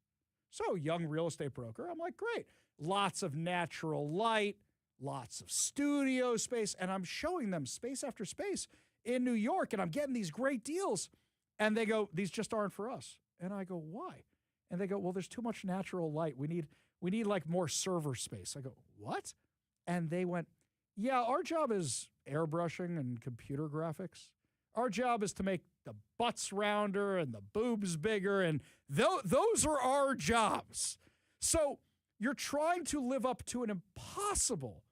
So, young real estate broker, I'm like, great. Lots of natural light, lots of studio space, and I'm showing them space after space in New York, and I'm getting these great deals. And they go, these just aren't for us. And I go, why? And they go, well, there's too much natural light. We need like more server space. I go, what? And they went, yeah, our job is airbrushing and computer graphics. Our job is to make the butts rounder and the boobs bigger, and those are our jobs. So you're trying to live up to an impossible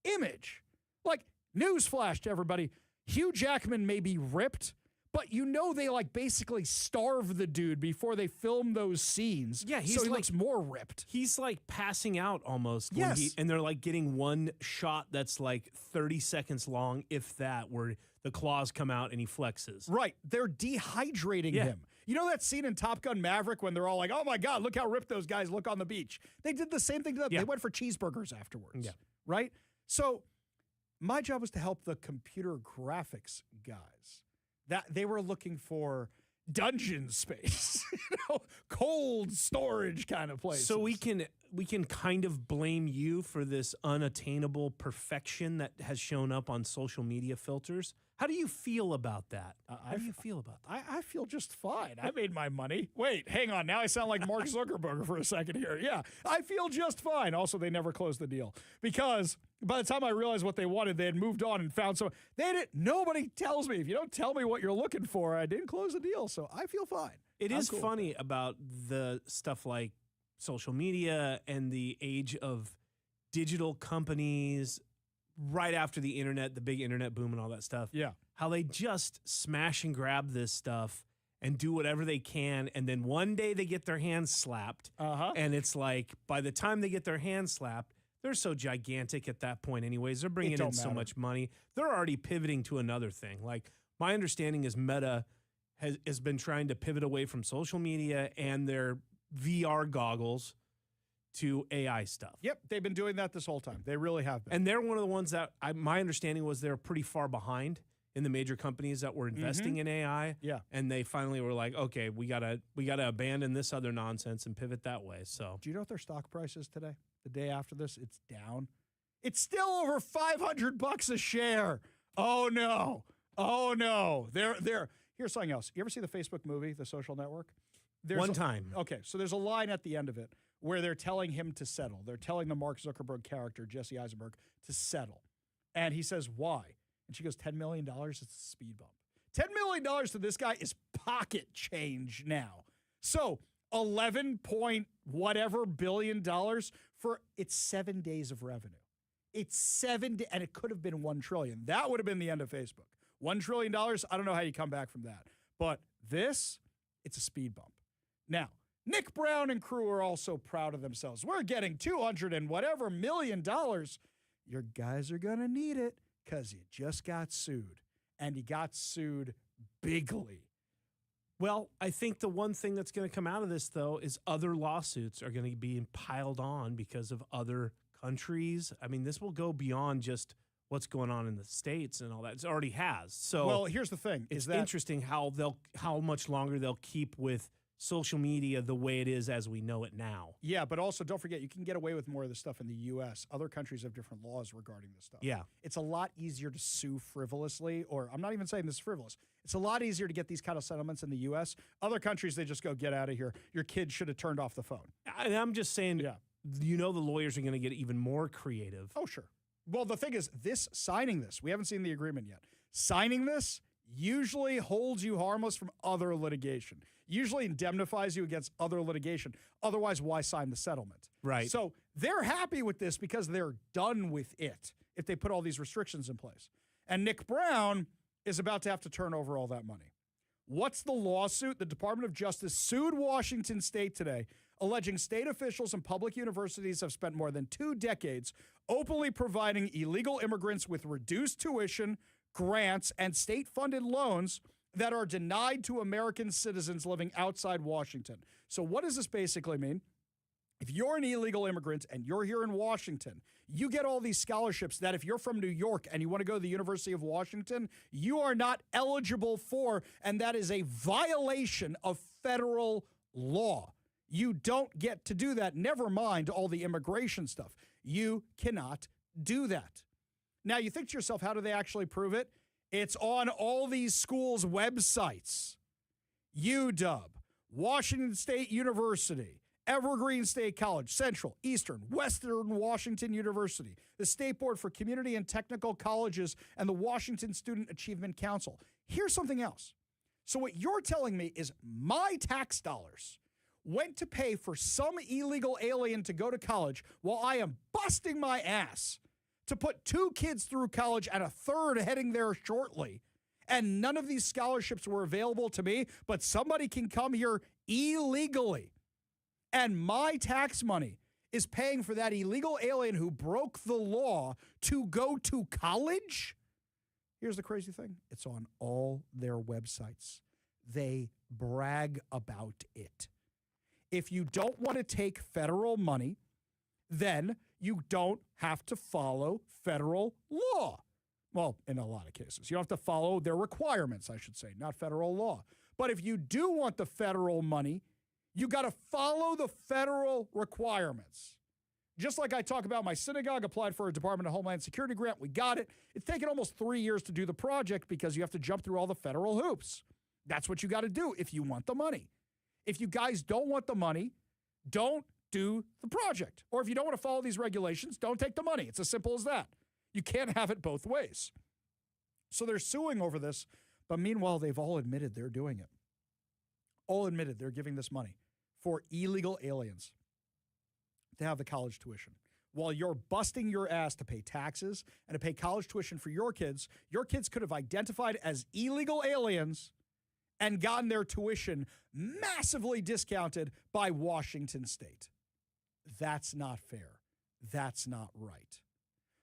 image. Like, newsflash to everybody, Hugh Jackman may be ripped, but you know they like basically starve the dude before they film those scenes. Yeah, so he looks more ripped. He's like passing out almost. Yes. And they're like getting one shot that's like 30 seconds long, if that, where the claws come out and he flexes. Right. They're dehydrating him. You know that scene in Top Gun Maverick when they're all like, oh my God, look how ripped those guys look on the beach. They did the same thing to them. Yeah. They went for cheeseburgers afterwards. Yeah. Right? So my job was to help the computer graphics guys. That they were looking for dungeon space, cold storage kind of place. So we can kind of blame you for this unattainable perfection that has shown up on social media filters. How do you feel about that? How do you feel about that? I feel just fine. I made my money. Wait, hang on. Now I sound like Mark Zuckerberg for a second here. Yeah, I feel just fine. Also, they never closed the deal because by the time I realized what they wanted, they had moved on and found someone. Nobody tells me. If you don't tell me what you're looking for, I didn't close the deal. So I feel fine. It I'm is cool. funny about the stuff like social media and the age of digital companies right after the internet, the big internet boom and all that stuff. Yeah. How they just smash and grab this stuff and do whatever they can. And then one day they get their hands slapped. And it's like, by the time they get their hands slapped, they're so gigantic at that point anyways. They're bringing in so much money. They're already pivoting to another thing. Like, my understanding is Meta has been trying to pivot away from social media and their VR goggles to AI stuff. Yep, they've been doing that this whole time. They really have been. And they're one of the ones that my understanding was they're pretty far behind in the major companies that were investing in AI. Yeah. And they finally were like, okay, we gotta abandon this other nonsense and pivot that way. So do you know what their stock price is today? The day after this, it's down. It's still over $500 a share. Oh no. Oh no. Here's something else. You ever see the Facebook movie, The Social Network? One time. Okay, so there's a line at the end of it where they're telling him to settle. They're telling the Mark Zuckerberg character, Jesse Eisenberg, to settle. And he says, why? And she goes, $10 million? It's a speed bump. $10 million to this guy is pocket change now. So 11 point whatever billion dollars for it's 7 days of revenue. It's 7 days, and it could have been $1 trillion. That would have been the end of Facebook. $1 trillion, I don't know how you come back from that. But this, it's a speed bump. Now, Nick Brown and crew are also proud of themselves. We're getting $200 and whatever million. Your guys are going to need it Because you just got sued, and you got sued bigly. Well, I think the one thing that's going to come out of this, though, is other lawsuits are going to be piled on because of other countries. I mean, this will go beyond just what's going on in the States and all that. It already has. So, well, here's the thing. It's interesting how much longer they'll keep with social media the way it is as we know it now. Yeah, but also don't forget, you can get away with more of this stuff in the U.S. Other countries have different laws regarding this stuff. Yeah. It's a lot easier to sue frivolously, or I'm not even saying this is frivolous. It's a lot easier to get these kind of settlements in the U.S. Other countries, they just go, get out of here. Your kid should have turned off the phone. And I'm just saying, the lawyers are going to get even more creative. Oh, sure. Well, the thing is, signing this, we haven't seen the agreement yet. Signing this usually holds you harmless from other litigation, usually indemnifies you against other litigation. Otherwise, why sign the settlement? Right. So they're happy with this because they're done with it if they put all these restrictions in place. And Nick Brown is about to have to turn over all that money. What's the lawsuit? The Department of Justice sued Washington State today, alleging state officials and public universities have spent more than 2 decades openly providing illegal immigrants with reduced tuition, grants, and state-funded loans that are denied to American citizens living outside Washington. So what does this basically mean? If you're an illegal immigrant and you're here in Washington, you get all these scholarships that if you're from New York and you want to go to the University of Washington, you are not eligible for, and that is a violation of federal law. You don't get to do that. Never mind all the immigration stuff. You cannot do that. Now, you think to yourself, how do they actually prove it? It's on all these schools' websites. UW, Washington State University, Evergreen State College, Central, Eastern, Western Washington University, the State Board for Community and Technical Colleges, and the Washington Student Achievement Council. Here's something else. So what you're telling me is my tax dollars went to pay for some illegal alien to go to college while I am busting my ass to put 2 kids through college and a third heading there shortly. And none of these scholarships were available to me, but somebody can come here illegally. And my tax money is paying for that illegal alien who broke the law to go to college? Here's the crazy thing. It's on all their websites. They brag about it. If you don't want to take federal money, then you don't have to follow federal law. Well, in a lot of cases. You don't have to follow their requirements, I should say, not federal law. But if you do want the federal money, you got to follow the federal requirements. Just like I talk about, my synagogue applied for a Department of Homeland Security grant. We got it. It's taken almost 3 years to do the project because you have to jump through all the federal hoops. That's what you got to do if you want the money. If you guys don't want the money, don't do the project. Or if you don't want to follow these regulations, don't take the money. It's as simple as that. You can't have it both ways. So they're suing over this, but meanwhile, they've all admitted they're doing it. All admitted they're giving this money for illegal aliens to have the college tuition. While you're busting your ass to pay taxes and to pay college tuition for your kids could have identified as illegal aliens and gotten their tuition massively discounted by Washington State. That's not fair. That's not right.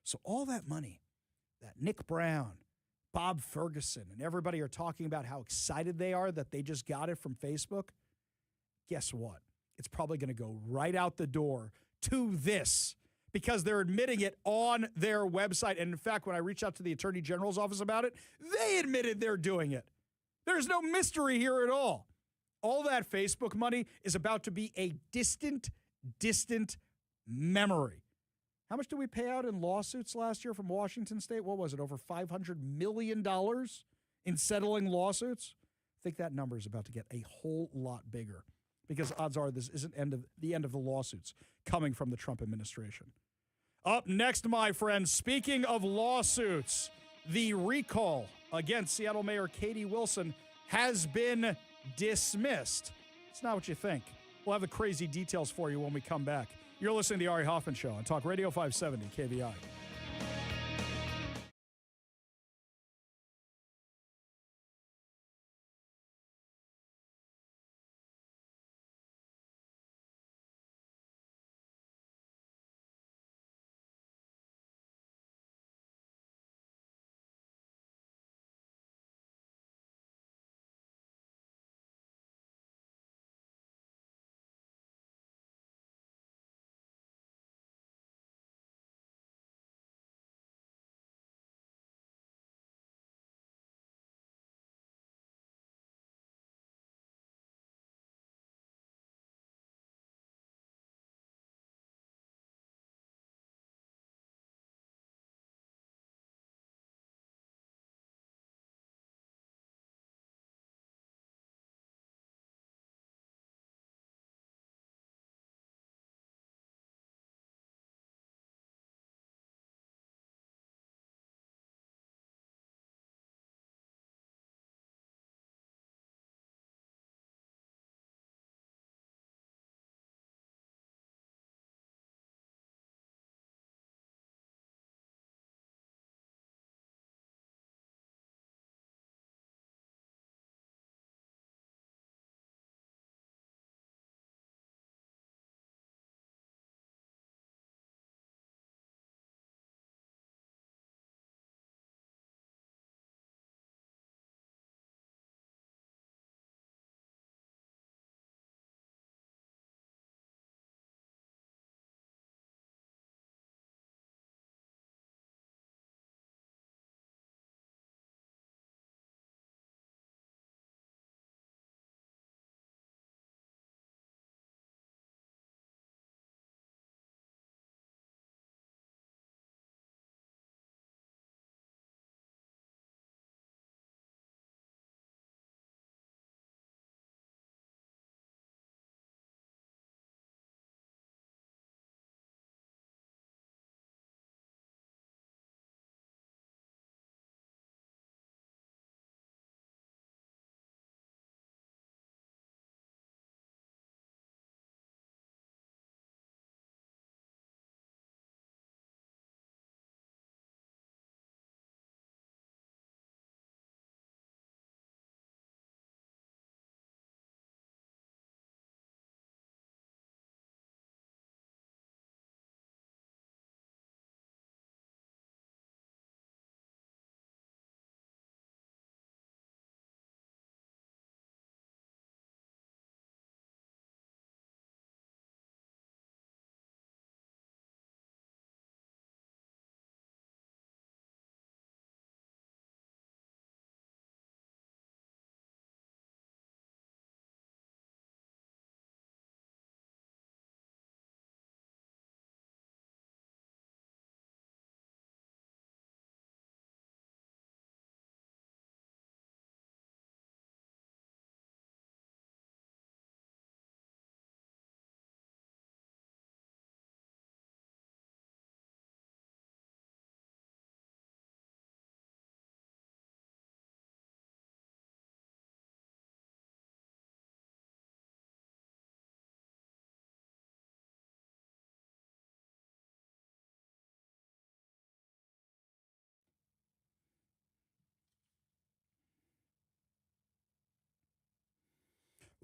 So all that money that Nick Brown, Bob Ferguson, and everybody are talking about how excited they are that they just got it from Facebook, guess what? It's probably going to go right out the door to this because they're admitting it on their website. And in fact, when I reached out to the Attorney General's office about it, they admitted they're doing it. There's no mystery here at all. All that Facebook money is about to be a distant memory. How much did we pay out in lawsuits last year from Washington State? What was it, over $500 million in settling lawsuits? I think that number is about to get a whole lot bigger because odds are this isn't the end of the lawsuits coming from the Trump administration. Up next, my friends, speaking of lawsuits, the recall against Seattle Mayor Katie Wilson has been dismissed. It's not what you think. We'll have the crazy details for you when we come back. You're listening to the Ari Hoffman Show on Talk Radio 570 KVI.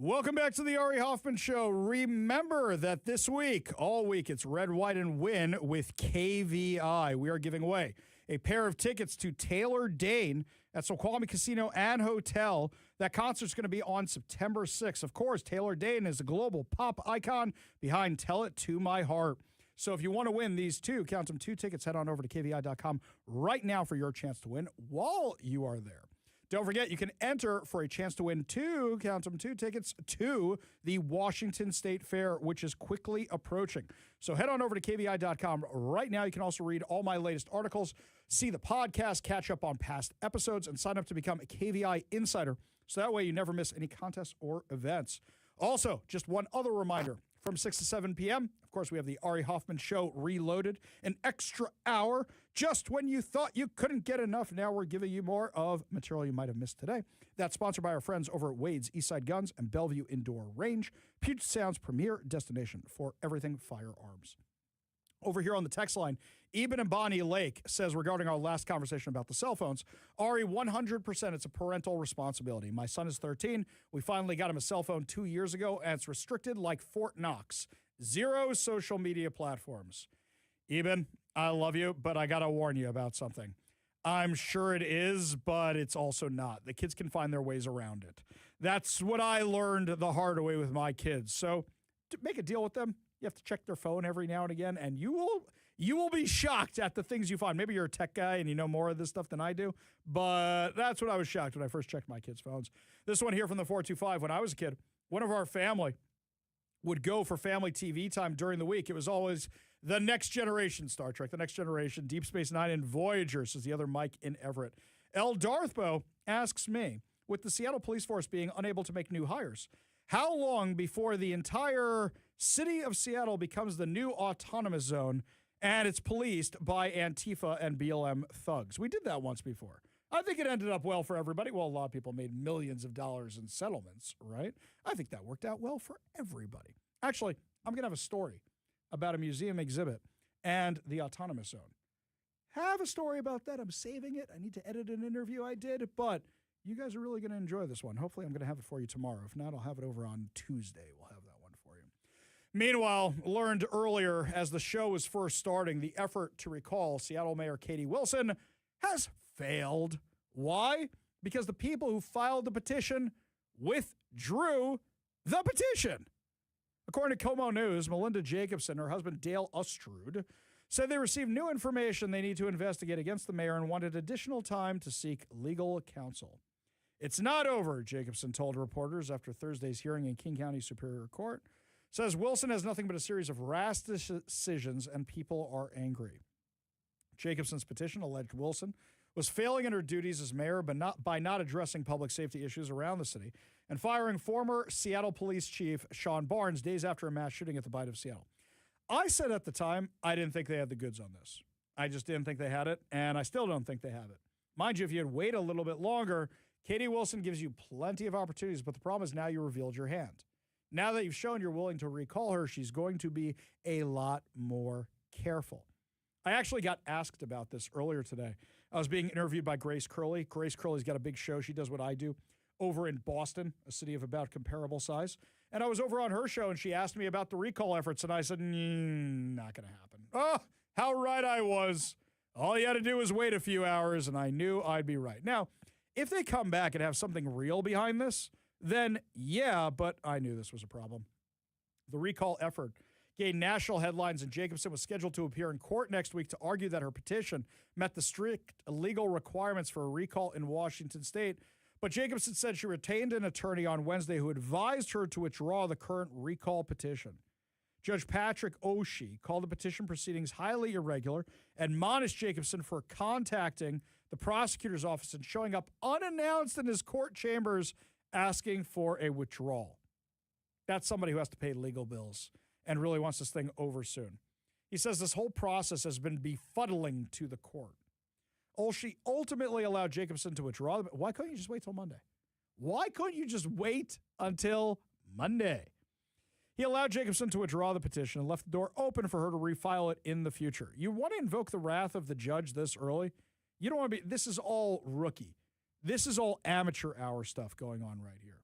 Welcome back to the Ari Hoffman Show. Remember that this week, all week, it's Red, White, and Win with KVI. We are giving away a pair of tickets to Taylor Dane at Snoqualmie Casino and Hotel. That concert's going to be on September 6th. Of course, Taylor Dane is a global pop icon behind Tell It to My Heart. So if you want to win these two, count them, 2 tickets, head on over to KVI.com right now for your chance to win while you are there. Don't forget, you can enter for a chance to win 2 tickets to the Washington State Fair, which is quickly approaching. So head on over to KVI.com right now. You can also read all my latest articles, see the podcast, catch up on past episodes, and sign up to become a KVI Insider. So that way you never miss any contests or events. Also, just one other reminder, from 6 to 7 p.m., of course, we have the Ari Hoffman Show Reloaded, an extra hour. Just when you thought you couldn't get enough, now we're giving you more of material you might have missed today. That's sponsored by our friends over at Wade's Eastside Guns and Bellevue Indoor Range, Puget Sound's premier destination for everything firearms. Over here on the text line, Eben and Bonnie Lake says regarding our last conversation about the cell phones, Ari, 100% it's a parental responsibility. My son is 13. We finally got him a cell phone 2 years ago, and it's restricted like Fort Knox. 0 social media platforms. Eben, I love you, but I got to warn you about something. I'm sure it is, but it's also not. The kids can find their ways around it. That's what I learned the hard way with my kids. So to make a deal with them, you have to check their phone every now and again, and you will be shocked at the things you find. Maybe you're a tech guy and you know more of this stuff than I do, but that's what I was shocked when I first checked my kids' phones. This one here from the 425, when I was a kid, one of our family would go for family TV time during the week. It was always The Next Generation Star Trek, The Next Generation, Deep Space Nine, and Voyager, says the other Mike in Everett. El Darthbo asks me, with the Seattle Police Force being unable to make new hires, how long before the entire city of Seattle becomes the new autonomous zone and it's policed by Antifa and BLM thugs? We did that once before. I think it ended up well for everybody. Well, a lot of people made millions of dollars in settlements, right? I think that worked out well for everybody. Actually, I'm going to have a story about a museum exhibit and the autonomous zone. Have a story about that. I'm saving it. I need to edit an interview I did, but you guys are really going to enjoy this one. Hopefully, I'm going to have it for you tomorrow. If not, I'll have it over on Tuesday. We'll have that one for you. Meanwhile, learned earlier as the show was first starting, the effort to recall Seattle Mayor Katie Wilson has failed. Why? Because the people who filed the petition withdrew the petition. According to Como News, Melinda Jacobson, her husband Dale Ustrud, said they received new information they need to investigate against the mayor and wanted additional time to seek legal counsel. It's not over, Jacobson told reporters after Thursday's hearing in King County Superior Court. Says Wilson has nothing but a series of rash decisions and people are angry. Jacobson's petition alleged Wilson was failing in her duties as mayor by not addressing public safety issues around the city and firing former Seattle Police Chief Sean Barnes days after a mass shooting at the Bite of Seattle. I said at the time I didn't think they had the goods on this. I just didn't think they had it, and I still don't think they have it. Mind you, if you had waited a little bit longer, Katie Wilson gives you plenty of opportunities, but the problem is now you revealed your hand. Now that you've shown you're willing to recall her, she's going to be a lot more careful. I actually got asked about this earlier today. I was being interviewed by Grace Curley. Grace Curley's got a big show. She does what I do over in Boston, a city of about comparable size. And I was over on her show, and she asked me about the recall efforts, and I said, not going to happen. Oh, how right I was. All you had to do was wait a few hours, and I knew I'd be right. Now, if they come back and have something real behind this, then yeah, but I knew this was a problem. The recall effort gained national headlines, and Jacobson was scheduled to appear in court next week to argue that her petition met the strict legal requirements for a recall in Washington state. But Jacobson said she retained an attorney on Wednesday who advised her to withdraw the current recall petition. Judge Patrick Oshie called the petition proceedings highly irregular and admonished Jacobson for contacting the prosecutor's office and showing up unannounced in his court chambers asking for a withdrawal. That's somebody who has to pay legal bills and really wants this thing over soon. He says this whole process has been befuddling to the court. Oshie ultimately allowed Jacobson to withdraw. Why couldn't you just wait till Monday? Why couldn't you just wait until Monday? He allowed Jacobson to withdraw the petition and left the door open for her to refile it in the future. You want to invoke the wrath of the judge this early? You don't want to be, this is all rookie. This is all amateur hour stuff going on right here.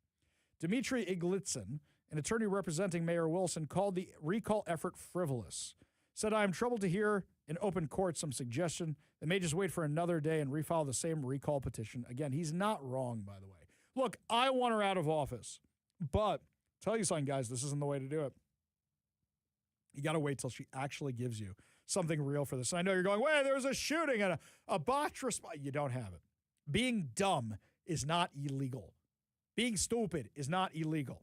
Dmitry Iglitsin, an attorney representing Mayor Wilson, called the recall effort frivolous. Said, I am troubled to hear in open court some suggestion that may just wait for another day and refile the same recall petition. Again, he's not wrong, by the way. Look, I want her out of office, but tell you something, guys, this isn't the way to do it. You got to wait till she actually gives you something real for this. And I know you're going, wait, there was a shooting and a botched response. You don't have it. Being dumb is not illegal. Being stupid is not illegal.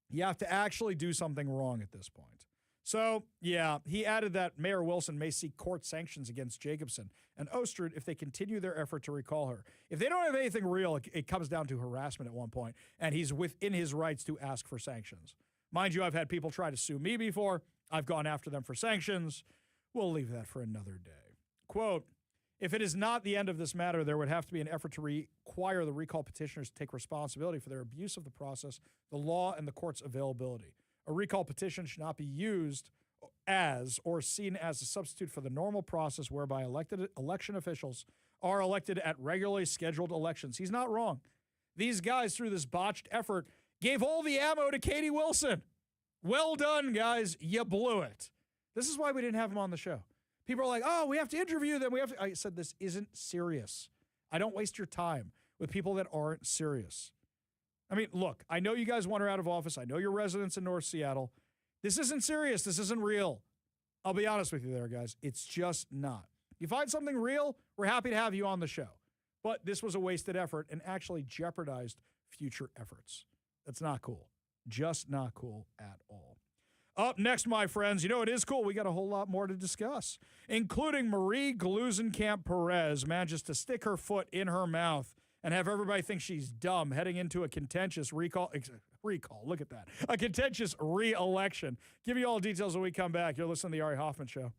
You have to actually do something wrong at this point. So, yeah, he added that Mayor Wilson may seek court sanctions against Jacobson and Ostrud if they continue their effort to recall her. If they don't have anything real, it comes down to harassment at one point, and he's within his rights to ask for sanctions. Mind you, I've had people try to sue me before. I've gone after them for sanctions. We'll leave that for another day. Quote, if it is not the end of this matter, there would have to be an effort to require the recall petitioners to take responsibility for their abuse of the process, the law, and the court's availability. A recall petition should not be used as or seen as a substitute for the normal process whereby election officials are elected at regularly scheduled elections. He's not wrong. These guys, through this botched effort, gave all the ammo to Katie Wilson. Well done, guys. You blew it. This is why we didn't have him on the show. People are like, oh, we have to interview them. I said, this isn't serious. I don't waste your time with people that aren't serious. I mean, look, I know you guys want her out of office. I know you're residents in North Seattle. This isn't serious. This isn't real. I'll be honest with you there, guys. It's just not. You find something real, we're happy to have you on the show. But this was a wasted effort and actually jeopardized future efforts. That's not cool. Just not cool at all. Up next, my friends, you know it is cool. We got a whole lot more to discuss, including Marie Glusenkamp Perez manages to stick her foot in her mouth and have everybody think she's dumb heading into a contentious recall. Look at that. A contentious re-election. Give you all details when we come back. You're listening to The Ari Hoffman Show.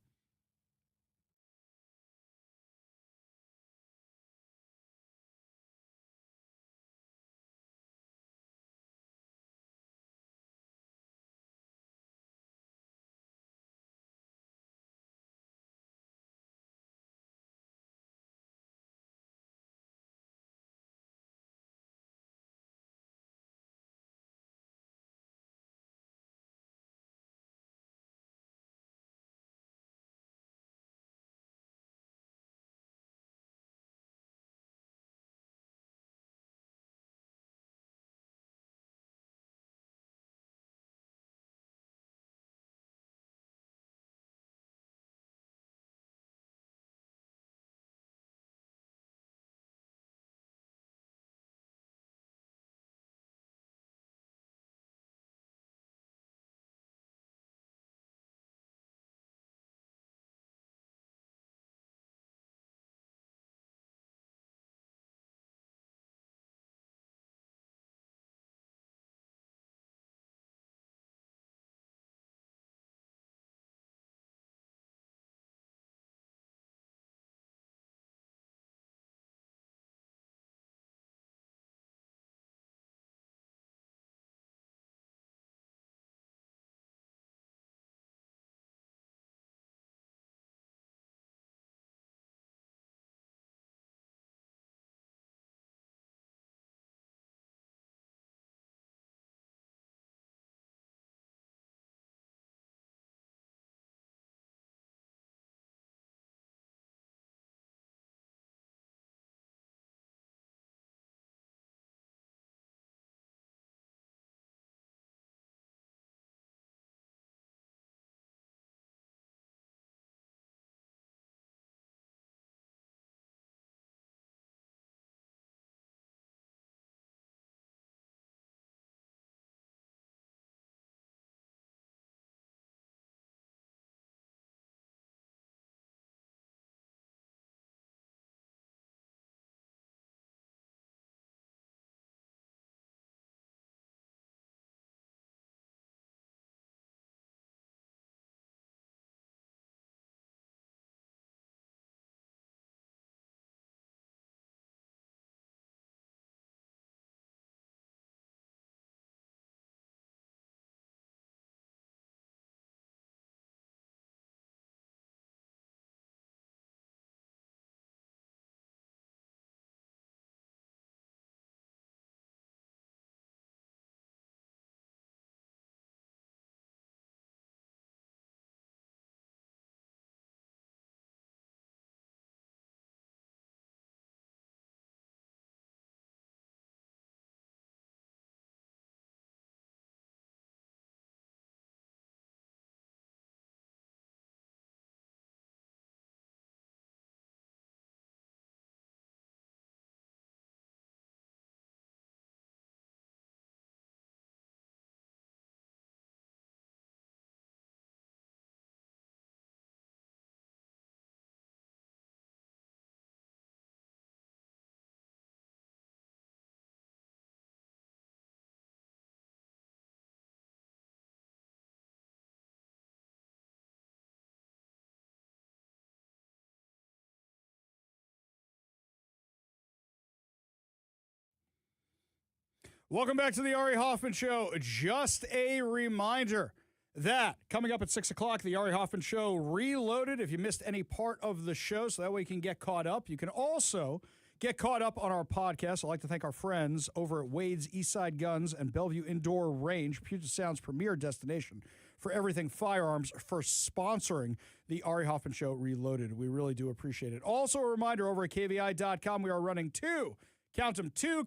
Welcome back to the Ari Hoffman Show. Just a reminder that coming up at 6 o'clock, the Ari Hoffman Show Reloaded. If you missed any part of the show, so that way you can get caught up. You can also get caught up on our podcast. I'd like to thank our friends over at Wade's Eastside Guns and Bellevue Indoor Range, Puget Sound's premier destination for everything firearms, for sponsoring the Ari Hoffman Show Reloaded. We really do appreciate it. Also, a reminder over at KVI.com, we are running two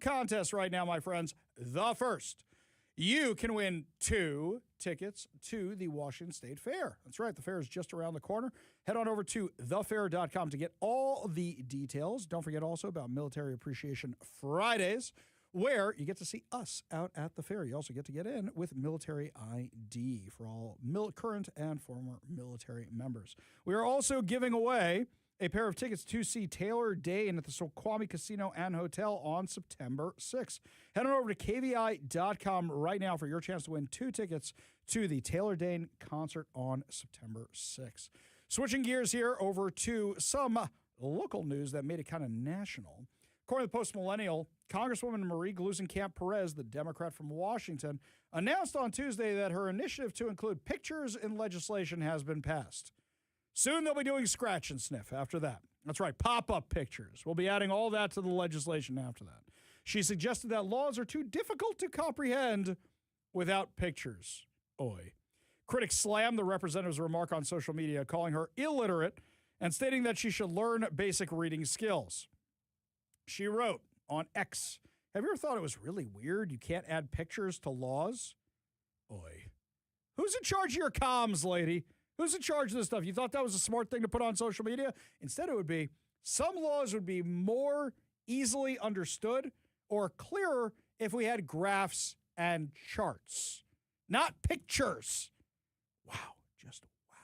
contests right now, my friends. The first, you can win 2 tickets to the Washington State Fair. That's right. The fair is just around the corner. Head on over to thefair.com to get all the details. Don't forget also about Military Appreciation Fridays, where you get to see us out at the fair. You also get to get in with military ID for all current and former military members. We are also giving away a pair of tickets to see Taylor Dane at the Snoqualmie Casino and Hotel on September 6th. Head on over to KVI.com right now for your chance to win 2 tickets to the Taylor Dane concert on September 6th. Switching gears here over to some local news that made it kind of national. According to the Post-Millennial, Congresswoman Marie Gluesenkamp-Perez, the Democrat from Washington, announced on Tuesday that her initiative to include pictures in legislation has been passed. Soon they'll be doing scratch and sniff after that. That's right, pop-up pictures. We'll be adding all that to the legislation after that. She suggested that laws are too difficult to comprehend without pictures. Oy. Critics slammed the representative's remark on social media, calling her illiterate and stating that she should learn basic reading skills. She wrote on X, "Have you ever thought it was really weird you can't add pictures to laws?" Oy. Who's in charge of your comms, lady? Who's in charge of this stuff? You thought that was a smart thing to put on social media? Instead, it would be some laws would be more easily understood or clearer if we had graphs and charts, not pictures. Wow, just wow.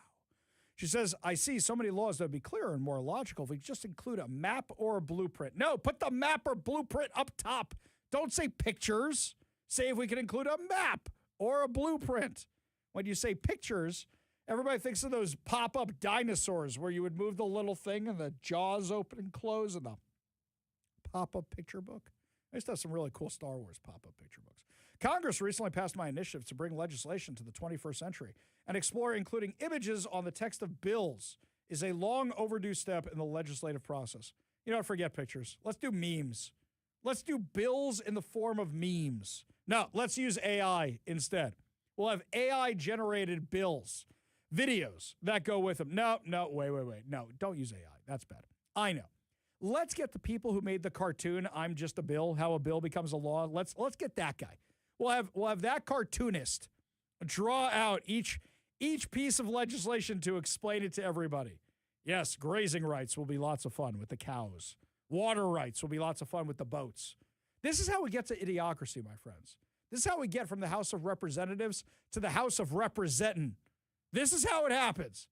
She says, "I see so many laws that would be clearer and more logical if we just include a map or a blueprint." No, put the map or blueprint up top. Don't say pictures. Say if we can include a map or a blueprint. When you say pictures, everybody thinks of those pop-up dinosaurs where you would move the little thing and the jaws open and close in the pop-up picture book. I used to have some really cool Star Wars pop-up picture books. Congress recently passed my initiative to bring legislation to the 21st century and explore including images on the text of bills is a long overdue step in the legislative process. You know what? Forget pictures. Let's do memes. Let's do bills in the form of memes. No, let's use AI instead. We'll have AI-generated bills. Videos that go with them. No, wait. No, don't use AI. That's bad. I know. Let's get the people who made the cartoon, I'm Just a Bill, how a bill becomes a law. Let's get that guy. We'll have that cartoonist draw out each piece of legislation to explain it to everybody. Yes, grazing rights will be lots of fun with the cows. Water rights will be lots of fun with the boats. This is how we get to idiocracy, my friends. This is how we get from the House of Representatives to the House of Representin'. This is how it happens.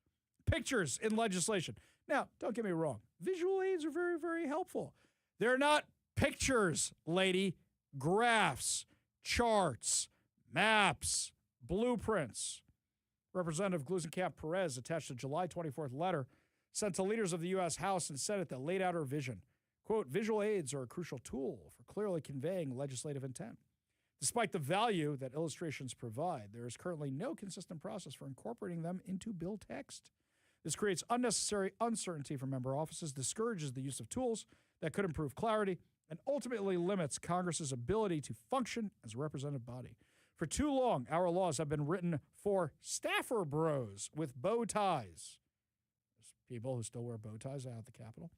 Pictures in legislation. Now, don't get me wrong. Visual aids are very, very helpful. They're not pictures, lady. Graphs, charts, maps, blueprints. Representative Gluesenkamp-Perez attached a July 24th letter sent to leaders of the U.S. House and Senate that laid out her vision. Quote, "Visual aids are a crucial tool for clearly conveying legislative intent. Despite the value that illustrations provide, there is currently no consistent process for incorporating them into bill text. This creates unnecessary uncertainty for member offices, discourages the use of tools that could improve clarity, and ultimately limits Congress's ability to function as a representative body. For too long, our laws have been written for staffer bros with bow ties." There's people who still wear bow ties out at the Capitol,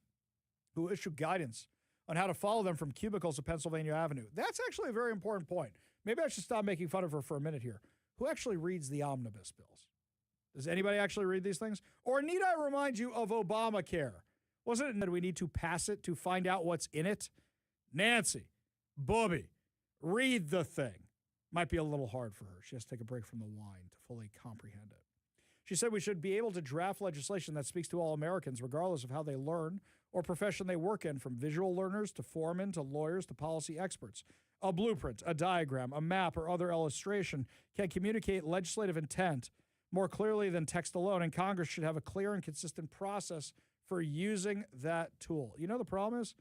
who issue guidance on how to follow them from cubicles to Pennsylvania Avenue. That's actually a very important point. Maybe I should stop making fun of her for a minute here. Who actually reads the omnibus bills? Does anybody actually read these things? Or need I remind you of Obamacare? Wasn't it that we need to pass it to find out what's in it? Nancy, Bobby, read the thing. Might be a little hard for her. She has to take a break from the wine to fully comprehend it. She said we should be able to draft legislation that speaks to all Americans, regardless of how they learn or profession they work in, from visual learners to foremen to lawyers to policy experts. A blueprint, a diagram, a map, or other illustration can communicate legislative intent more clearly than text alone, and Congress should have a clear and consistent process for using that tool. You know the problem is?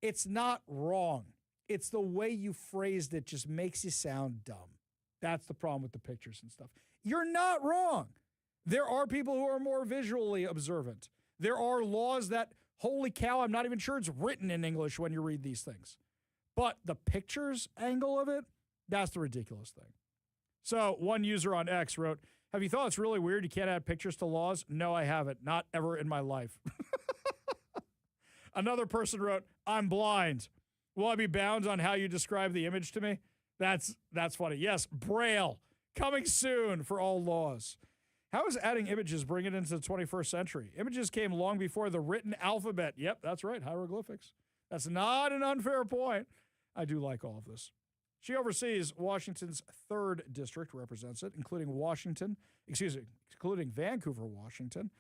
It's not wrong. It's the way you phrased it just makes you sound dumb. That's the problem with the pictures and stuff. You're not wrong. There are people who are more visually observant. There are laws that, holy cow, I'm not even sure it's written in English when you read these things. But the pictures angle of it, that's the ridiculous thing. So one user on X wrote, have you thought it's really weird you can't add pictures to laws? No, I haven't. Not ever in my life. Another person wrote, I'm blind. Will I be bound on how you describe the image to me? That's funny. Yes, Braille, coming soon for all laws. How is adding images bringing it into the 21st century? Images came long before the written alphabet. Yep, that's right, hieroglyphics. That's not an unfair point. I do like all of this. She oversees Washington's 3rd district, represents it, including Vancouver, Washington.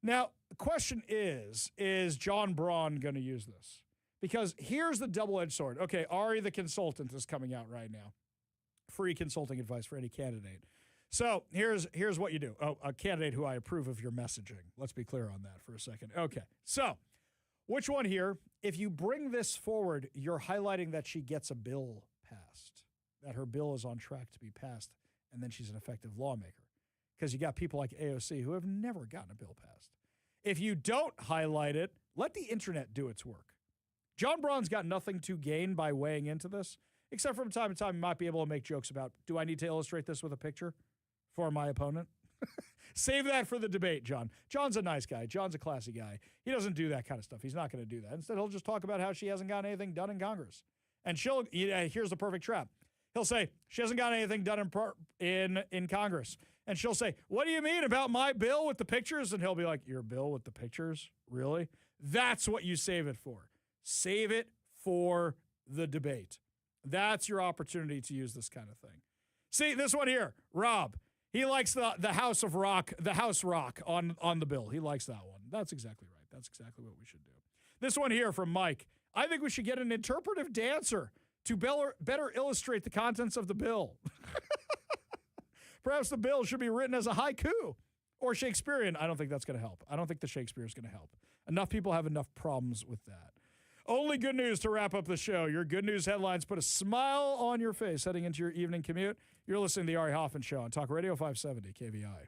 Now, the question is John Braun going to use this? Because here's the double-edged sword. Okay, Ari the consultant is coming out right now. Free consulting advice for any candidate. So here's what you do. Oh, a candidate who I approve of your messaging. Let's be clear on that for a second. Okay, so which one here, if you bring this forward, you're highlighting that she gets a bill passed, that her bill is on track to be passed, and then she's an effective lawmaker. Because you got people like AOC who have never gotten a bill passed. If you don't highlight it, let the internet do its work. John Braun's got nothing to gain by weighing into this, except from time to time he might be able to make jokes about, do I need to illustrate this with a picture for my opponent? Save that for the debate, John. John's a nice guy. John's a classy guy. He doesn't do that kind of stuff. He's not going to do that. Instead, he'll just talk about how she hasn't gotten anything done in Congress. And here's the perfect trap. He'll say, she hasn't got anything done in Congress. And she'll say, what do you mean about my bill with the pictures? And he'll be like, your bill with the pictures? Really? That's what you save it for. Save it for the debate. That's your opportunity to use this kind of thing. See, this one here, Rob. He likes the House Rock on the bill. He likes that one. That's exactly right. That's exactly what we should do. This one here from Mike. I think we should get an interpretive dancer to better illustrate the contents of the bill. Perhaps the bill should be written as a haiku or Shakespearean. I don't think that's going to help. I don't think the Shakespeare is going to help. Enough people have enough problems with that. Only good news to wrap up the show. Your good news headlines put a smile on your face heading into your evening commute. You're listening to the Ari Hoffman Show on Talk Radio 570 KVI.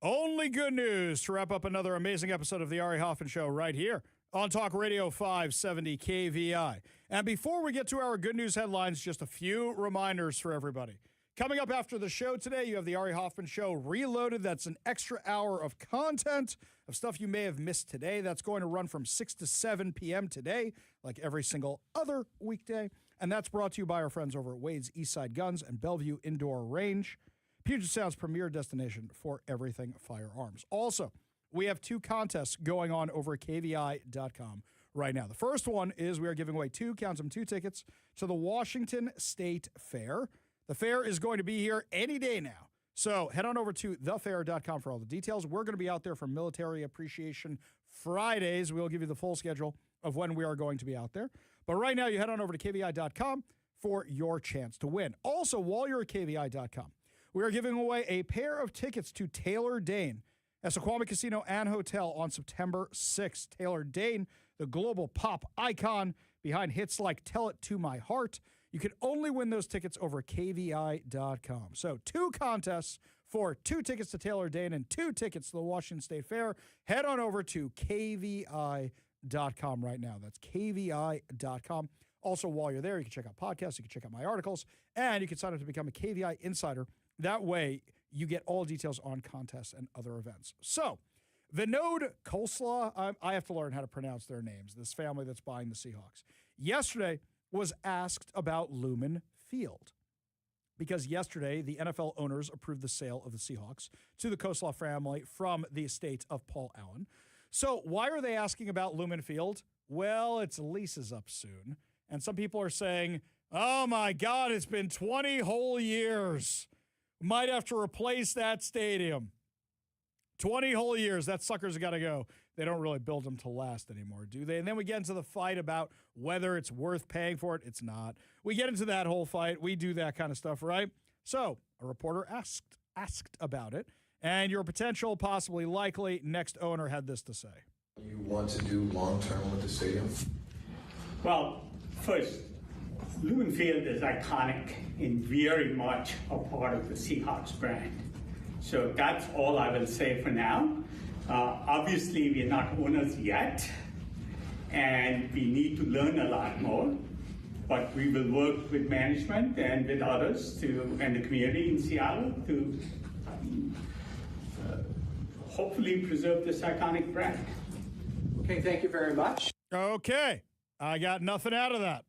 Only good news to wrap up another amazing episode of the Ari Hoffman Show right here on Talk Radio 570 KVI. And before we get to our good news headlines, just a few reminders for everybody. Coming up after the show today, you have the Ari Hoffman Show Reloaded. That's an extra hour of content, of stuff you may have missed today. That's going to run from 6 to 7 p.m. today, like every single other weekday. And that's brought to you by our friends over at Wade's Eastside Guns and Bellevue Indoor Range, Puget Sound's premier destination for everything firearms. Also, we have 2 contests going on over at KVI.com right now. The first one is we are giving away 2 tickets to the Washington State Fair. The fair is going to be here any day now. So head on over to thefair.com for all the details. We're going to be out there for Military Appreciation Fridays. We'll give you the full schedule of when we are going to be out there. But right now, you head on over to KVI.com for your chance to win. Also, while you're at KVI.com, we are giving away a pair of tickets to Taylor Dane at Squamish Casino and Hotel on September 6th. Taylor Dane, the global pop icon behind hits like Tell It to My Heart. You can only win those tickets over KVI.com. So 2 contests for 2 tickets to Taylor Dane and 2 tickets to the Washington State Fair. Head on over to KVI.com right now. That's KVI.com. Also, while you're there, you can check out podcasts, you can check out my articles, and you can sign up to become a KVI Insider. That way, you get all details on contests and other events. So, Vinod Khosla, I have to learn how to pronounce their names, this family that's buying the Seahawks, yesterday was asked about Lumen Field. Because yesterday, the NFL owners approved the sale of the Seahawks to the Khosla family from the estate of Paul Allen. So why are they asking about Lumen Field? Well, its lease is up soon. And some people are saying, oh my God, it's been 20 whole years. Might have to replace that stadium. 20 whole years, that sucker's got to go. They don't really build them to last anymore, do they? And then we get into the fight about whether it's worth paying for it. It's not. We get into that whole fight. We do that kind of stuff, right? So a reporter asked about it, and your potential, possibly likely, next owner had this to say. You want to do long-term with the stadium? Well, first, Lumen Field is iconic and very much a part of the Seahawks brand. So that's all I will say for now. Obviously, we are not owners yet, and we need to learn a lot more. But we will work with management and with others and the community in Seattle to hopefully preserve this iconic brand. Okay, thank you very much. Okay, I got nothing out of that.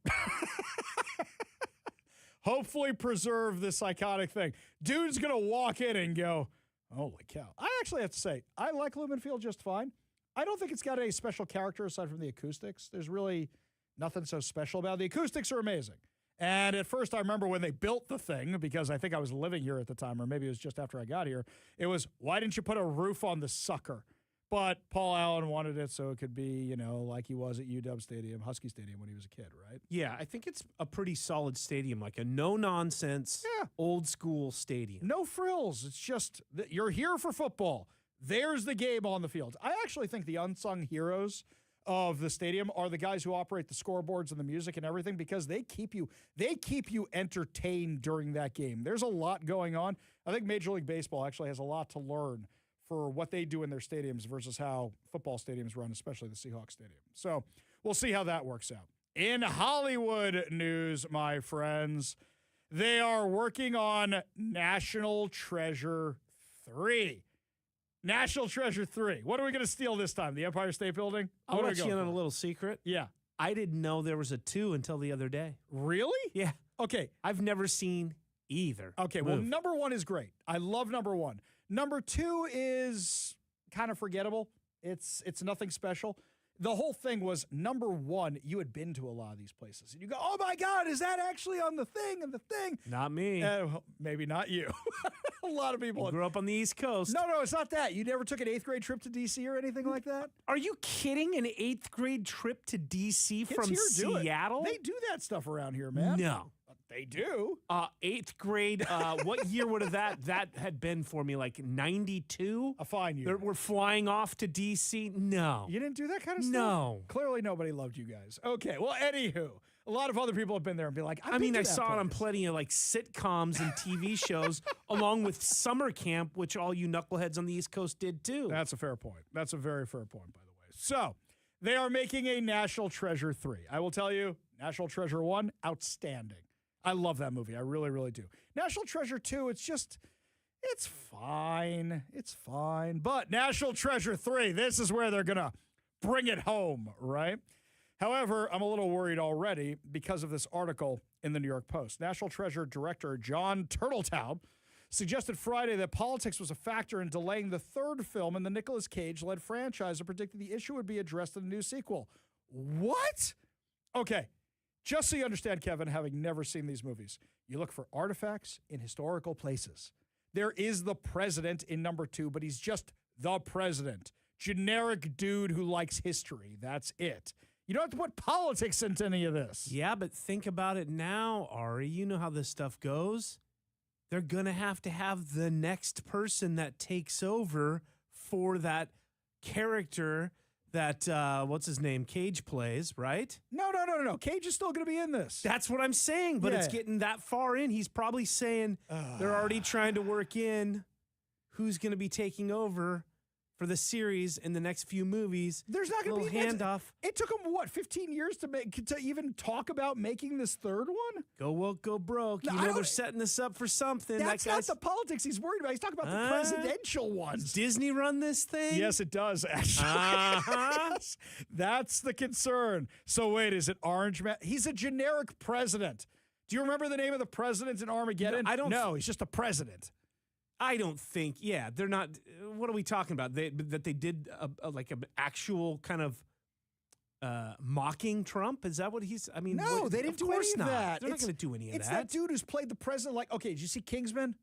Hopefully preserve this iconic thing. Dude's going to walk in and go, holy cow. I actually have to say, I like Lumen Field just fine. I don't think it's got any special character aside from the acoustics. There's really nothing so special about it. The acoustics are amazing. And at first, I remember when they built the thing, because I think I was living here at the time, or maybe it was just after I got here, it was, why didn't you put a roof on the sucker? But Paul Allen wanted it so it could be, like he was at UW Stadium, Husky Stadium when he was a kid, right? Yeah, I think it's a pretty solid stadium, like a no-nonsense, old-school stadium. No frills. It's just, you're here for football. There's the game on the field. I actually think the unsung heroes of the stadium are the guys who operate the scoreboards and the music and everything, because they keep you entertained during that game. There's a lot going on. I think Major League Baseball actually has a lot to learn for what they do in their stadiums versus how football stadiums run, especially the Seahawks stadium. So we'll see how that works out. In Hollywood news, my friends, they are working on National Treasure 3. National Treasure 3. What are we going to steal this time? The Empire State Building? I'll let you in on a little secret. Yeah. I didn't know there was a 2 until the other day. Really? Yeah. Okay. I've never seen either. Okay, well, number 1 is great. I love number 1. Number 2 is kind of forgettable. It's nothing special. The whole thing was, number 1, you had been to a lot of these places. And you go, oh, my God, is that actually on the thing and the thing? Not me. Well, maybe not you. A lot of people. You grew up on the East Coast. No, it's not that. You never took an 8th grade trip to D.C. or anything like that? Are you kidding? An 8th grade trip to D.C. from Seattle? They do that stuff around here, man. No. They do. 8th grade. What year would have that had been for me? Like 92? A fine year. We're flying off to D.C.? No. You didn't do that kind of stuff? No. Clearly nobody loved you guys. Okay, well, anywho, A lot of other people have been there and be like, I saw it on plenty of like sitcoms and TV shows, along with summer camp, which all you knuckleheads on the East Coast did too. That's a fair point. That's a very fair point, by the way. So they are making a National Treasure 3. I will tell you, National Treasure 1, outstanding. I love that movie. I really, really do. National Treasure 2, it's fine. It's fine. But National Treasure 3, this is where they're going to bring it home, right? However, I'm a little worried already because of this article in the New York Post. National Treasure director John Turteltaub suggested Friday that politics was a factor in delaying the third film in the Nicolas Cage-led franchise and predicted the issue would be addressed in a new sequel. What? Okay, just so you understand, Kevin, having never seen these movies, you look for artifacts in historical places. There is the president in number 2, but he's just the president. Generic dude who likes history. That's it. You don't have to put politics into any of this. Yeah, but think about it now, Ari. You know how this stuff goes. They're going to have the next person that takes over for that character that, what's his name, Cage plays, right? No. Cage is still going to be in this. That's what I'm saying, but it's getting that far in. He's probably saying they're already trying to work in who's going to be taking over for the series in the next few movies. There's not going to be a handoff. It took them, 15 years to even talk about making this third one? Go woke, go broke. No, you know they're setting this up for something. That's not the politics he's worried about. He's talking about the presidential ones. Does Disney run this thing? Yes, it does, actually. Yes, that's the concern. So wait, is it Orange Man? He's a generic president. Do you remember the name of the president in Armageddon? No, he's just a president. I don't think. Yeah, they're not. What are we talking about? They did like an actual kind of mocking Trump. Is that what he's? I mean, no, they didn't do any of that. They're not going to do any of that. It's that dude who's played the president. Like, okay, did you see Kingsman?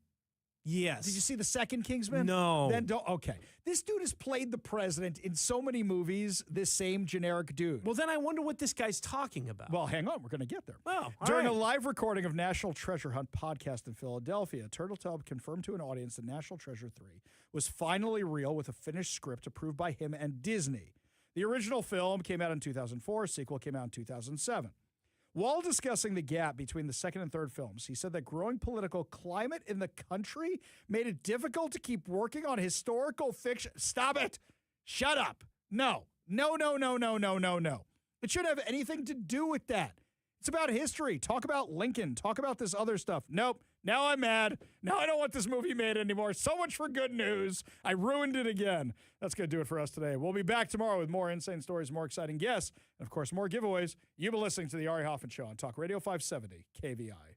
Yes. Did you see the second Kingsman? No. Then don't. Okay, this dude has played the president in so many movies. This same generic dude. Well, then I wonder what this guy's talking about. Well, hang on, we're going to get there. Well, during a live recording of National Treasure Hunt podcast in Philadelphia, Turteltaub confirmed to an audience that National Treasure 3 was finally real with a finished script approved by him and Disney. The original film came out in 2004. Sequel came out in 2007. While discussing the gap between the second and third films, he said that growing political climate in the country made it difficult to keep working on historical fiction. Stop it. Shut up. No. It shouldn't have anything to do with that. It's about history. Talk about Lincoln. Talk about this other stuff. Nope. Now I'm mad. Now I don't want this movie made anymore. So much for good news. I ruined it again. That's going to do it for us today. We'll be back tomorrow with more insane stories, more exciting guests, and, of course, more giveaways. You've been listening to The Ari Hoffman Show on Talk Radio 570 KVI.